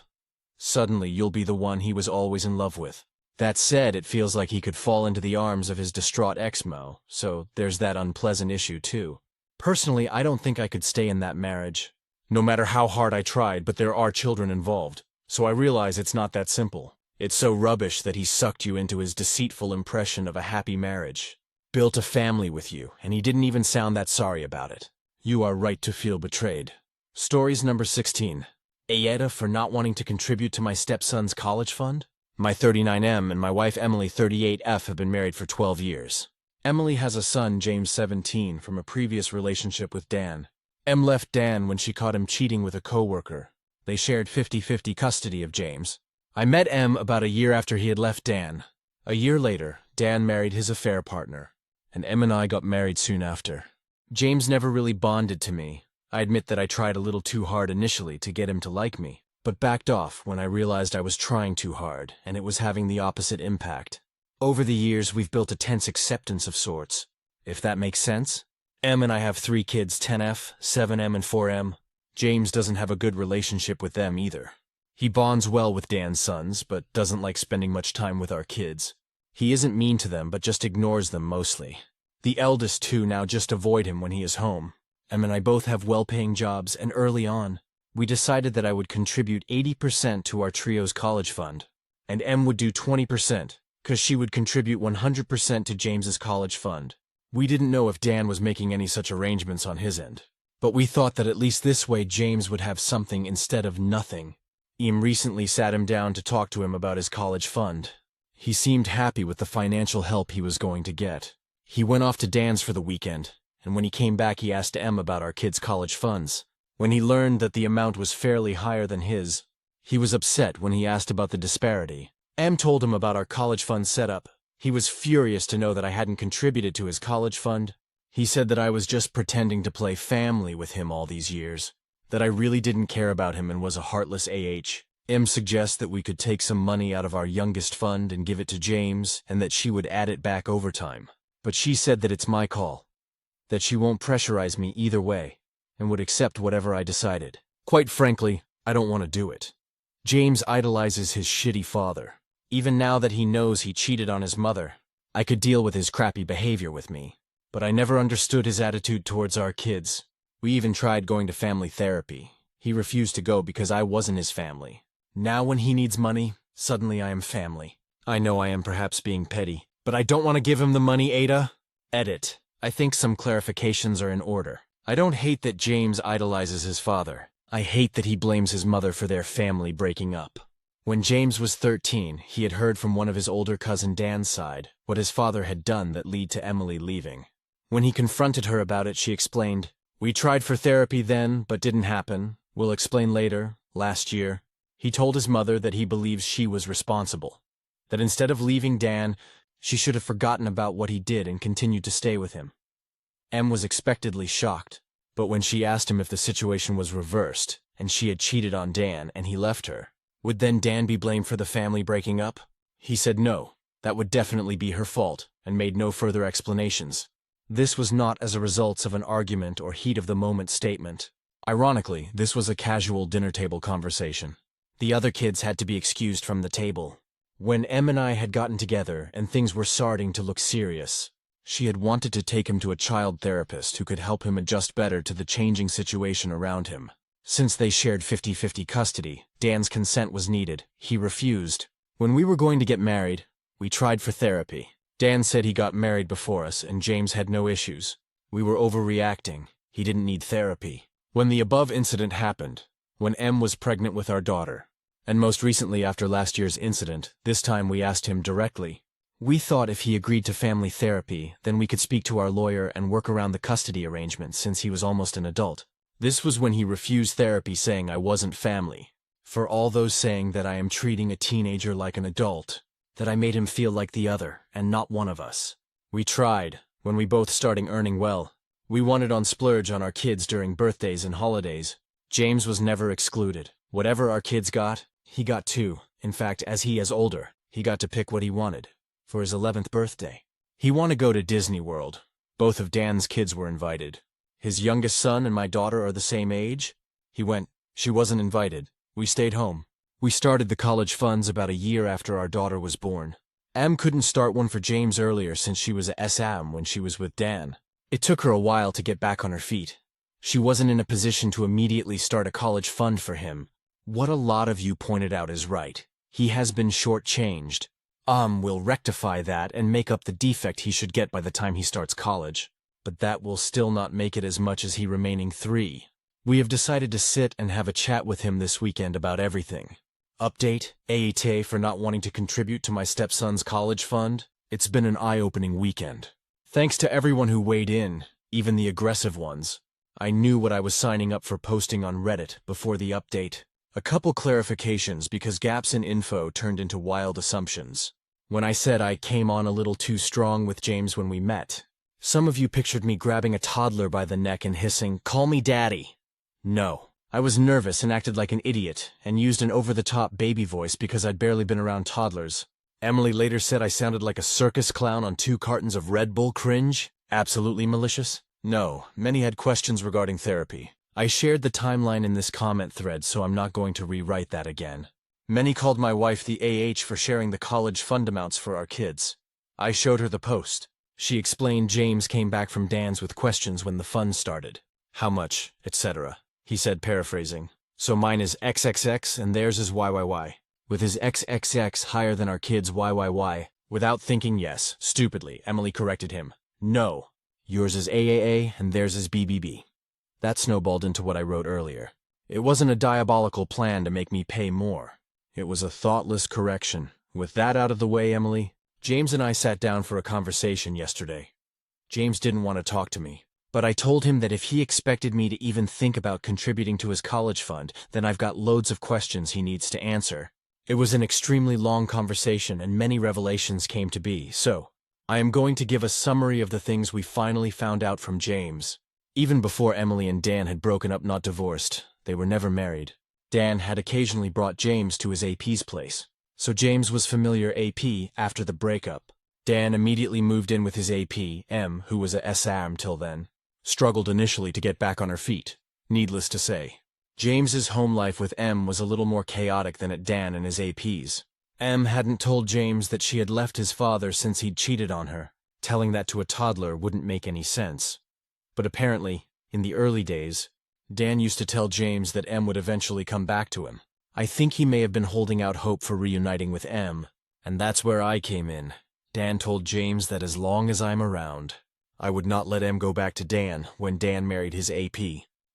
A: suddenly you'll be the one he was always in love with. That said, it feels like he could fall into the arms of his distraught ex-mo, so there's that unpleasant issue too. Personally, I don't think I could stay in that marriage, no matter how hard I tried, but there are children involved, so I realize it's not that simple. It's so rubbish that he sucked you into his deceitful impression of a happy marriage, built a family with you, and he didn't even sound that sorry about it. You are right to feel betrayed. Stories number 16. AITA for not wanting to contribute to my stepson's college fund? My 39M and my wife Emily 38F have been married for 12 years. Emily has a son, James 17, from a previous relationship with Dan. Em left Dan when she caught him cheating with a coworker. They shared 50-50 custody of James. I met Em about a year after he had left Dan. A year later, Dan married his affair partner, and Em and I got married soon after. James never really bonded to me. I admit that I tried a little too hard initially to get him to like me, but backed off when I realized I was trying too hard and it was having the opposite impact. Over the years, we've built a tense acceptance of sorts, if that makes sense. Em and I have 3 kids, 10F, 7M, and 4M. James doesn't have a good relationship with them either. He bonds well with Dan's sons, but doesn't like spending much time with our kids. He isn't mean to them, but just ignores them mostly. The eldest 2 now just avoid him when he is home. Em and I both have well-paying jobs, and early on, we decided that I would contribute 80% to our trio's college fund, and Em would do 20%. Because she would contribute 100% to James's college fund. We didn't know if Dan was making any such arrangements on his end, but we thought that at least this way James would have something instead of nothing. Em recently sat him down to talk to him about his college fund. He seemed happy with the financial help he was going to get. He went off to Dan's for the weekend, and when he came back he asked Em about our kids' college funds. When he learned that the amount was fairly higher than his, he was upset when he asked about the disparity. Em told him about our college fund setup. He was furious to know that I hadn't contributed to his college fund. He said that I was just pretending to play family with him all these years, that I really didn't care about him and was a heartless AH. Em suggests that we could take some money out of our youngest fund and give it to James, and that she would add it back over time. But she said that it's my call, that she won't pressurize me either way, and would accept whatever I decided. Quite frankly, I don't want to do it. James idolizes his shitty father. Even now that he knows he cheated on his mother, I could deal with his crappy behavior with me. But I never understood his attitude towards our kids. We even tried going to family therapy. He refused to go because I wasn't his family. Now when he needs money, suddenly I am family. I know I am perhaps being petty, but I don't want to give him the money, Ada. Edit. I think some clarifications are in order. I don't hate that James idolizes his father. I hate that he blames his mother for their family breaking up. When James was 13, he had heard from one of his older cousin Dan's side what his father had done that led to Emily leaving. When he confronted her about it, she explained, "We tried for therapy then, but didn't happen. We'll explain later. Last year, he told his mother that he believes she was responsible. That instead of leaving Dan, she should have forgotten about what he did and continued to stay with him." Em was expectedly shocked, but when she asked him if the situation was reversed, and she had cheated on Dan and he left her, would then Dan be blamed for the family breaking up? He said no, that would definitely be her fault, and made no further explanations. This was not as a result of an argument or heat-of-the-moment statement. Ironically, this was a casual dinner table conversation. The other kids had to be excused from the table. When Em and I had gotten together and things were starting to look serious, she had wanted to take him to a child therapist who could help him adjust better to the changing situation around him. Since they shared 50-50 custody, Dan's consent was needed. He refused. When we were going to get married, we tried for therapy. Dan said he got married before us and James had no issues. We were overreacting. He didn't need therapy. When the above incident happened, when Em was pregnant with our daughter, and most recently after last year's incident, this time we asked him directly. We thought if he agreed to family therapy, then we could speak to our lawyer and work around the custody arrangement since he was almost an adult. This was when he refused therapy, saying I wasn't family. For all those saying that I am treating a teenager like an adult, that I made him feel like the other and not one of us. We tried, when we both starting earning well. We wanted on splurge on our kids during birthdays and holidays. James was never excluded. Whatever our kids got, he got too. In fact, as he is older, he got to pick what he wanted. For his 11th birthday, he wanted to go to Disney World. Both of Dan's kids were invited. His youngest son and my daughter are the same age. He went. She wasn't invited. We stayed home. We started the college funds about a year after our daughter was born. Em couldn't start one for James earlier since she was a SM when she was with Dan. It took her a while to get back on her feet. She wasn't in a position to immediately start a college fund for him. What a lot of you pointed out is right. He has been shortchanged. We'll rectify that and make up the defect he should get by the time he starts college. But that will still not make it as much as he remaining 3. We have decided to sit and have a chat with him this weekend about everything. Update, AITA for not wanting to contribute to my stepson's college fund. It's been an eye-opening weekend. Thanks to everyone who weighed in, even the aggressive ones. I knew what I was signing up for posting on Reddit before the update. A couple clarifications because gaps in info turned into wild assumptions. When I said I came on a little too strong with James when we met, some of you pictured me grabbing a toddler by the neck and hissing, "Call me daddy." No. I was nervous and acted like an idiot, and used an over-the-top baby voice because I'd barely been around toddlers. Emily later said I sounded like a circus clown on 2 cartons of Red Bull. Cringe? Absolutely malicious? No. Many had questions regarding therapy. I shared the timeline in this comment thread, so I'm not going to rewrite that again. Many called my wife the AH for sharing the college fund amounts for our kids. I showed her the post. She explained James came back from Dan's with questions when the fund started. How much, etc. He said, paraphrasing. So mine is XXX and theirs is YYY. With his XXX higher than our kids' YYY. Without thinking, yes, stupidly, Emily corrected him. No. Yours is AAA and theirs is BBB. That snowballed into what I wrote earlier. It wasn't a diabolical plan to make me pay more. It was a thoughtless correction. With that out of the way, Emily, James and I sat down for a conversation yesterday. James didn't want to talk to me, but I told him that if he expected me to even think about contributing to his college fund, then I've got loads of questions he needs to answer. It was an extremely long conversation and many revelations came to be, so I am going to give a summary of the things we finally found out from James. Even before Emily and Dan had broken up, not divorced, they were never married. Dan had occasionally brought James to his AP's place, so James was familiar AP after the breakup. Dan immediately moved in with his AP, Em, who was a SM till then. Struggled initially to get back on her feet, needless to say. James's home life with Em was a little more chaotic than at Dan and his AP's. Em hadn't told James that she had left his father since he'd cheated on her. Telling that to a toddler wouldn't make any sense. But apparently, in the early days, Dan used to tell James that Em would eventually come back to him. I think he may have been holding out hope for reuniting with Em, and that's where I came in. Dan told James that as long as I'm around, I would not let Em go back to Dan when Dan married his AP.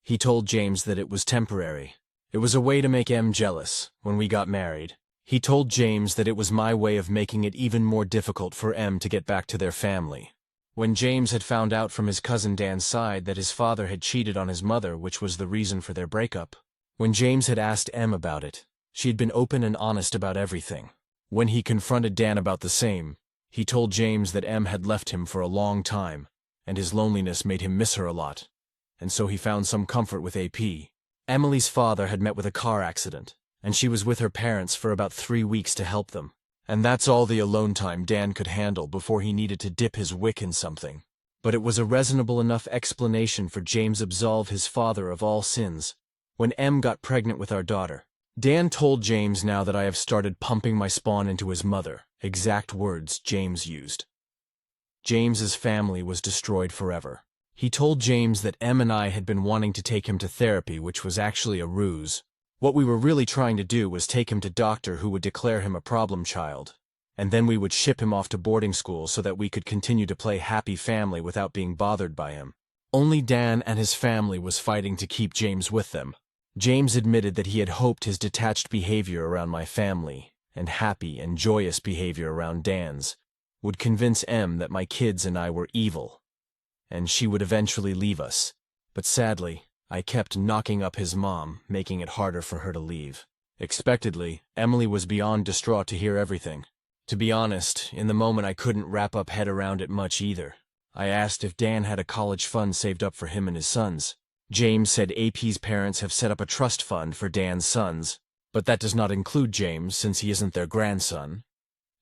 A: He told James that it was temporary. It was a way to make Em jealous when we got married. He told James that it was my way of making it even more difficult for Em to get back to their family. When James had found out from his cousin Dan's side that his father had cheated on his mother, which was the reason for their breakup, when James had asked Em about it, she had been open and honest about everything. When he confronted Dan about the same, he told James that Em had left him for a long time, and his loneliness made him miss her a lot, and so he found some comfort with AP. Emily's father had met with a car accident, and she was with her parents for about 3 weeks to help them. And that's all the alone time Dan could handle before he needed to dip his wick in something. But it was a reasonable enough explanation for James to absolve his father of all sins. When Em got pregnant with our daughter, Dan told James, now that I have started pumping my spawn into his mother, exact words James used. James's family was destroyed forever. He told James that Em and I had been wanting to take him to therapy, which was actually a ruse. What we were really trying to do was take him to a doctor who would declare him a problem child, and then we would ship him off to boarding school so that we could continue to play happy family without being bothered by him. Only Dan and his family was fighting to keep James with them. James admitted that he had hoped his detached behavior around my family, and happy and joyous behavior around Dan's, would convince Em that my kids and I were evil, and she would eventually leave us. But sadly, I kept knocking up his mom, making it harder for her to leave. Expectedly, Emily was beyond distraught to hear everything. To be honest, in the moment I couldn't wrap up head around it much either. I asked if Dan had a college fund saved up for him and his sons. James said AP's parents have set up a trust fund for Dan's sons, but that does not include James since he isn't their grandson.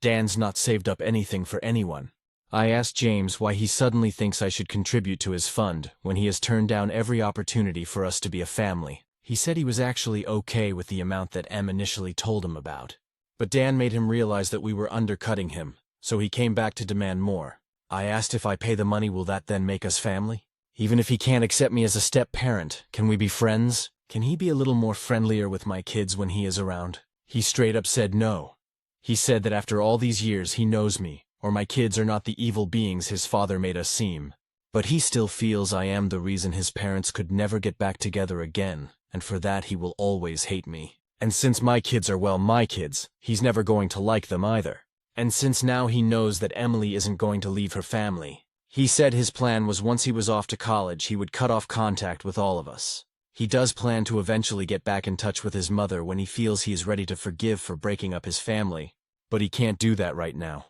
A: Dan's not saved up anything for anyone. I asked James why he suddenly thinks I should contribute to his fund when he has turned down every opportunity for us to be a family. He said he was actually okay with the amount that Em initially told him about. But Dan made him realize that we were undercutting him, so he came back to demand more. I asked if I pay the money, will that then make us family? Even if he can't accept me as a step-parent, can we be friends? Can he be a little more friendlier with my kids when he is around? He straight up said no. He said that after all these years he knows me, or my kids are not the evil beings his father made us seem. But he still feels I am the reason his parents could never get back together again, and for that he will always hate me. And since my kids are, well, my kids, he's never going to like them either. And since now he knows that Emily isn't going to leave her family, he said his plan was once he was off to college he would cut off contact with all of us. He does plan to eventually get back in touch with his mother when he feels he is ready to forgive for breaking up his family, but he can't do that right now.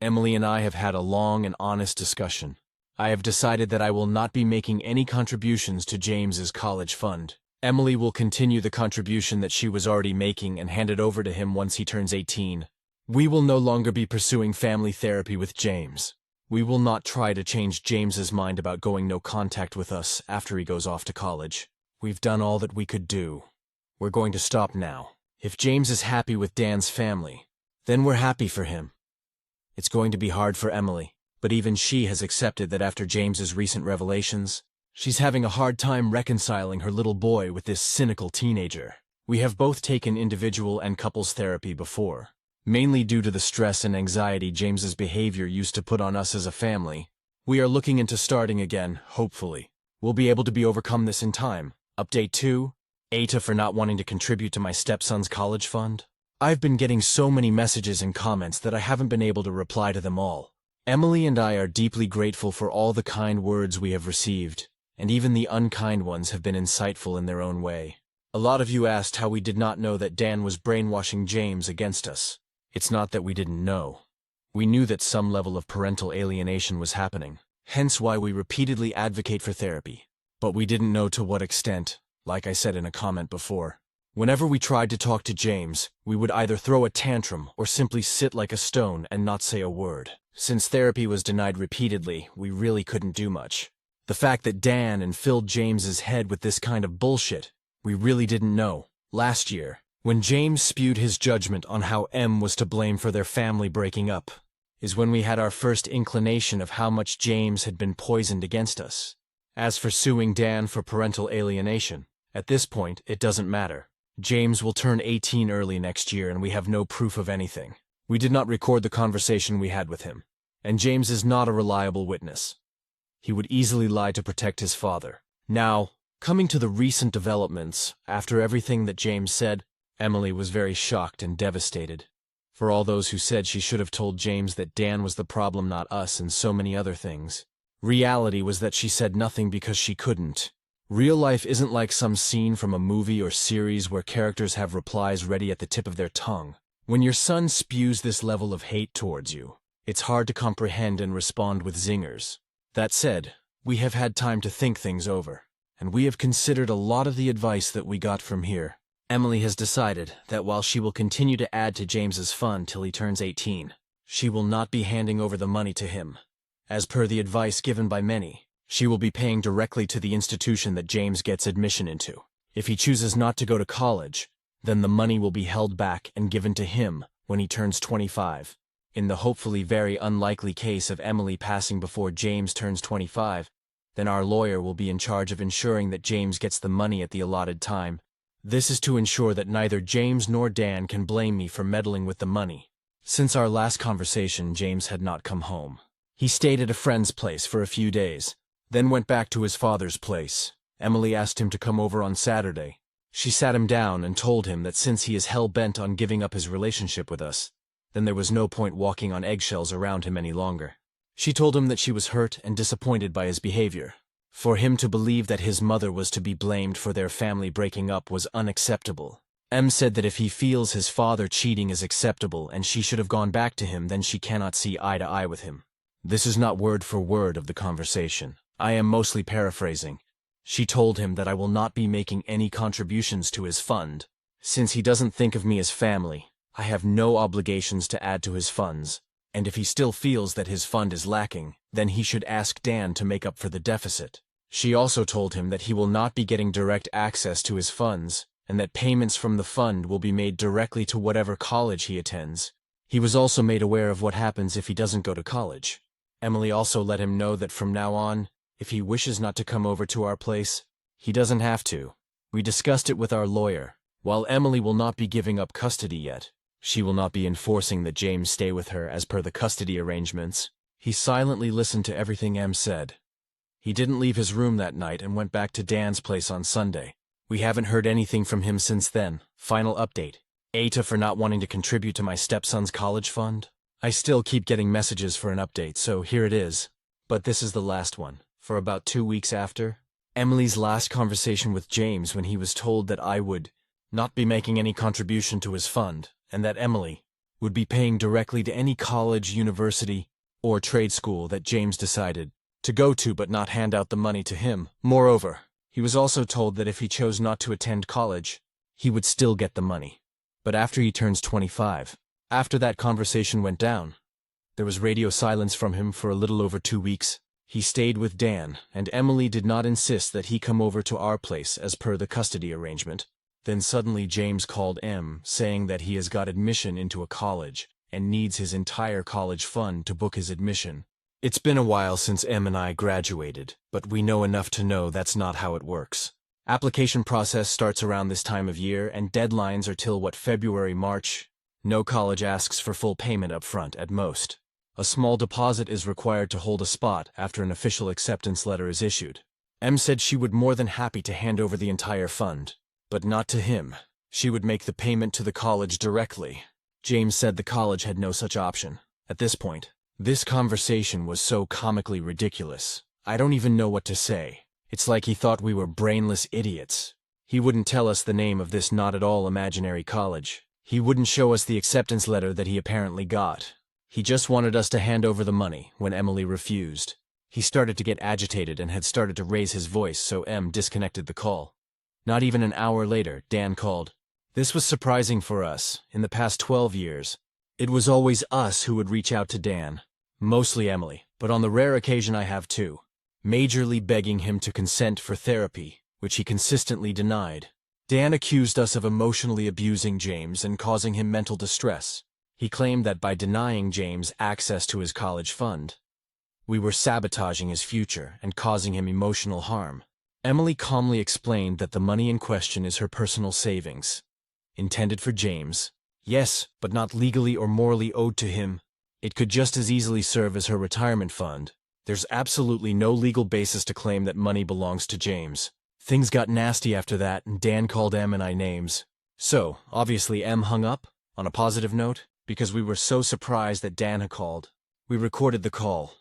A: Emily and I have had a long and honest discussion. I have decided that I will not be making any contributions to James's college fund. Emily will continue the contribution that she was already making and hand it over to him once he turns 18. We will no longer be pursuing family therapy with James. We will not try to change James's mind about going no contact with us after he goes off to college. We've done all that we could do. We're going to stop now. If James is happy with Dan's family, then we're happy for him. It's going to be hard for Emily, but even she has accepted that after James's recent revelations, she's having a hard time reconciling her little boy with this cynical teenager. We have both taken individual and couples therapy before, mainly due to the stress and anxiety James's behavior used to put on us as a family. We are looking into starting again, hopefully. We'll be able to be overcome this in time. Update 2, AITA for not wanting to contribute to my stepson's college fund. I've been getting so many messages and comments that I haven't been able to reply to them all. Emily and I are deeply grateful for all the kind words we have received, and even the unkind ones have been insightful in their own way. A lot of you asked how we did not know that Dan was brainwashing James against us. It's not that we didn't know. We knew that some level of parental alienation was happening, hence why we repeatedly advocate for therapy. But we didn't know to what extent, like I said in a comment before. Whenever we tried to talk to James, we would either throw a tantrum or simply sit like a stone and not say a word. Since therapy was denied repeatedly, we really couldn't do much. The fact that Dan filled James's head with this kind of bullshit, we really didn't know. Last year, when James spewed his judgment on how M was to blame for their family breaking up, is when we had our first inclination of how much James had been poisoned against us. As for suing Dan for parental alienation, at this point, it doesn't matter. James will turn 18 early next year and we have no proof of anything. We did not record the conversation we had with him, and James is not a reliable witness. He would easily lie to protect his father. Now, coming to the recent developments, after everything that James said, Emily was very shocked and devastated. For all those who said she should have told James that Dan was the problem, not us, and so many other things. Reality was that she said nothing because she couldn't. Real life isn't like some scene from a movie or series where characters have replies ready at the tip of their tongue. When your son spews this level of hate towards you, it's hard to comprehend and respond with zingers. That said, we have had time to think things over, and we have considered a lot of the advice that we got from here. Emily has decided that while she will continue to add to James's fund till he turns 18, she will not be handing over the money to him. As per the advice given by many, she will be paying directly to the institution that James gets admission into. If he chooses not to go to college, then the money will be held back and given to him when he turns 25. In the hopefully very unlikely case of Emily passing before James turns 25, then our lawyer will be in charge of ensuring that James gets the money at the allotted time. This is to ensure that neither James nor Dan can blame me for meddling with the money. Since our last conversation, James had not come home. He stayed at a friend's place for a few days, then went back to his father's place. Emily asked him to come over on Saturday. She sat him down and told him that since he is hell-bent on giving up his relationship with us, then there was no point walking on eggshells around him any longer. She told him that she was hurt and disappointed by his behavior. For him to believe that his mother was to be blamed for their family breaking up was unacceptable. Em said that if he feels his father cheating is acceptable and she should have gone back to him, then she cannot see eye to eye with him. This is not word for word of the conversation. I am mostly paraphrasing. She told him that I will not be making any contributions to his fund. Since he doesn't think of me as family, I have no obligations to add to his funds, and if he still feels that his fund is lacking, then he should ask Dan to make up for the deficit. She also told him that he will not be getting direct access to his funds, and that payments from the fund will be made directly to whatever college he attends. He was also made aware of what happens if he doesn't go to college. Emily also let him know that from now on, if he wishes not to come over to our place, he doesn't have to. We discussed it with our lawyer. While Emily will not be giving up custody yet, she will not be enforcing that James stay with her as per the custody arrangements. He silently listened to everything Em said. He didn't leave his room that night and went back to Dan's place on Sunday. We haven't heard anything from him since then. Final update. AITA for not wanting to contribute to my stepson's college fund. I still keep getting messages for an update, so here it is. But this is the last one. For about 2 weeks after Emily's last conversation with James, when he was told that I would not be making any contribution to his fund, and that Emily would be paying directly to any college, university, or trade school that James decided to go to but not hand out the money to him. Moreover, he was also told that if he chose not to attend college, he would still get the money. But after he turns 25, after that conversation went down, there was radio silence from him for a little over 2 weeks. He stayed with Dan, and Emily did not insist that he come over to our place as per the custody arrangement. Then suddenly James called Em, saying that he has got admission into a college and needs his entire college fund to book his admission. It's been a while since Em and I graduated, but we know enough to know that's not how it works. Application process starts around this time of year, and deadlines are till February, March. No college asks for full payment up front at most. A small deposit is required to hold a spot after an official acceptance letter is issued. Em said she would more than happy to hand over the entire fund, but not to him. She would make the payment to the college directly. James said the college had no such option. At this point, This conversation was so comically ridiculous. I don't even know what to say. It's like he thought we were brainless idiots. He wouldn't tell us the name of this not at all imaginary college. He wouldn't show us the acceptance letter that he apparently got. He just wanted us to hand over the money when Emily refused. He started to get agitated and had started to raise his voice, so Em disconnected the call. Not even an hour later, Dan called. This was surprising for us. In the past 12 years, it was always us who would reach out to Dan. Mostly Emily, but on the rare occasion I have too. Majorly begging him to consent for therapy, which he consistently denied. Dan accused us of emotionally abusing James and causing him mental distress. He claimed that by denying James access to his college fund, we were sabotaging his future and causing him emotional harm. Emily calmly explained that the money in question is her personal savings, intended for James. Yes, but not legally or morally owed to him. It could just as easily serve as her retirement fund. There's absolutely no legal basis to claim that money belongs to James. Things got nasty after that, and Dan called Em and I names. So, obviously Em hung up, on a positive note, because we were so surprised that Dan had called. We recorded the call.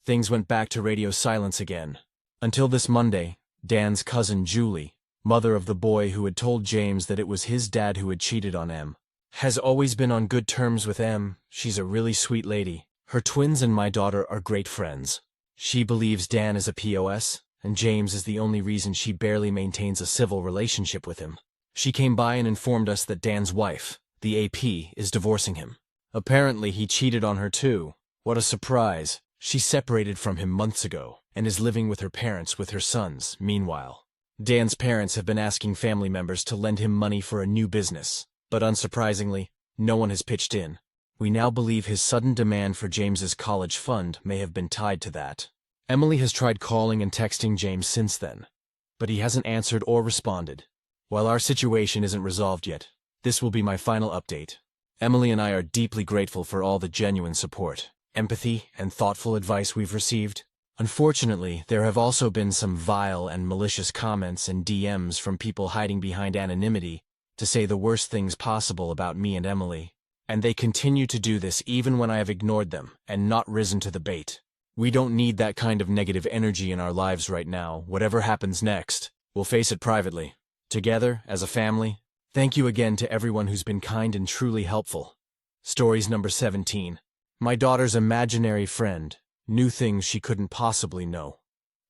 A: Things went back to radio silence again. Until this Monday, Dan's cousin Julie, mother of the boy who had told James that it was his dad who had cheated on Em, has always been on good terms with Em. She's a really sweet lady. Her twins and my daughter are great friends. She believes Dan is a POS, and James is the only reason she barely maintains a civil relationship with him. She came by and informed us that Dan's wife, the AP, is divorcing him. Apparently he cheated on her too. What a surprise. She separated from him months ago, and is living with her parents with her sons, meanwhile. Dan's parents have been asking family members to lend him money for a new business, but unsurprisingly, no one has pitched in. We now believe his sudden demand for James's college fund may have been tied to that. Emily has tried calling and texting James since then, but he hasn't answered or responded. While our situation isn't resolved yet, this will be my final update. Emily and I are deeply grateful for all the genuine support, empathy, and thoughtful advice we've received. Unfortunately, there have also been some vile and malicious comments and DMs from people hiding behind anonymity to say the worst things possible about me and Emily. And they continue to do this even when I have ignored them and not risen to the bait. We don't need that kind of negative energy in our lives right now. Whatever happens next, we'll face it privately. Together, as a family, thank you again to everyone who's been kind and truly helpful. Stories number 17. My daughter's imaginary friend knew things she couldn't possibly know.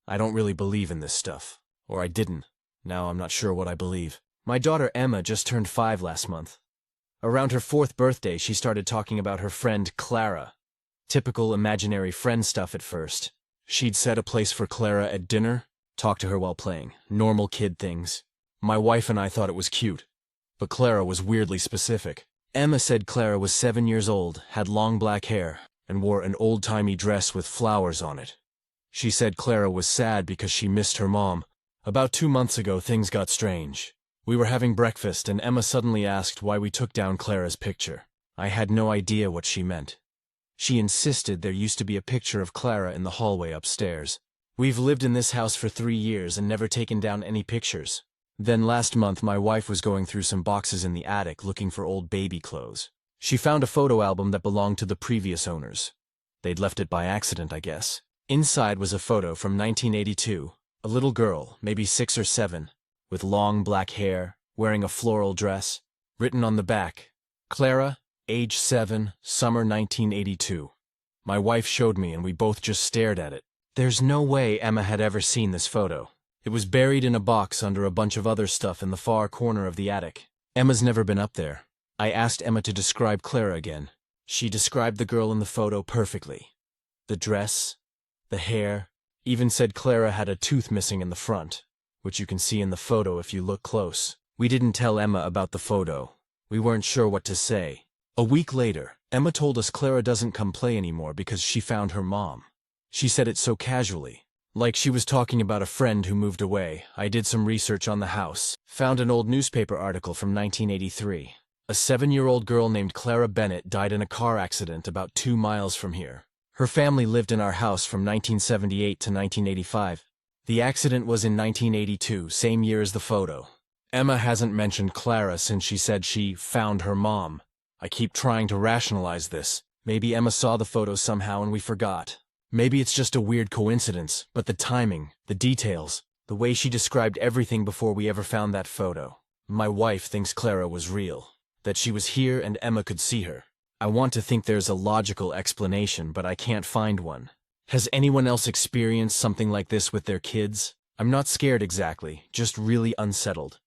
A: I don't really believe in this stuff. Or I didn't. Now I'm not sure what I believe. My daughter Emma just turned 5 last month. Around her 4th birthday, she started talking about her friend Clara. Typical imaginary friend stuff at first. She'd set a place for Clara at dinner, talk to her while playing. Normal kid things. My wife and I thought it was cute. But Clara was weirdly specific. Emma said Clara was 7 years old, had long black hair, and wore an old-timey dress with flowers on it. She said Clara was sad because she missed her mom. About 2 months ago, things got strange. We were having breakfast, and Emma suddenly asked why we took down Clara's picture. I had no idea what she meant. She insisted there used to be a picture of Clara in the hallway upstairs. We've lived in this house for 3 years and never taken down any pictures. Then last month, my wife was going through some boxes in the attic looking for old baby clothes. She found a photo album that belonged to the previous owners. They'd left it by accident, I guess. Inside was a photo from 1982, a little girl, maybe 6 or 7, with long black hair, wearing a floral dress. Written on the back, Clara, age 7, summer 1982. My wife showed me and we both just stared at it. There's no way Emma had ever seen this photo. It was buried in a box under a bunch of other stuff in the far corner of the attic. Emma's never been up there. I asked Emma to describe Clara again. She described the girl in the photo perfectly. The dress, the hair, even said Clara had a tooth missing in the front, which you can see in the photo if you look close. We didn't tell Emma about the photo. We weren't sure what to say. A week later, Emma told us Clara doesn't come play anymore because she found her mom. She said it so casually, like she was talking about a friend who moved away. I did some research on the house, found an old newspaper article from 1983. A 7-year-old girl named Clara Bennett died in a car accident about 2 miles from here. Her family lived in our house from 1978 to 1985. The accident was in 1982, same year as the photo. Emma hasn't mentioned Clara since she said she found her mom. I keep trying to rationalize this. Maybe Emma saw the photos somehow and we forgot. Maybe it's just a weird coincidence, but the timing, the details, the way she described everything before we ever found that photo. My wife thinks Clara was real, that she was here and Emma could see her. I want to think there's a logical explanation, but I can't find one. Has anyone else experienced something like this with their kids? I'm not scared exactly, just really unsettled.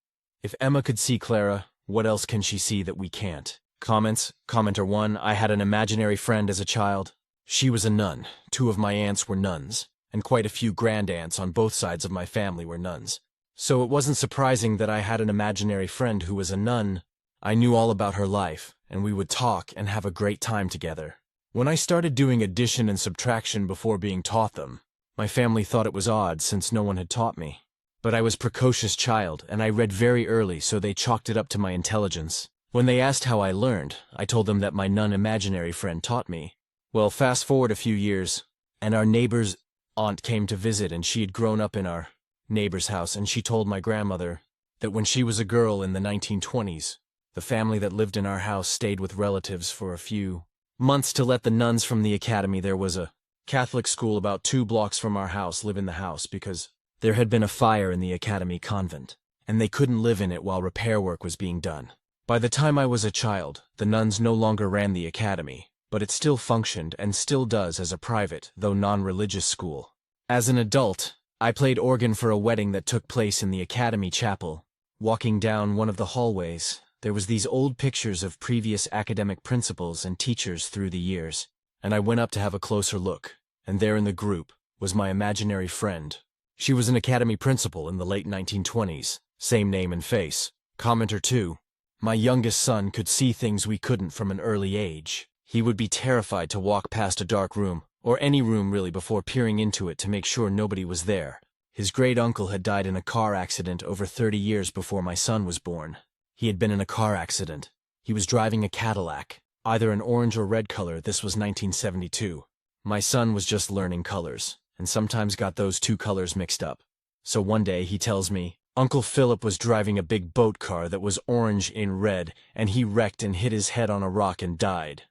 A: If Emma could see Clara, what else can she see that we can't? Comments. Commenter 1, I had an imaginary friend as a child. She was a nun. 2 of my aunts were nuns, and quite a few grandaunts on both sides of my family were nuns. So it wasn't surprising that I had an imaginary friend who was a nun. I knew all about her life, and we would talk and have a great time together. When I started doing addition and subtraction before being taught them, my family thought it was odd since no one had taught me. But I was a precocious child, and I read very early, so they chalked it up to my intelligence. When they asked how I learned, I told them that my nun imaginary friend taught me. Well, fast forward a few years, and our neighbor's aunt came to visit, and she had grown up in our neighbor's house, and she told my grandmother that when she was a girl in the 1920s, the family that lived in our house stayed with relatives for a few months to let the nuns from the academy. There was a Catholic school about 2 blocks from our house live in the house because there had been a fire in the academy convent, and they couldn't live in it while repair work was being done. By the time I was a child, the nuns no longer ran the academy, but it still functioned and still does as a private, though non-religious school. As an adult, I played organ for a wedding that took place in the academy chapel. Walking down one of the hallways, there was these old pictures of previous academic principals and teachers through the years, and I went up to have a closer look, and there in the group was my imaginary friend. She was an academy principal in the late 1920s, same name and face. Commenter 2, my youngest son could see things we couldn't from an early age. He would be terrified to walk past a dark room, or any room really, before peering into it to make sure nobody was there. His great-uncle had died in a car accident over 30 years before my son was born. He had been in a car accident. He was driving a Cadillac, either an orange or red color. This was 1972. My son was just learning colors, and sometimes got those 2 colors mixed up. So one day he tells me, Uncle Philip was driving a big boat car that was orange in red, and he wrecked and hit his head on a rock and died.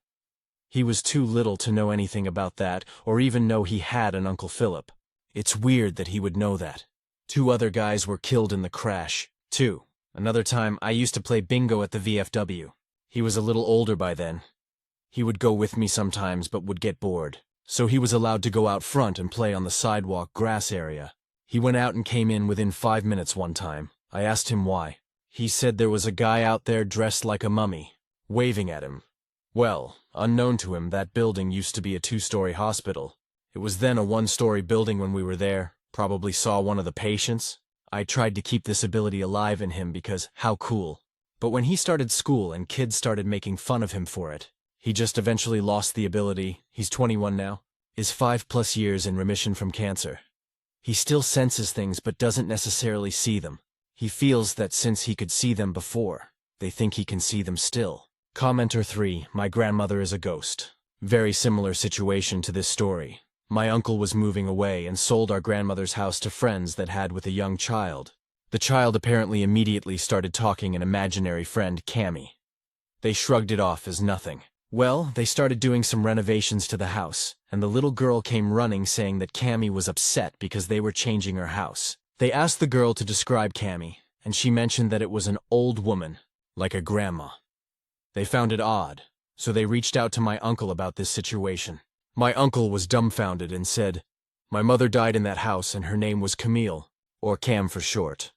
A: He was too little to know anything about that, or even know he had an Uncle Philip. It's weird that he would know that. 2 other guys were killed in the crash, too. Another time, I used to play bingo at the VFW. He was a little older by then. He would go with me sometimes but would get bored, so he was allowed to go out front and play on the sidewalk grass area. He went out and came in within 5 minutes one time. I asked him why. He said there was a guy out there dressed like a mummy, waving at him. Well, unknown to him, that building used to be a 2-story hospital. It was then a 1-story building when we were there. Probably saw one of the patients. I tried to keep this ability alive in him because, how cool. But when he started school and kids started making fun of him for it, he just eventually lost the ability. He's 21 now, is 5+ years in remission from cancer. He still senses things but doesn't necessarily see them. He feels that since he could see them before, they think he can see them still. Commenter 3, my grandmother is a ghost. Very similar situation to this story. My uncle was moving away and sold our grandmother's house to friends that had with a young child. The child apparently immediately started talking an imaginary friend, Cammy. They shrugged it off as nothing. Well, they started doing some renovations to the house, and the little girl came running saying that Cammy was upset because they were changing her house. They asked the girl to describe Cammy, and she mentioned that it was an old woman, like a grandma. They found it odd, so they reached out to my uncle about this situation. My uncle was dumbfounded and said, "My mother died in that house and her name was Camille, or Cam for short."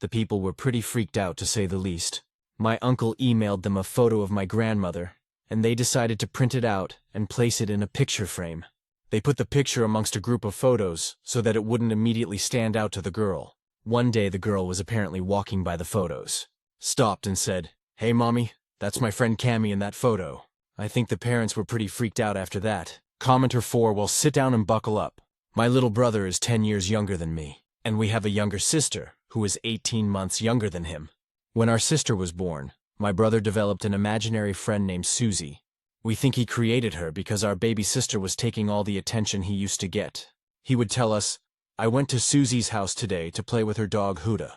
A: The people were pretty freaked out, to say the least. My uncle emailed them a photo of my grandmother, and they decided to print it out and place it in a picture frame. They put the picture amongst a group of photos so that it wouldn't immediately stand out to the girl. One day the girl was apparently walking by the photos, stopped and said, "Hey mommy, that's my friend Cammy in that photo." I think the parents were pretty freaked out after that. Commenter 4, well, sit down and buckle up. My little brother is 10 years younger than me, and we have a younger sister who is 18 months younger than him. When our sister was born, my brother developed an imaginary friend named Susie. We think he created her because our baby sister was taking all the attention he used to get. He would tell us, "I went to Susie's house today to play with her dog Huda."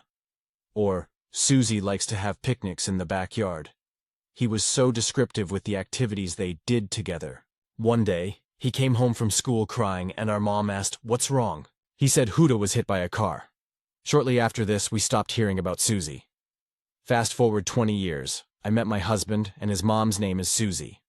A: Or, "Susie likes to have picnics in the backyard." He was so descriptive with the activities they did together. One day, he came home from school crying and our mom asked, "What's wrong?" He said Huda was hit by a car. Shortly after this, we stopped hearing about Susie. Fast forward 20 years, I met my husband and his mom's name is Susie.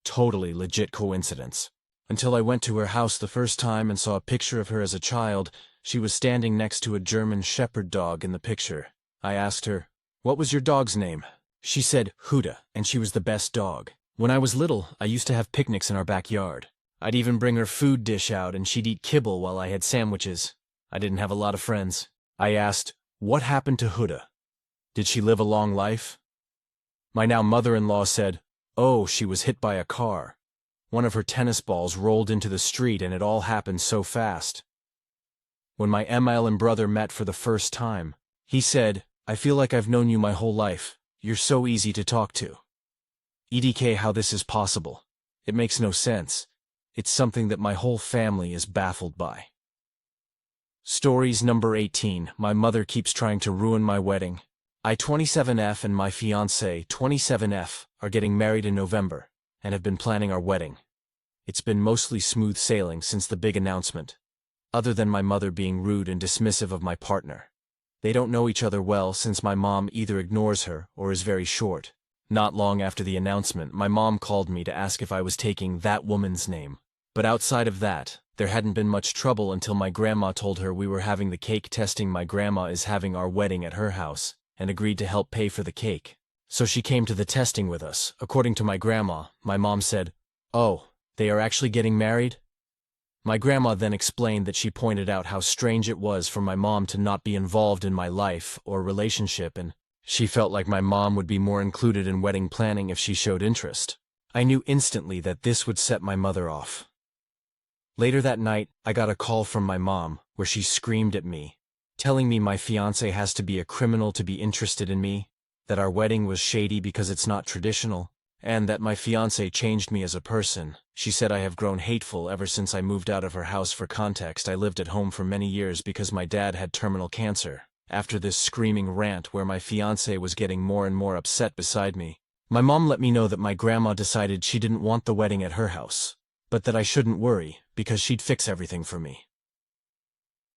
A: Totally legit coincidence. Until I went to her house the first time and saw a picture of her as a child. She was standing next to a German shepherd dog in the picture. I asked her, "What was your dog's name?" She said Huda, and she was the best dog. When I was little, I used to have picnics in our backyard. I'd even bring her food dish out and she'd eat kibble while I had sandwiches. I didn't have a lot of friends. I asked, "What happened to Huda? Did she live a long life?" My now mother-in-law said, "Oh, she was hit by a car. One of her tennis balls rolled into the street and it all happened so fast." When my ML brother met for the first time, he said, "I feel like I've known you my whole life. You're so easy to talk to." EDK, how this is possible. It makes no sense. It's something that my whole family is baffled by. Stories number 18. My mother keeps trying to ruin my wedding. I 27F and my fiancé 27F are getting married in November and have been planning our wedding. It's been mostly smooth sailing since the big announcement, other than my mother being rude and dismissive of my partner. They don't know each other well since my mom either ignores her or is very short. Not long after the announcement, my mom called me to ask if I was taking that woman's name. But outside of that, there hadn't been much trouble until my grandma told her we were having the cake testing. My grandma is having our wedding at her house and agreed to help pay for the cake. So she came to the testing with us. According to my grandma, my mom said, "Oh, they are actually getting married?" My grandma then explained that she pointed out how strange it was for my mom to not be involved in my life or relationship, and she felt like my mom would be more included in wedding planning if she showed interest. I knew instantly that this would set my mother off. Later that night, I got a call from my mom, where she screamed at me, telling me my fiancé has to be a criminal to be interested in me, that our wedding was shady because it's not traditional, and that my fiancé changed me as a person. She said I have grown hateful ever since I moved out of her house. For context, I lived at home for many years because my dad had terminal cancer. After this screaming rant where my fiancé was getting more and more upset beside me, my mom let me know that my grandma decided she didn't want the wedding at her house, but that I shouldn't worry because she'd fix everything for me.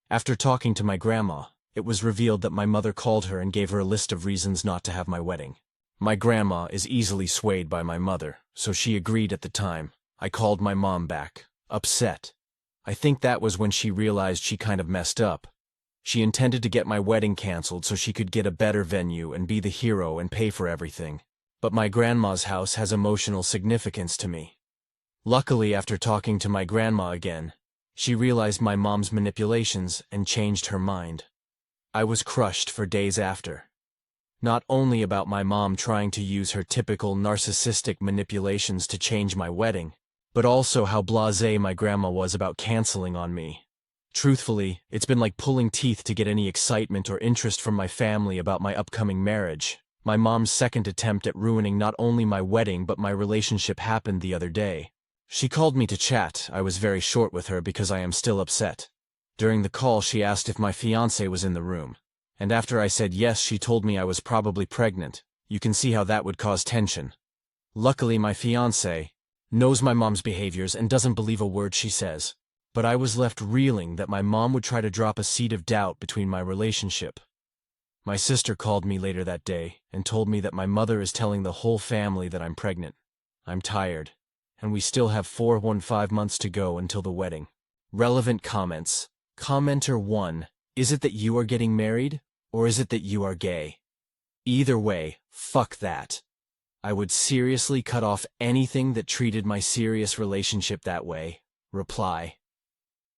A: After talking to my grandma, it was revealed that my mother called her and gave her a list of reasons not to have my wedding. My grandma is easily swayed by my mother, so she agreed at the time. I called my mom back, upset. I think that was when she realized she kind of messed up. She intended to get my wedding canceled so she could get a better venue and be the hero and pay for everything. But my grandma's house has emotional significance to me. Luckily, after talking to my grandma again, she realized my mom's manipulations and changed her mind. I was crushed for days after. Not only about my mom trying to use her typical narcissistic manipulations to change my wedding, but also how blasé my grandma was about canceling on me. Truthfully, it's been like pulling teeth to get any excitement or interest from my family about my upcoming marriage. My mom's second attempt at ruining not only my wedding but my relationship happened the other day. She called me to chat. I was very short with her because I am still upset. During the call, she asked if my fiancé was in the room. And after I said yes, she told me I was probably pregnant. You can see how that would cause tension. Luckily, my fiancé knows my mom's behaviors and doesn't believe a word she says. But I was left reeling that my mom would try to drop a seed of doubt between my relationship. My sister called me later that day and told me that my mother is telling the whole family that I'm pregnant. I'm tired, and we still have 4-5 months to go until the wedding. Relevant comments. Commenter 1. Is it that you are getting married? Or is it that you are gay? Either way, fuck that. I would seriously cut off anything that treated my serious relationship that way. Reply.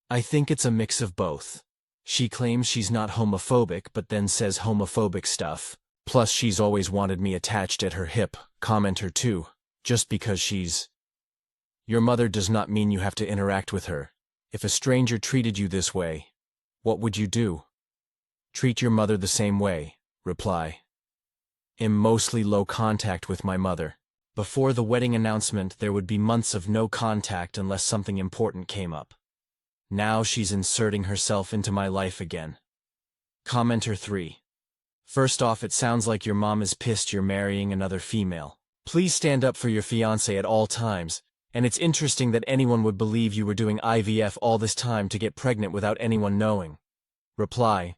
A: I think it's a mix of both. She claims she's not homophobic but then says homophobic stuff. Plus she's always wanted me attached at her hip. Commenter 2. Just because she's... Your mother does not mean you have to interact with her. If a stranger treated you this way, what would you do? Treat your mother the same way. Reply. Am mostly low contact with my mother. Before the wedding announcement, there would be months of no contact unless something important came up. Now she's inserting herself into my life again. Commenter 3. First off, it sounds like your mom is pissed you're marrying another female. Please stand up for your fiancé at all times, and it's interesting that anyone would believe you were doing IVF all this time to get pregnant without anyone knowing. Reply: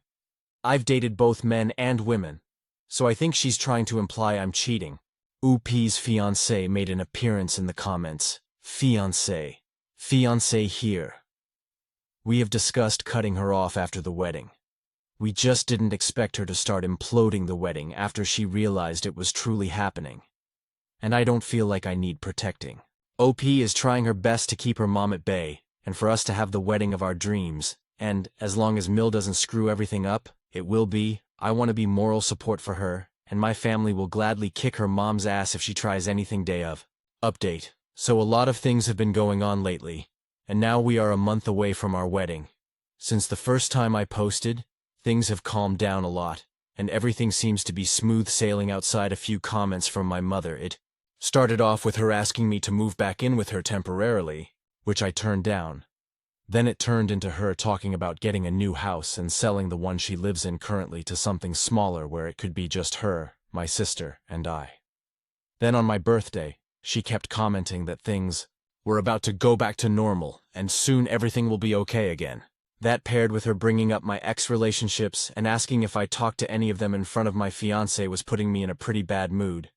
A: I've dated both men and women, so I think she's trying to imply I'm cheating. OP's fiancé made an appearance in the comments. Fiancé. Fiancé here. We have discussed cutting her off after the wedding. We just didn't expect her to start imploding the wedding after she realized it was truly happening. And I don't feel like I need protecting. OP is trying her best to keep her mom at bay, and for us to have the wedding of our dreams, and, as long as Mill doesn't screw everything up, it will be. I want to be moral support for her, and my family will gladly kick her mom's ass if she tries anything day of. Update. So a lot of things have been going on lately, and now we are a month away from our wedding. Since the first time I posted, things have calmed down a lot, and everything seems to be smooth sailing outside a few comments from my mother. It started off with her asking me to move back in with her temporarily, which I turned down. Then it turned into her talking about getting a new house and selling the one she lives in currently to something smaller where it could be just her, my sister, and I. Then on my birthday, she kept commenting that things were about to go back to normal and soon everything will be okay again. That paired with her bringing up my ex-relationships and asking if I talked to any of them in front of my fiancé was putting me in a pretty bad mood.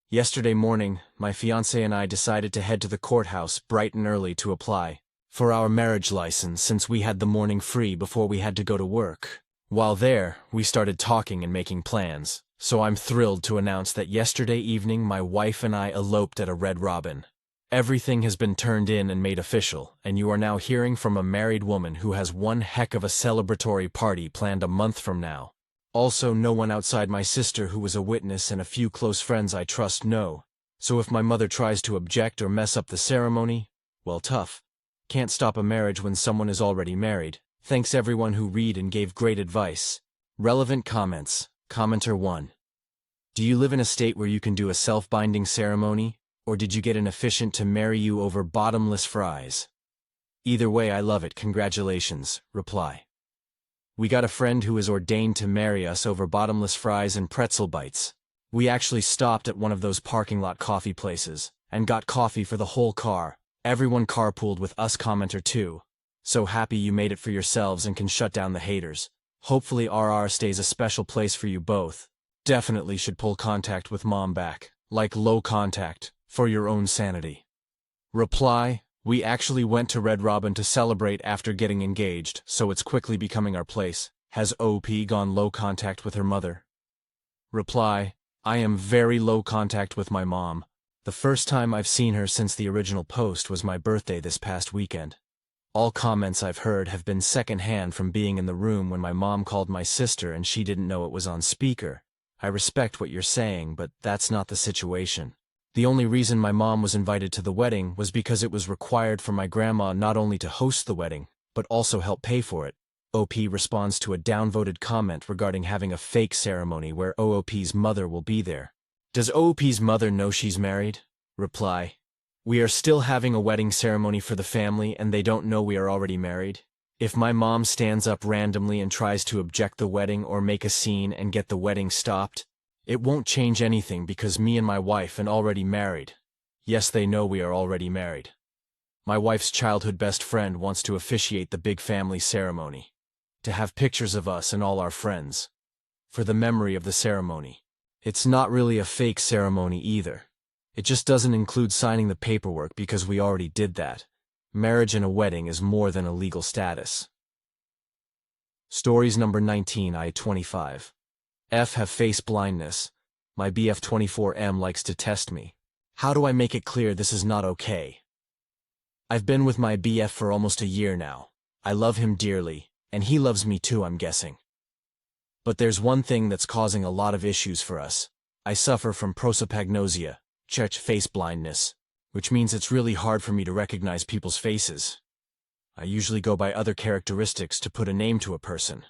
A: Yesterday morning, my fiancé and I decided to head to the courthouse bright and early to apply for our marriage license since we had the morning free before we had to go to work. While there, we started talking and making plans, so I'm thrilled to announce that yesterday evening my wife and I eloped at a Red Robin. Everything has been turned in and made official, and you are now hearing from a married woman who has one heck of a celebratory party planned a month from now. Also, no one outside my sister who was a witness and a few close friends I trust know, so if my mother tries to object or mess up the ceremony, well, tough. Can't stop a marriage when someone is already married. Thanks everyone who read and gave great advice. Relevant comments. Commenter 1. Do you live in a state where you can do a self-binding ceremony, or did you get an officiant to marry you over bottomless fries? Either way, I love it. Congratulations. Reply. We got a friend who is ordained to marry us over bottomless fries and pretzel bites. We actually stopped at one of those parking lot coffee places and got coffee for the whole car. Everyone carpooled with us. Commenter 2. So happy you made it for yourselves and can shut down the haters. Hopefully RR stays a special place for you both. Definitely should pull contact with mom back, like low contact, for your own sanity. Reply. We actually went to Red Robin to celebrate after getting engaged, so it's quickly becoming our place. Has OP gone low contact with her mother? Reply. I am very low contact with my mom. The first time I've seen her since the original post was my birthday this past weekend. All comments I've heard have been secondhand from being in the room when my mom called my sister and she didn't know it was on speaker. I respect what you're saying, but that's not the situation. The only reason my mom was invited to the wedding was because it was required for my grandma not only to host the wedding, but also help pay for it. OP responds to a downvoted comment regarding having a fake ceremony where OOP's mother will be there. Does OOP's mother know she's married? Reply. We are still having a wedding ceremony for the family and they don't know we are already married. If my mom stands up randomly and tries to object the wedding or make a scene and get the wedding stopped, it won't change anything because me and my wife are already married. Yes, they know we are already married. My wife's childhood best friend wants to officiate the big family ceremony. To have pictures of us and all our friends. For the memory of the ceremony. It's not really a fake ceremony either. It just doesn't include signing the paperwork because we already did that. Marriage and a wedding is more than a legal status. Stories number 19. I 25. F have face blindness. My BF 24M likes to test me. How do I make it clear this is not okay? I've been with my BF for almost a year now. I love him dearly, and he loves me too, I'm guessing. But there's one thing that's causing a lot of issues for us. I suffer from prosopagnosia, face blindness, which means it's really hard for me to recognize people's faces. I usually go by other characteristics to put a name to a person,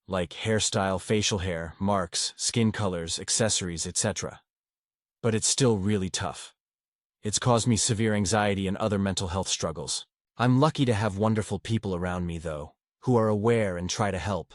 A: like hairstyle, facial hair, marks, skin colors, accessories, etc. But it's still really tough. It's caused me severe anxiety and other mental health struggles. I'm lucky to have wonderful people around me, though, who are aware and try to help.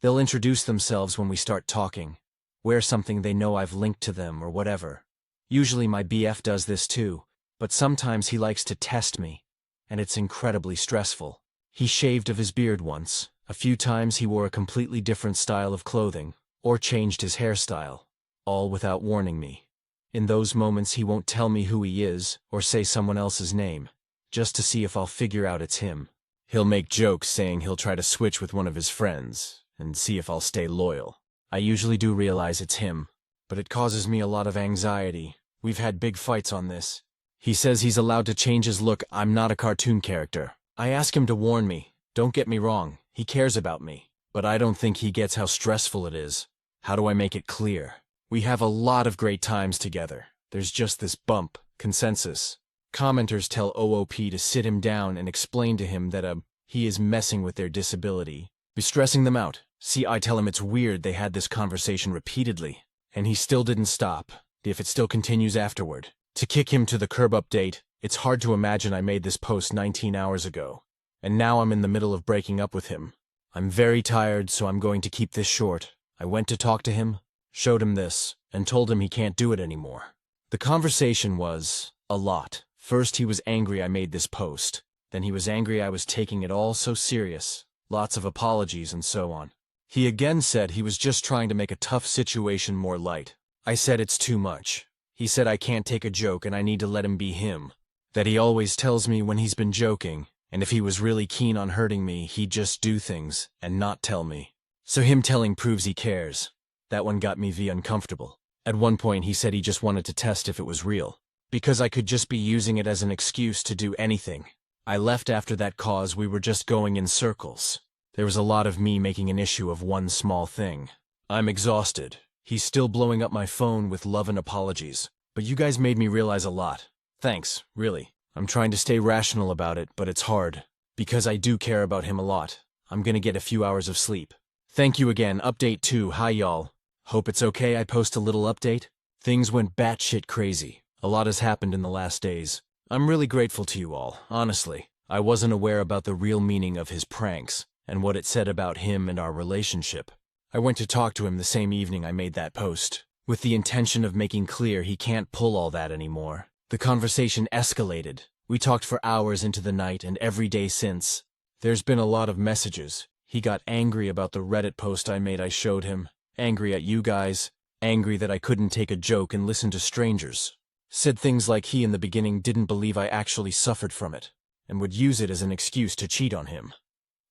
A: They'll introduce themselves when we start talking, wear something they know I've linked to them or whatever. Usually my BF does this too, but sometimes he likes to test me, and it's incredibly stressful. He shaved of his beard once. A few times he wore a completely different style of clothing, or changed his hairstyle, all without warning me. In those moments he won't tell me who he is, or say someone else's name, just to see if I'll figure out it's him. He'll make jokes saying he'll try to switch with one of his friends, and see if I'll stay loyal. I usually do realize it's him, but it causes me a lot of anxiety. We've had big fights on this. He says he's allowed to change his look. I'm not a cartoon character. I ask him to warn me. Don't get me wrong, he cares about me, but I don't think he gets how stressful it is. How do I make it clear? We have a lot of great times together. There's just this bump, consensus. Commenters tell OOP to sit him down and explain to him that he is messing with their disability, be stressing them out. See, I tell him it's weird they had this conversation repeatedly, and he still didn't stop, if it still continues afterward. To kick him to the curb update, it's hard to imagine I made this post 19 hours ago, and now I'm in the middle of breaking up with him. I'm very tired, so I'm going to keep this short. I went to talk to him, showed him this, and told him he can't do it anymore. The conversation was a lot. First he was angry I made this post, then he was angry I was taking it all so serious, lots of apologies and so on. He again said he was just trying to make a tough situation more light. I said it's too much. He said I can't take a joke and I need to let him be him, that he always tells me when he's been joking, and if he was really keen on hurting me, he'd just do things and not tell me. So him telling proves he cares. That one got me uncomfortable. At one point he said he just wanted to test if it was real, because I could just be using it as an excuse to do anything. I left after that cause. We were just going in circles. There was a lot of me making an issue of one small thing. I'm exhausted. He's still blowing up my phone with love and apologies. But you guys made me realize a lot. Thanks, really. I'm trying to stay rational about it, but it's hard. Because I do care about him a lot. I'm gonna get a few hours of sleep. Thank you again. Update 2. Hi y'all. Hope it's okay I post a little update. Things went batshit crazy. A lot has happened in the last days. I'm really grateful to you all, honestly. I wasn't aware about the real meaning of his pranks, and what it said about him and our relationship. I went to talk to him the same evening I made that post, with the intention of making clear he can't pull all that anymore. The conversation escalated. We talked for hours into the night and every day since. There's been a lot of messages. He got angry about the Reddit post I made. I showed him. Angry at you guys. Angry that I couldn't take a joke and listen to strangers. Said things like he in the beginning didn't believe I actually suffered from it, and would use it as an excuse to cheat on him.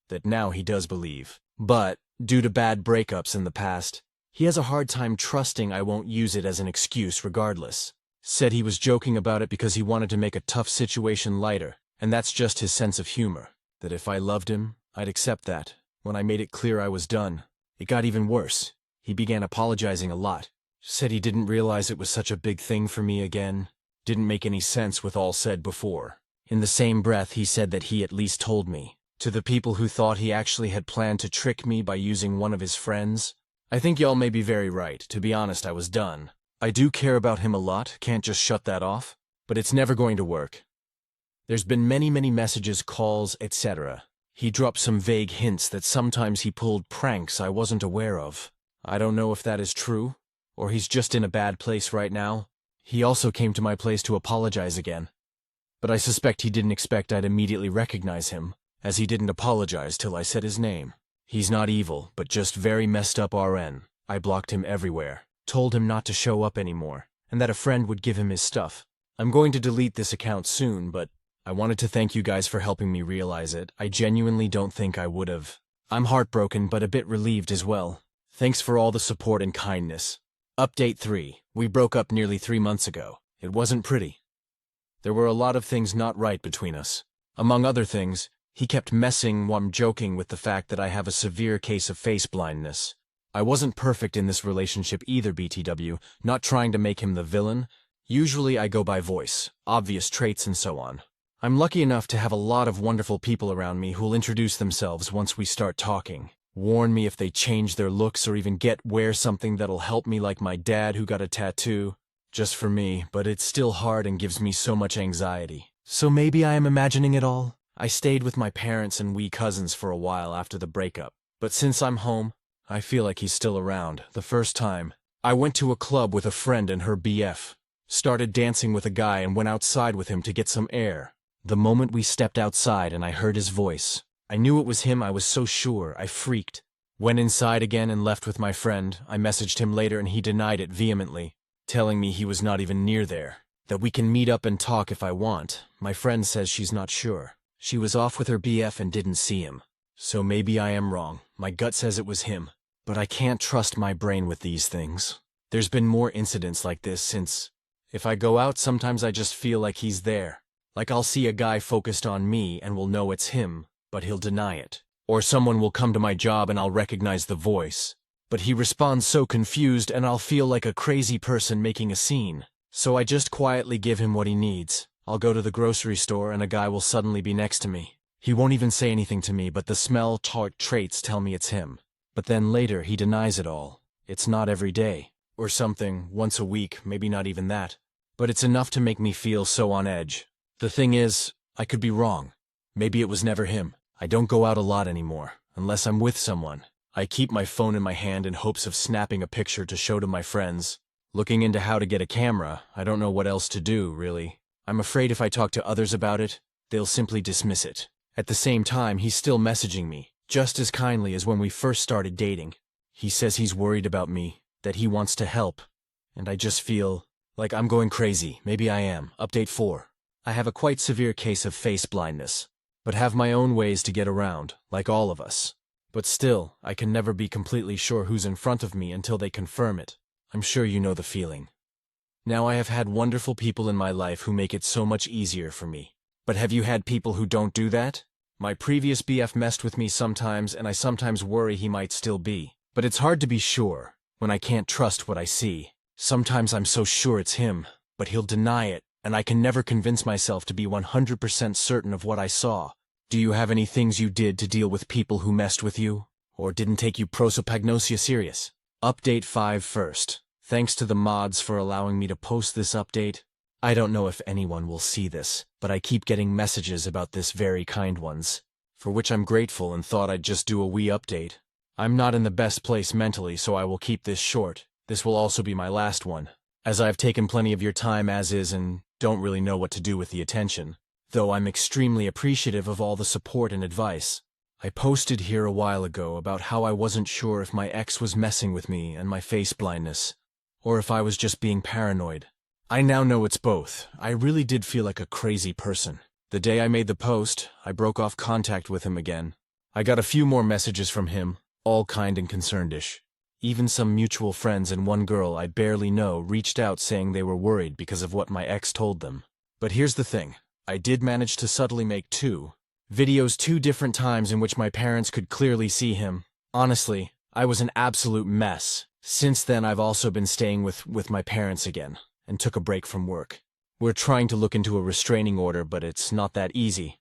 A: That now he does believe. But, due to bad breakups in the past, he has a hard time trusting I won't use it as an excuse regardless. Said he was joking about it because he wanted to make a tough situation lighter, and that's just his sense of humor. That if I loved him, I'd accept that. When I made it clear I was done, it got even worse. He began apologizing a lot. Said he didn't realize it was such a big thing for me again. Didn't make any sense with all said before. In the same breath he said that he at least told me. To the people who thought he actually had planned to trick me by using one of his friends. I think y'all may be very right. To be honest, I was done. I do care about him a lot, can't just shut that off. But it's never going to work. There's been many messages, calls, etc. He dropped some vague hints that sometimes he pulled pranks I wasn't aware of. I don't know if that is true, or he's just in a bad place right now. He also came to my place to apologize again. But I suspect he didn't expect I'd immediately recognize him, as he didn't apologize till I said his name. He's not evil, but just very messed up RN. I blocked him everywhere, told him not to show up anymore, and that a friend would give him his stuff. I'm going to delete this account soon, but I wanted to thank you guys for helping me realize it. I genuinely don't think I would have. I'm heartbroken, but a bit relieved as well. Thanks for all the support and kindness. Update 3. We broke up nearly 3 months ago. It wasn't pretty. There were a lot of things not right between us. Among other things, he kept messing while I'm joking with the fact that I have a severe case of face blindness. I wasn't perfect in this relationship either, BTW, not trying to make him the villain. Usually I go by voice, obvious traits and so on. I'm lucky enough to have a lot of wonderful people around me who'll introduce themselves once we start talking. Warn me if they change their looks or even wear something that'll help me, like my dad who got a tattoo. Just for me, but it's still hard and gives me so much anxiety. So maybe I am imagining it all? I stayed with my parents and wee cousins for a while after the breakup. But since I'm home, I feel like he's still around. The first time, I went to a club with a friend and her BF. started dancing with a guy and went outside with him to get some air. The moment we stepped outside and I heard his voice, I knew it was him. I was so sure. I freaked. Went inside again and left with my friend. I messaged him later and he denied it vehemently, telling me he was not even near there, that we can meet up and talk if I want. My friend says she's not sure. She was off with her BF and didn't see him. So maybe I am wrong. My gut says it was him. But I can't trust my brain with these things. There's been more incidents like this since. If I go out, sometimes I just feel like he's there. Like I'll see a guy focused on me and will know it's him, but he'll deny it. Or someone will come to my job and I'll recognize the voice, but he responds so confused and I'll feel like a crazy person making a scene. So I just quietly give him what he needs. I'll go to the grocery store and a guy will suddenly be next to me. He won't even say anything to me, but the smell, tart traits tell me it's him. But then later he denies it all. It's not every day. Or something, once a week, maybe not even that. But it's enough to make me feel so on edge. The thing is, I could be wrong. Maybe it was never him. I don't go out a lot anymore, unless I'm with someone. I keep my phone in my hand in hopes of snapping a picture to show to my friends. Looking into how to get a camera, I don't know what else to do, really. I'm afraid if I talk to others about it, they'll simply dismiss it. At the same time, he's still messaging me, just as kindly as when we first started dating. He says he's worried about me, that he wants to help, and I just feel like I'm going crazy. Maybe I am. Update 4. I have a quite severe case of face blindness, but have my own ways to get around, like all of us. But still, I can never be completely sure who's in front of me until they confirm it. I'm sure you know the feeling. Now I have had wonderful people in my life who make it so much easier for me. But have you had people who don't do that? My previous BF messed with me sometimes, and I sometimes worry he might still be. But it's hard to be sure when I can't trust what I see. Sometimes I'm so sure it's him, but he'll deny it, and I can never convince myself to be 100% certain of what I saw. Do you have any things you did to deal with people who messed with you, or didn't take you prosopagnosia serious? Update 5 first. Thanks to the mods for allowing me to post this update. I don't know if anyone will see this, but I keep getting messages about this, very kind ones, for which I'm grateful and thought I'd just do a wee update. I'm not in the best place mentally, so I will keep this short. This will also be my last one, as I've taken plenty of your time as is and don't really know what to do with the attention, though I'm extremely appreciative of all the support and advice. I posted here a while ago about how I wasn't sure if my ex was messing with me and my face blindness, or if I was just being paranoid. I now know it's both. I really did feel like a crazy person. The day I made the post, I broke off contact with him again. I got a few more messages from him, all kind and concerned-ish. Even some mutual friends and one girl I barely know reached out saying they were worried because of what my ex told them. But here's the thing. I did manage to subtly make 2 videos 2 different times in which my parents could clearly see him. Honestly, I was an absolute mess. Since then, I've also been staying with my parents again, and took a break from work. We're trying to look into a restraining order, but it's not that easy.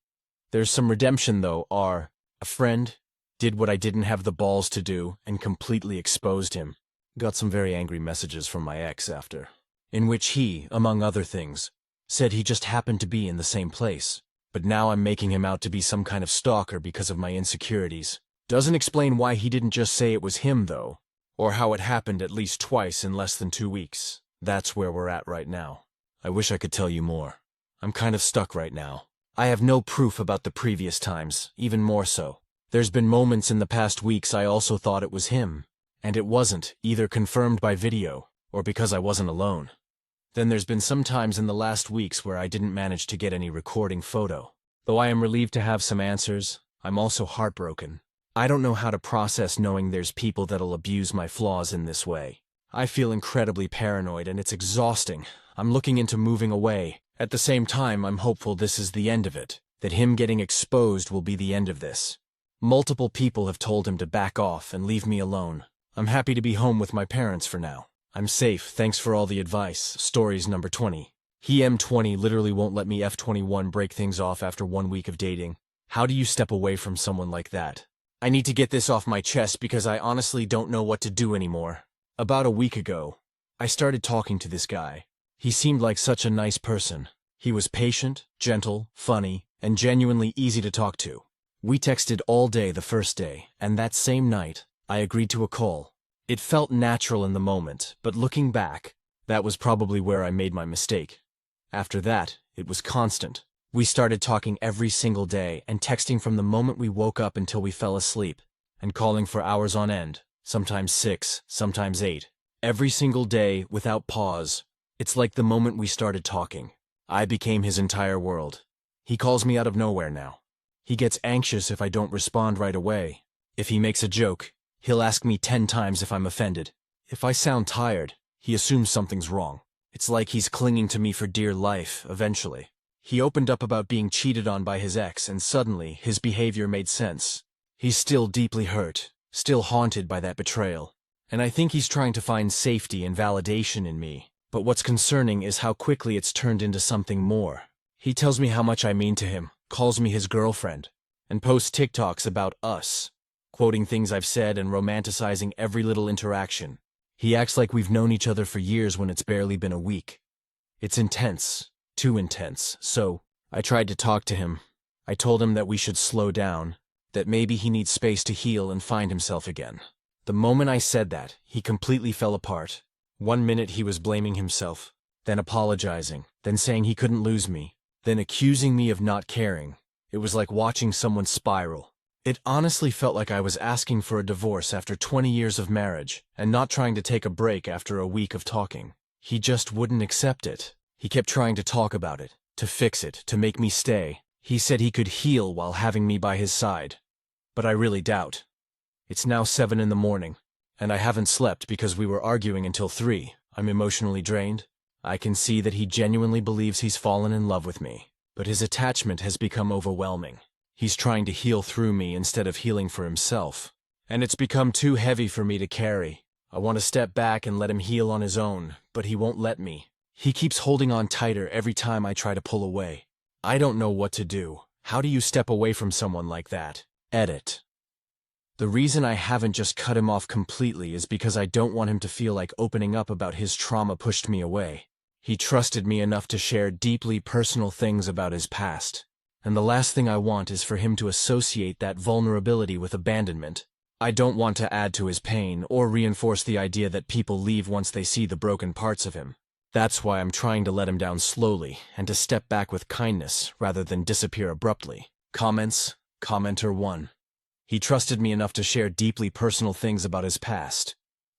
A: There's some redemption, though. A friend did what I didn't have the balls to do and completely exposed him. Got some very angry messages from my ex after, in which he, among other things, said he just happened to be in the same place. But now I'm making him out to be some kind of stalker because of my insecurities. Doesn't explain why he didn't just say it was him, though, or how it happened at least twice in less than 2 weeks. That's where we're at right now. I wish I could tell you more. I'm kind of stuck right now. I have no proof about the previous times, even more so. There's been moments in the past weeks I also thought it was him, and it wasn't, either confirmed by video, or because I wasn't alone. Then there's been some times in the last weeks where I didn't manage to get any recording photo. Though I am relieved to have some answers, I'm also heartbroken. I don't know how to process knowing there's people that'll abuse my flaws in this way. I feel incredibly paranoid and it's exhausting. I'm looking into moving away. At the same time, I'm hopeful this is the end of it, that him getting exposed will be the end of this. Multiple people have told him to back off and leave me alone. I'm happy to be home with my parents for now. I'm safe, thanks for all the advice. Stories number 20. He M20 literally won't let me F21 break things off after 1 week of dating. How do you step away from someone like that? I need to get this off my chest because I honestly don't know what to do anymore. About a week ago, I started talking to this guy. He seemed like such a nice person. He was patient, gentle, funny, and genuinely easy to talk to. We texted all day the first day, and that same night, I agreed to a call. It felt natural in the moment, but looking back, That was probably where I made my mistake. After that, it was constant. We started talking every single day and texting from the moment we woke up until we fell asleep, and calling for hours on end, sometimes 6, sometimes 8. Every single day, without pause. It's like the moment we started talking, I became his entire world. He calls me out of nowhere now. He gets anxious if I don't respond right away. If he makes a joke, he'll ask me 10 times if I'm offended. If I sound tired, he assumes something's wrong. It's like he's clinging to me for dear life, eventually. He opened up about being cheated on by his ex, and suddenly his behavior made sense. He's still deeply hurt, still haunted by that betrayal. And I think he's trying to find safety and validation in me. But what's concerning is how quickly it's turned into something more. He tells me how much I mean to him, calls me his girlfriend, and posts TikToks about us, quoting things I've said and romanticizing every little interaction. He acts like we've known each other for years when it's barely been a week. It's intense, too intense, so I tried to talk to him. I told him that we should slow down, that maybe he needs space to heal and find himself again. The moment I said that, he completely fell apart. 1 minute he was blaming himself, then apologizing, then saying he couldn't lose me, then accusing me of not caring. It was like watching someone spiral. It honestly felt like I was asking for a divorce after 20 years of marriage, and not trying to take a break after a week of talking. He just wouldn't accept it. He kept trying to talk about it, to fix it, to make me stay. He said he could heal while having me by his side. But I really doubt. It's now 7 in the morning, and I haven't slept because we were arguing until 3. I'm emotionally drained. I can see that he genuinely believes he's fallen in love with me, but his attachment has become overwhelming. He's trying to heal through me instead of healing for himself. And it's become too heavy for me to carry. I want to step back and let him heal on his own, but he won't let me. He keeps holding on tighter every time I try to pull away. I don't know what to do. How do you step away from someone like that? Edit. The reason I haven't just cut him off completely is because I don't want him to feel like opening up about his trauma pushed me away. He trusted me enough to share deeply personal things about his past. And the last thing I want is for him to associate that vulnerability with abandonment. I don't want to add to his pain or reinforce the idea that people leave once they see the broken parts of him. That's why I'm trying to let him down slowly and to step back with kindness rather than disappear abruptly. Comments? Commenter 1. He trusted me enough to share deeply personal things about his past.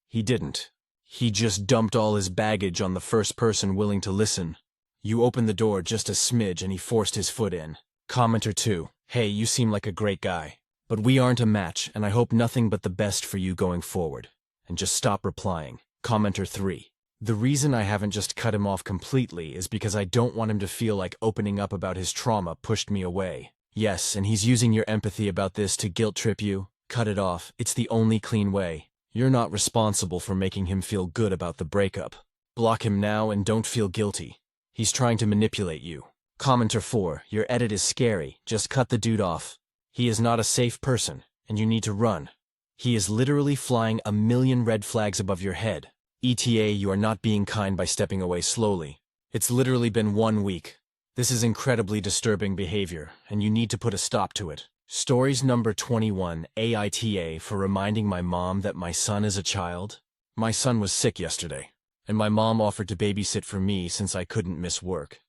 A: He didn't. He just dumped all his baggage on the first person willing to listen. You opened the door just a smidge and he forced his foot in. Commenter 2. Hey, you seem like a great guy. But we aren't a match, and I hope nothing but the best for you going forward. And just stop replying. Commenter 3. The reason I haven't just cut him off completely is because I don't want him to feel like opening up about his trauma pushed me away. Yes, and he's using your empathy about this to guilt trip you. Cut it off. It's the only clean way. You're not responsible for making him feel good about the breakup. Block him now and don't feel guilty. He's trying to manipulate you. Commenter 4. Your edit is scary. Just cut the dude off. He is not a safe person, and you need to run. He is literally flying a million red flags above your head. ETA, you are not being kind by stepping away slowly. It's literally been 1 week. This is incredibly disturbing behavior, and you need to put a stop to it. Stories number 21, AITA, for reminding my mom that my son is a child. My son was sick yesterday, and my mom offered to babysit for me since I couldn't miss work.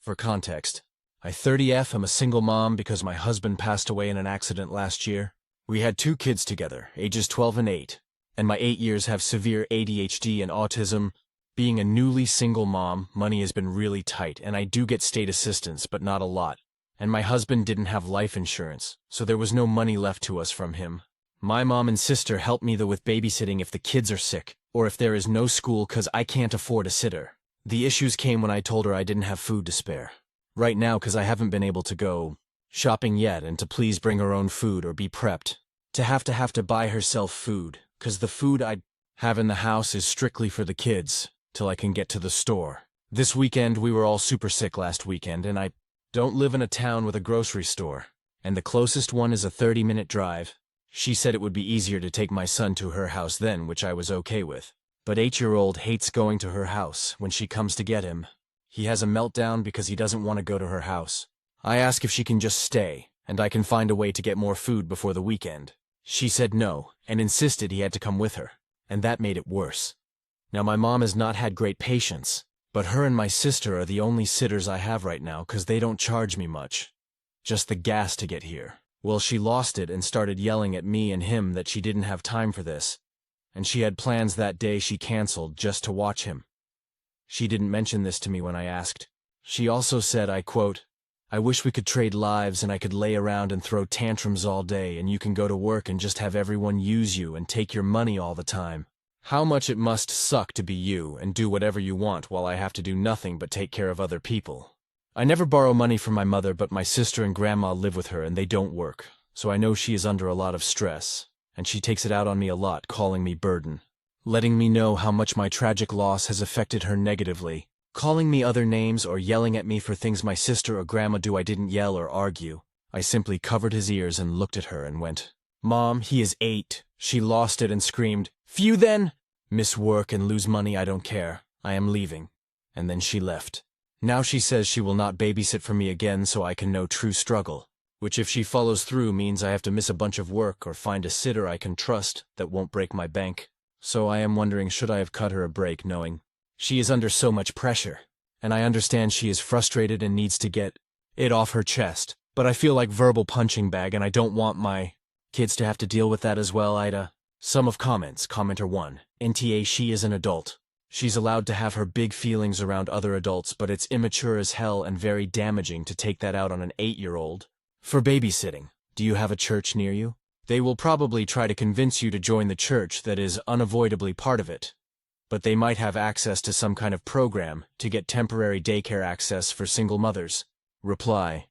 A: For context, I 30F am a single mom because my husband passed away in an accident last year. We had 2 kids together, ages 12 and 8, and my 8 years have severe ADHD and autism. Being a newly single mom, money has been really tight, and I do get state assistance, but not a lot. And my husband didn't have life insurance, so there was no money left to us from him. My mom and sister help me though with babysitting if the kids are sick, or if there is no school cause I can't afford a sitter. The issues came when I told her I didn't have food to spare. Right now cause I haven't been able to go shopping yet and to please bring her own food or be prepped. To have to buy herself food, cause the food I have in the house is strictly for the kids, till I can get to the store. This weekend we were all super sick last weekend, and I don't live in a town with a grocery store, and the closest one is a 30-minute drive. She said it would be easier to take my son to her house then, which I was okay with. But 8-year-old hates going to her house when she comes to get him. He has a meltdown because he doesn't want to go to her house. I ask if she can just stay, and I can find a way to get more food before the weekend. She said no, and insisted he had to come with her, and that made it worse. Now my mom has not had great patience, but her and my sister are the only sitters I have right now because they don't charge me much. Just the gas to get here. Well, she lost it and started yelling at me and him that she didn't have time for this, and she had plans that day she canceled just to watch him. She didn't mention this to me when I asked. She also said, I quote, "I wish we could trade lives and I could lay around and throw tantrums all day and you can go to work and just have everyone use you and take your money all the time. How much it must suck to be you and do whatever you want while I have to do nothing but take care of other people. I never borrow money from my mother, but my sister and grandma live with her and they don't work, so I know she is under a lot of stress, and she takes it out on me a lot, calling me burden, letting me know how much my tragic loss has affected her negatively, calling me other names or yelling at me for things my sister or grandma do. I didn't yell or argue. I simply covered his ears and looked at her and went, 'Mom, he is 8. She lost it and screamed, "Phew then! Miss work and lose money, I don't care. I am leaving." And then she left. Now she says she will not babysit for me again so I can know true struggle, which if she follows through means I have to miss a bunch of work or find a sitter I can trust that won't break my bank. So I am wondering, should I have cut her a break knowing she is under so much pressure, and I understand she is frustrated and needs to get it off her chest, but I feel like verbal punching bag and I don't want my kids to have to deal with that as well. AITA. Sum of comments. Commenter 1. NTA, she is an adult. She's allowed to have her big feelings around other adults, but it's immature as hell and very damaging to take that out on an 8-year-old. For babysitting, do you have a church near you? They will probably try to convince you to join the church that is unavoidably part of it, but they might have access to some kind of program to get temporary daycare access for single mothers. Reply.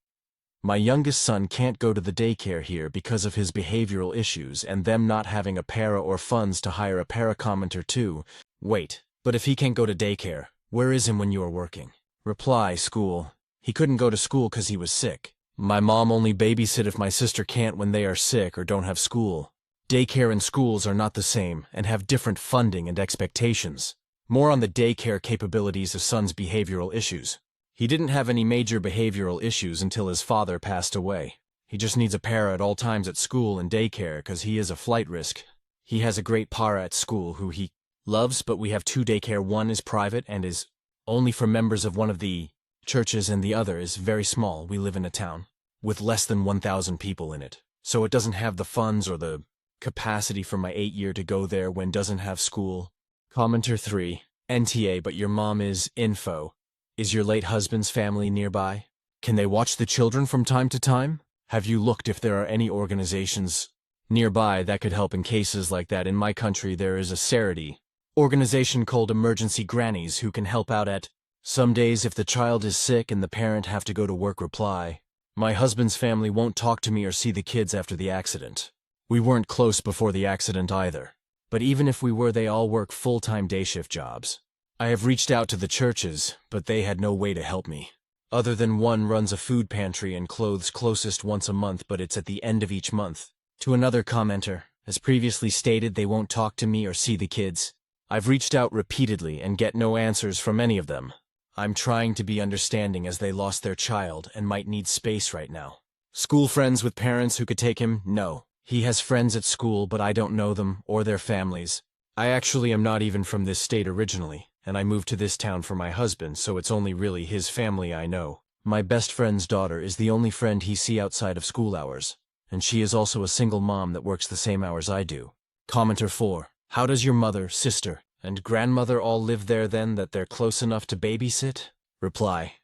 A: My youngest son can't go to the daycare here because of his behavioral issues and them not having a para or funds to hire a para. Commenter 2. Wait. But if he can't go to daycare, where is him when you are working? Reply, school. He couldn't go to school because he was sick. My mom only babysit if my sister can't when they are sick or don't have school. Daycare and schools are not the same and have different funding and expectations. More on the daycare capabilities of son's behavioral issues. He didn't have any major behavioral issues until his father passed away. He just needs a para at all times at school and daycare because he is a flight risk. He has a great para at school who he loves, but we have 2 daycare. One is private and is only for members of one of the churches and the other is very small. We live in a town with less than 1,000 people in it, so it doesn't have the funds or the capacity for my 8-year to go there when doesn't have school. Commenter 3. NTA, but your mom is info. Is your late husband's family nearby? Can they watch the children from time to time? Have you looked if there are any organizations nearby that could help in cases like that? In my country there is a charity organization called Emergency Grannies who can help out at some days if the child is sick and the parent have to go to work. Reply. My husband's family won't talk to me or see the kids after the accident. We weren't close before the accident either. But even if we were, they all work full-time day shift jobs. I have reached out to the churches, but they had no way to help me. Other than one runs a food pantry and clothes closest once a month, but it's at the end of each month. To another commenter, as previously stated, they won't talk to me or see the kids. I've reached out repeatedly and get no answers from any of them. I'm trying to be understanding as they lost their child and might need space right now. School friends with parents who could take him? No. He has friends at school, but I don't know them or their families. I actually am not even from this state originally, and I moved to this town for my husband, so it's only really his family I know. My best friend's daughter is the only friend he see outside of school hours, and she is also a single mom that works the same hours I do. Commenter 4. How does your mother, sister, and grandmother all live there then that they're close enough to babysit? Reply.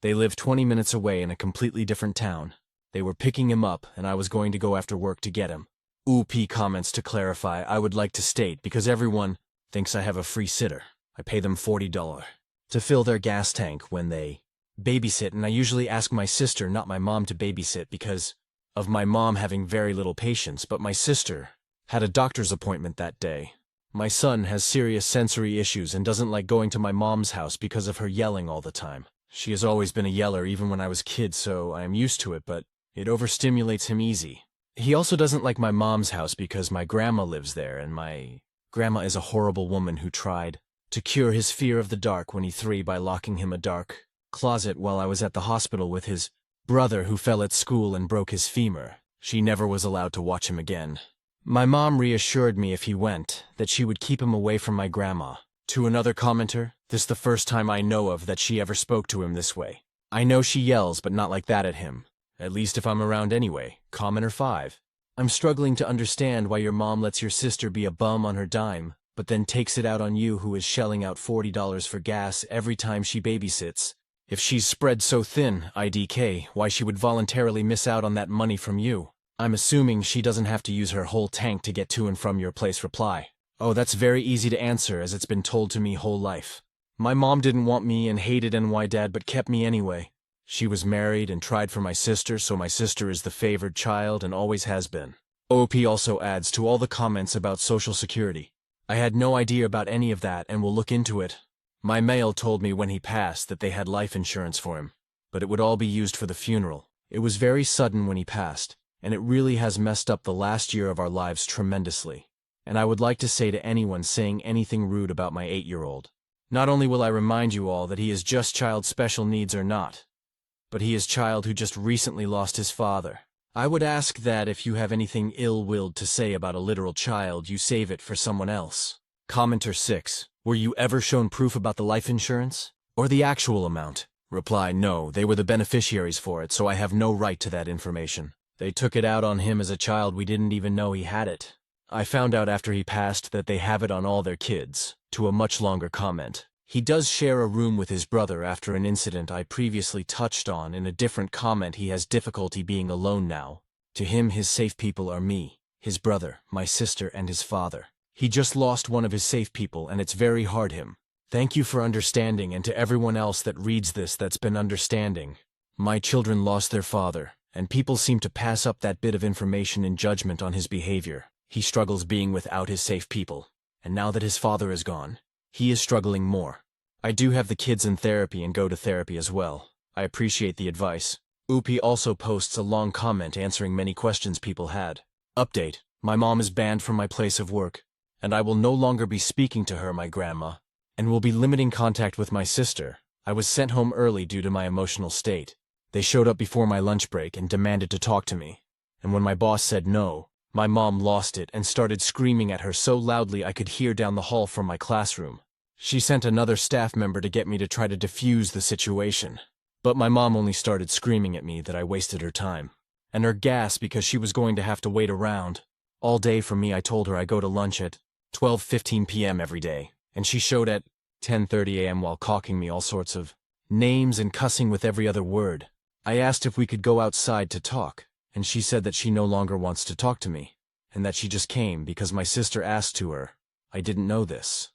A: They live 20 minutes away in a completely different town. They were picking him up, and I was going to go after work to get him. OP comments to clarify, I would like to state, because everyone thinks I have a free sitter. I pay them $40 to fill their gas tank when they babysit, and I usually ask my sister, not my mom, to babysit because of my mom having very little patience, but my sister had a doctor's appointment that day. My son has serious sensory issues and doesn't like going to my mom's house because of her yelling all the time. She has always been a yeller even when I was a kid, so I am used to it, but it overstimulates him easy. He also doesn't like my mom's house because my grandma lives there, and my grandma is a horrible woman who tried to cure his fear of the dark when he 3 by locking him a dark closet while I was at the hospital with his brother who fell at school and broke his femur. She never was allowed to watch him again. My mom reassured me if he went, that she would keep him away from my grandma. To another commenter, this the first time I know of that she ever spoke to him this way. I know she yells, but not like that at him. At least if I'm around anyway. Commenter 5. I'm struggling to understand why your mom lets your sister be a bum on her dime, but then takes it out on you who is shelling out $40 for gas every time she babysits. If she's spread so thin, IDK, why she would voluntarily miss out on that money from you. I'm assuming she doesn't have to use her whole tank to get to and from your place. Reply. Oh, that's very easy to answer as it's been told to me whole life. My mom didn't want me and hated NY dad but kept me anyway. She was married and tried for my sister, so my sister is the favored child and always has been. OP also adds to all the comments about Social Security. I had no idea about any of that and will look into it. My mail told me when he passed that they had life insurance for him, but it would all be used for the funeral. It was very sudden when he passed, and it really has messed up the last year of our lives tremendously. And I would like to say to anyone saying anything rude about my 8-year-old, not only will I remind you all that he is just child special needs or not, but he is child who just recently lost his father. I would ask that if you have anything ill-willed to say about a literal child, you save it for someone else. Commenter 6. Were you ever shown proof about the life insurance? Or the actual amount? Reply, no, they were the beneficiaries for it, so I have no right to that information. They took it out on him as a child, we didn't even know he had it. I found out after he passed that they have it on all their kids. To a much longer comment. He does share a room with his brother after an incident I previously touched on. In a different comment, he has difficulty being alone now. To him, his safe people are me, his brother, my sister, and his father. He just lost one of his safe people, and it's very hard him. Thank you for understanding, and to everyone else that reads this that's been understanding. My children lost their father, and people seem to pass up that bit of information in judgment on his behavior. He struggles being without his safe people, and now that his father is gone, he is struggling more. I do have the kids in therapy and go to therapy as well. I appreciate the advice. Upi also posts a long comment answering many questions people had. Update. My mom is banned from my place of work, and I will no longer be speaking to her, my grandma, and will be limiting contact with my sister. I was sent home early due to my emotional state. They showed up before my lunch break and demanded to talk to me. And when my boss said no, my mom lost it and started screaming at her so loudly I could hear down the hall from my classroom. She sent another staff member to get me to try to defuse the situation. But my mom only started screaming at me that I wasted her time. And her gas because she was going to have to wait around all day for me. I told her I go to lunch at 12:15 p.m. every day, and she showed at 10:30 a.m. while calling me all sorts of names and cussing with every other word. I asked if we could go outside to talk, and she said that she no longer wants to talk to me, and that she just came because my sister asked to her. I didn't know this.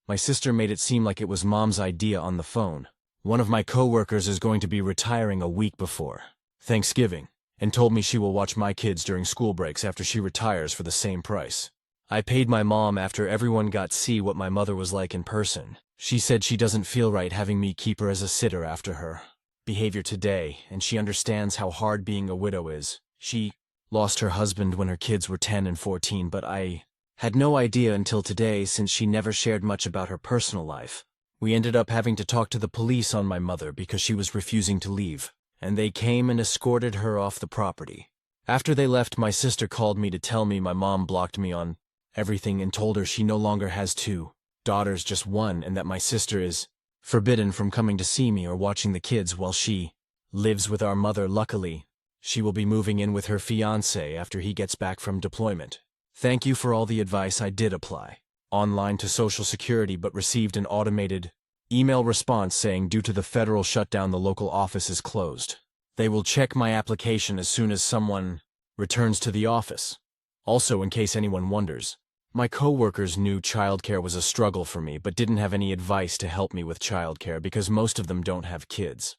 A: My sister made it seem like it was mom's idea on the phone. One of my coworkers is going to be retiring a week before Thanksgiving, and told me she will watch my kids during school breaks after she retires for the same price. I paid my mom after everyone got to see what my mother was like in person. She said she doesn't feel right having me keep her as a sitter after her behavior today, and she understands how hard being a widow is. She lost her husband when her kids were 10 and 14, but I had no idea until today since she never shared much about her personal life. We ended up having to talk to the police on my mother because she was refusing to leave, and they came and escorted her off the property. After they left, my sister called me to tell me my mom blocked me on everything and told her she no longer has 2 daughters, just one, and that my sister is forbidden from coming to see me or watching the kids while she lives with our mother. Luckily, she will be moving in with her fiancé after he gets back from deployment. Thank you for all the advice. I did apply online to Social Security but received an automated email response saying due to the federal shutdown the local office is closed. They will check my application as soon as someone returns to the office. Also, in case anyone wonders, my coworkers knew childcare was a struggle for me but didn't have any advice to help me with childcare because most of them don't have kids.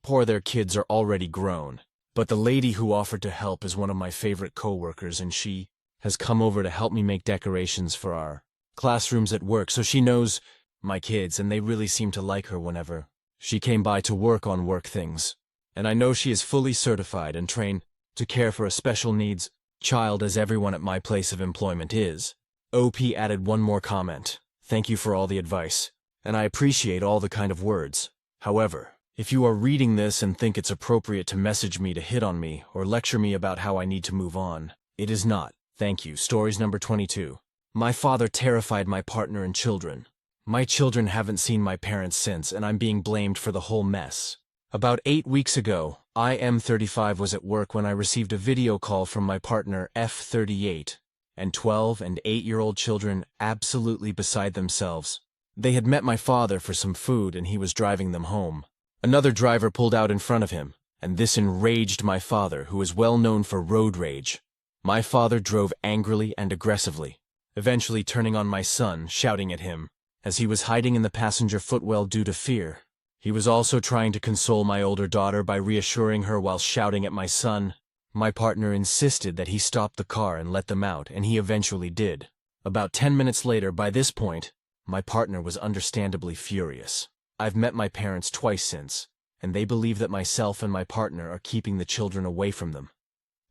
A: Their kids are already grown. But the lady who offered to help is one of my favorite coworkers, and she has come over to help me make decorations for our classrooms at work, so she knows my kids and they really seem to like her whenever she came by to work on work things. And I know she is fully certified and trained to care for a special needs child as everyone at my place of employment is. OP added one more comment. Thank you for all the advice, and I appreciate all the kind of words. However, if you are reading this and think it's appropriate to message me to hit on me or lecture me about how I need to move on, it is not. Thank you. Stories number 22. My father terrified my partner and children. My children haven't seen my parents since, and I'm being blamed for the whole mess. About 8 weeks ago, I am 35 was at work when I received a video call from my partner F38, and 12 and 8-year-old children absolutely beside themselves. They had met my father for some food and he was driving them home. Another driver pulled out in front of him, and this enraged my father, who is well known for road rage. My father drove angrily and aggressively, eventually turning on my son, shouting at him, as he was hiding in the passenger footwell due to fear. He was also trying to console my older daughter by reassuring her while shouting at my son. My partner insisted that he stop the car and let them out, and he eventually did. About 10 minutes later, by this point, my partner was understandably furious. I've met my parents twice since, and they believe that myself and my partner are keeping the children away from them.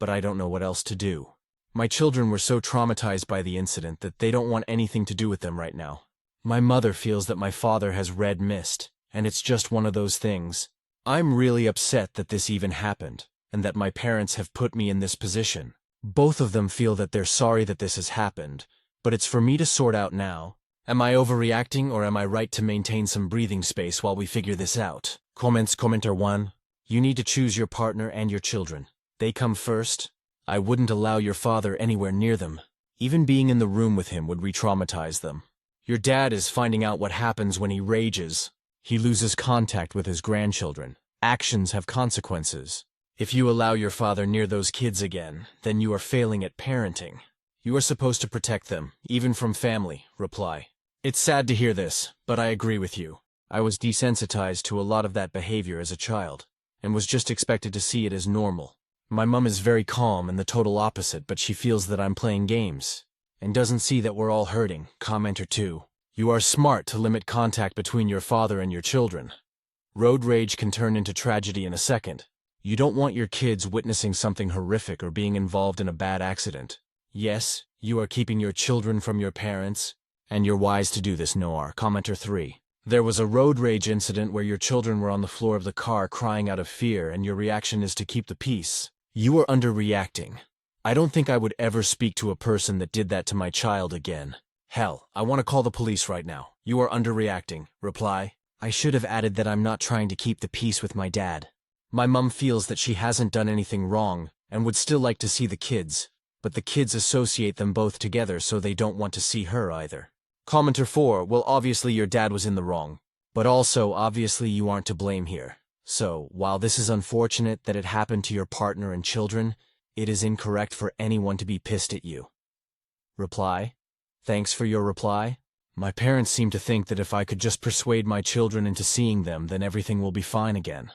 A: But I don't know what else to do. My children were so traumatized by the incident that they don't want anything to do with them right now. My mother feels that my father has red mist, and it's just one of those things. I'm really upset that this even happened, and that my parents have put me in this position. Both of them feel that they're sorry that this has happened, but it's for me to sort out now. Am I overreacting, or am I right to maintain some breathing space while we figure this out? Commenter 1. You need to choose your partner and your children. They come first. I wouldn't allow your father anywhere near them. Even being in the room with him would re-traumatize them. Your dad is finding out what happens when he rages. He loses contact with his grandchildren. Actions have consequences. If you allow your father near those kids again, then you are failing at parenting. You are supposed to protect them, even from family. Reply. It's sad to hear this, but I agree with you. I was desensitized to a lot of that behavior as a child, and was just expected to see it as normal. My mom is very calm and the total opposite, but she feels that I'm playing games, and doesn't see that we're all hurting. Commenter 2. You are smart to limit contact between your father and your children. Road rage can turn into tragedy in a second. You don't want your kids witnessing something horrific or being involved in a bad accident. Yes, you are keeping your children from your parents, and you're wise to do this, Noir. Commenter 3. There was a road rage incident where your children were on the floor of the car crying out of fear, and your reaction is to keep the peace. You are underreacting. I don't think I would ever speak to a person that did that to my child again. Hell, I want to call the police right now. You are underreacting. Reply. I should have added that I'm not trying to keep the peace with my dad. My mum feels that she hasn't done anything wrong and would still like to see the kids, but the kids associate them both together, so they don't want to see her either. Commenter 4. Well, obviously your dad was in the wrong, but also obviously you aren't to blame here. So, while this is unfortunate that it happened to your partner and children, it is incorrect for anyone to be pissed at you. Reply. Thanks for your reply. My parents seem to think that if I could just persuade my children into seeing them, then everything will be fine again.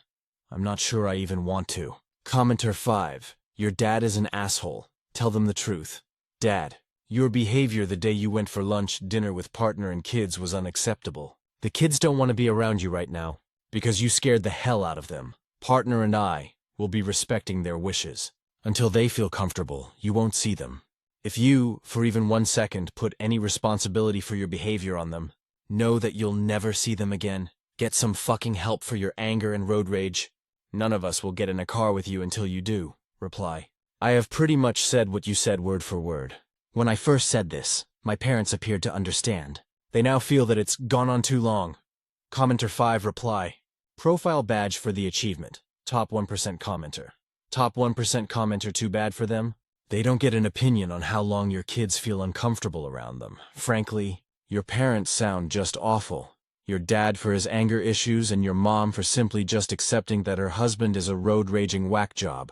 A: I'm not sure I even want to. Commenter 5. Your dad is an asshole. Tell them the truth. Dad, your behavior the day you went for lunch, dinner with partner and kids was unacceptable. The kids don't want to be around you right now, because you scared the hell out of them. Partner and I will be respecting their wishes. Until they feel comfortable, you won't see them. If you, for even 1 second, put any responsibility for your behavior on them, know that you'll never see them again. Get some fucking help for your anger and road rage. None of us will get in a car with you until you do. Reply. I have pretty much said what you said word for word. When I first said this, my parents appeared to understand. They now feel that it's gone on too long. Commenter 5. Reply. Profile badge for the achievement. Top 1% commenter. Top 1% commenter too bad for them? They don't get an opinion on how long your kids feel uncomfortable around them. Frankly, your parents sound just awful. Your dad for his anger issues and your mom for simply just accepting that her husband is a road-raging whack job.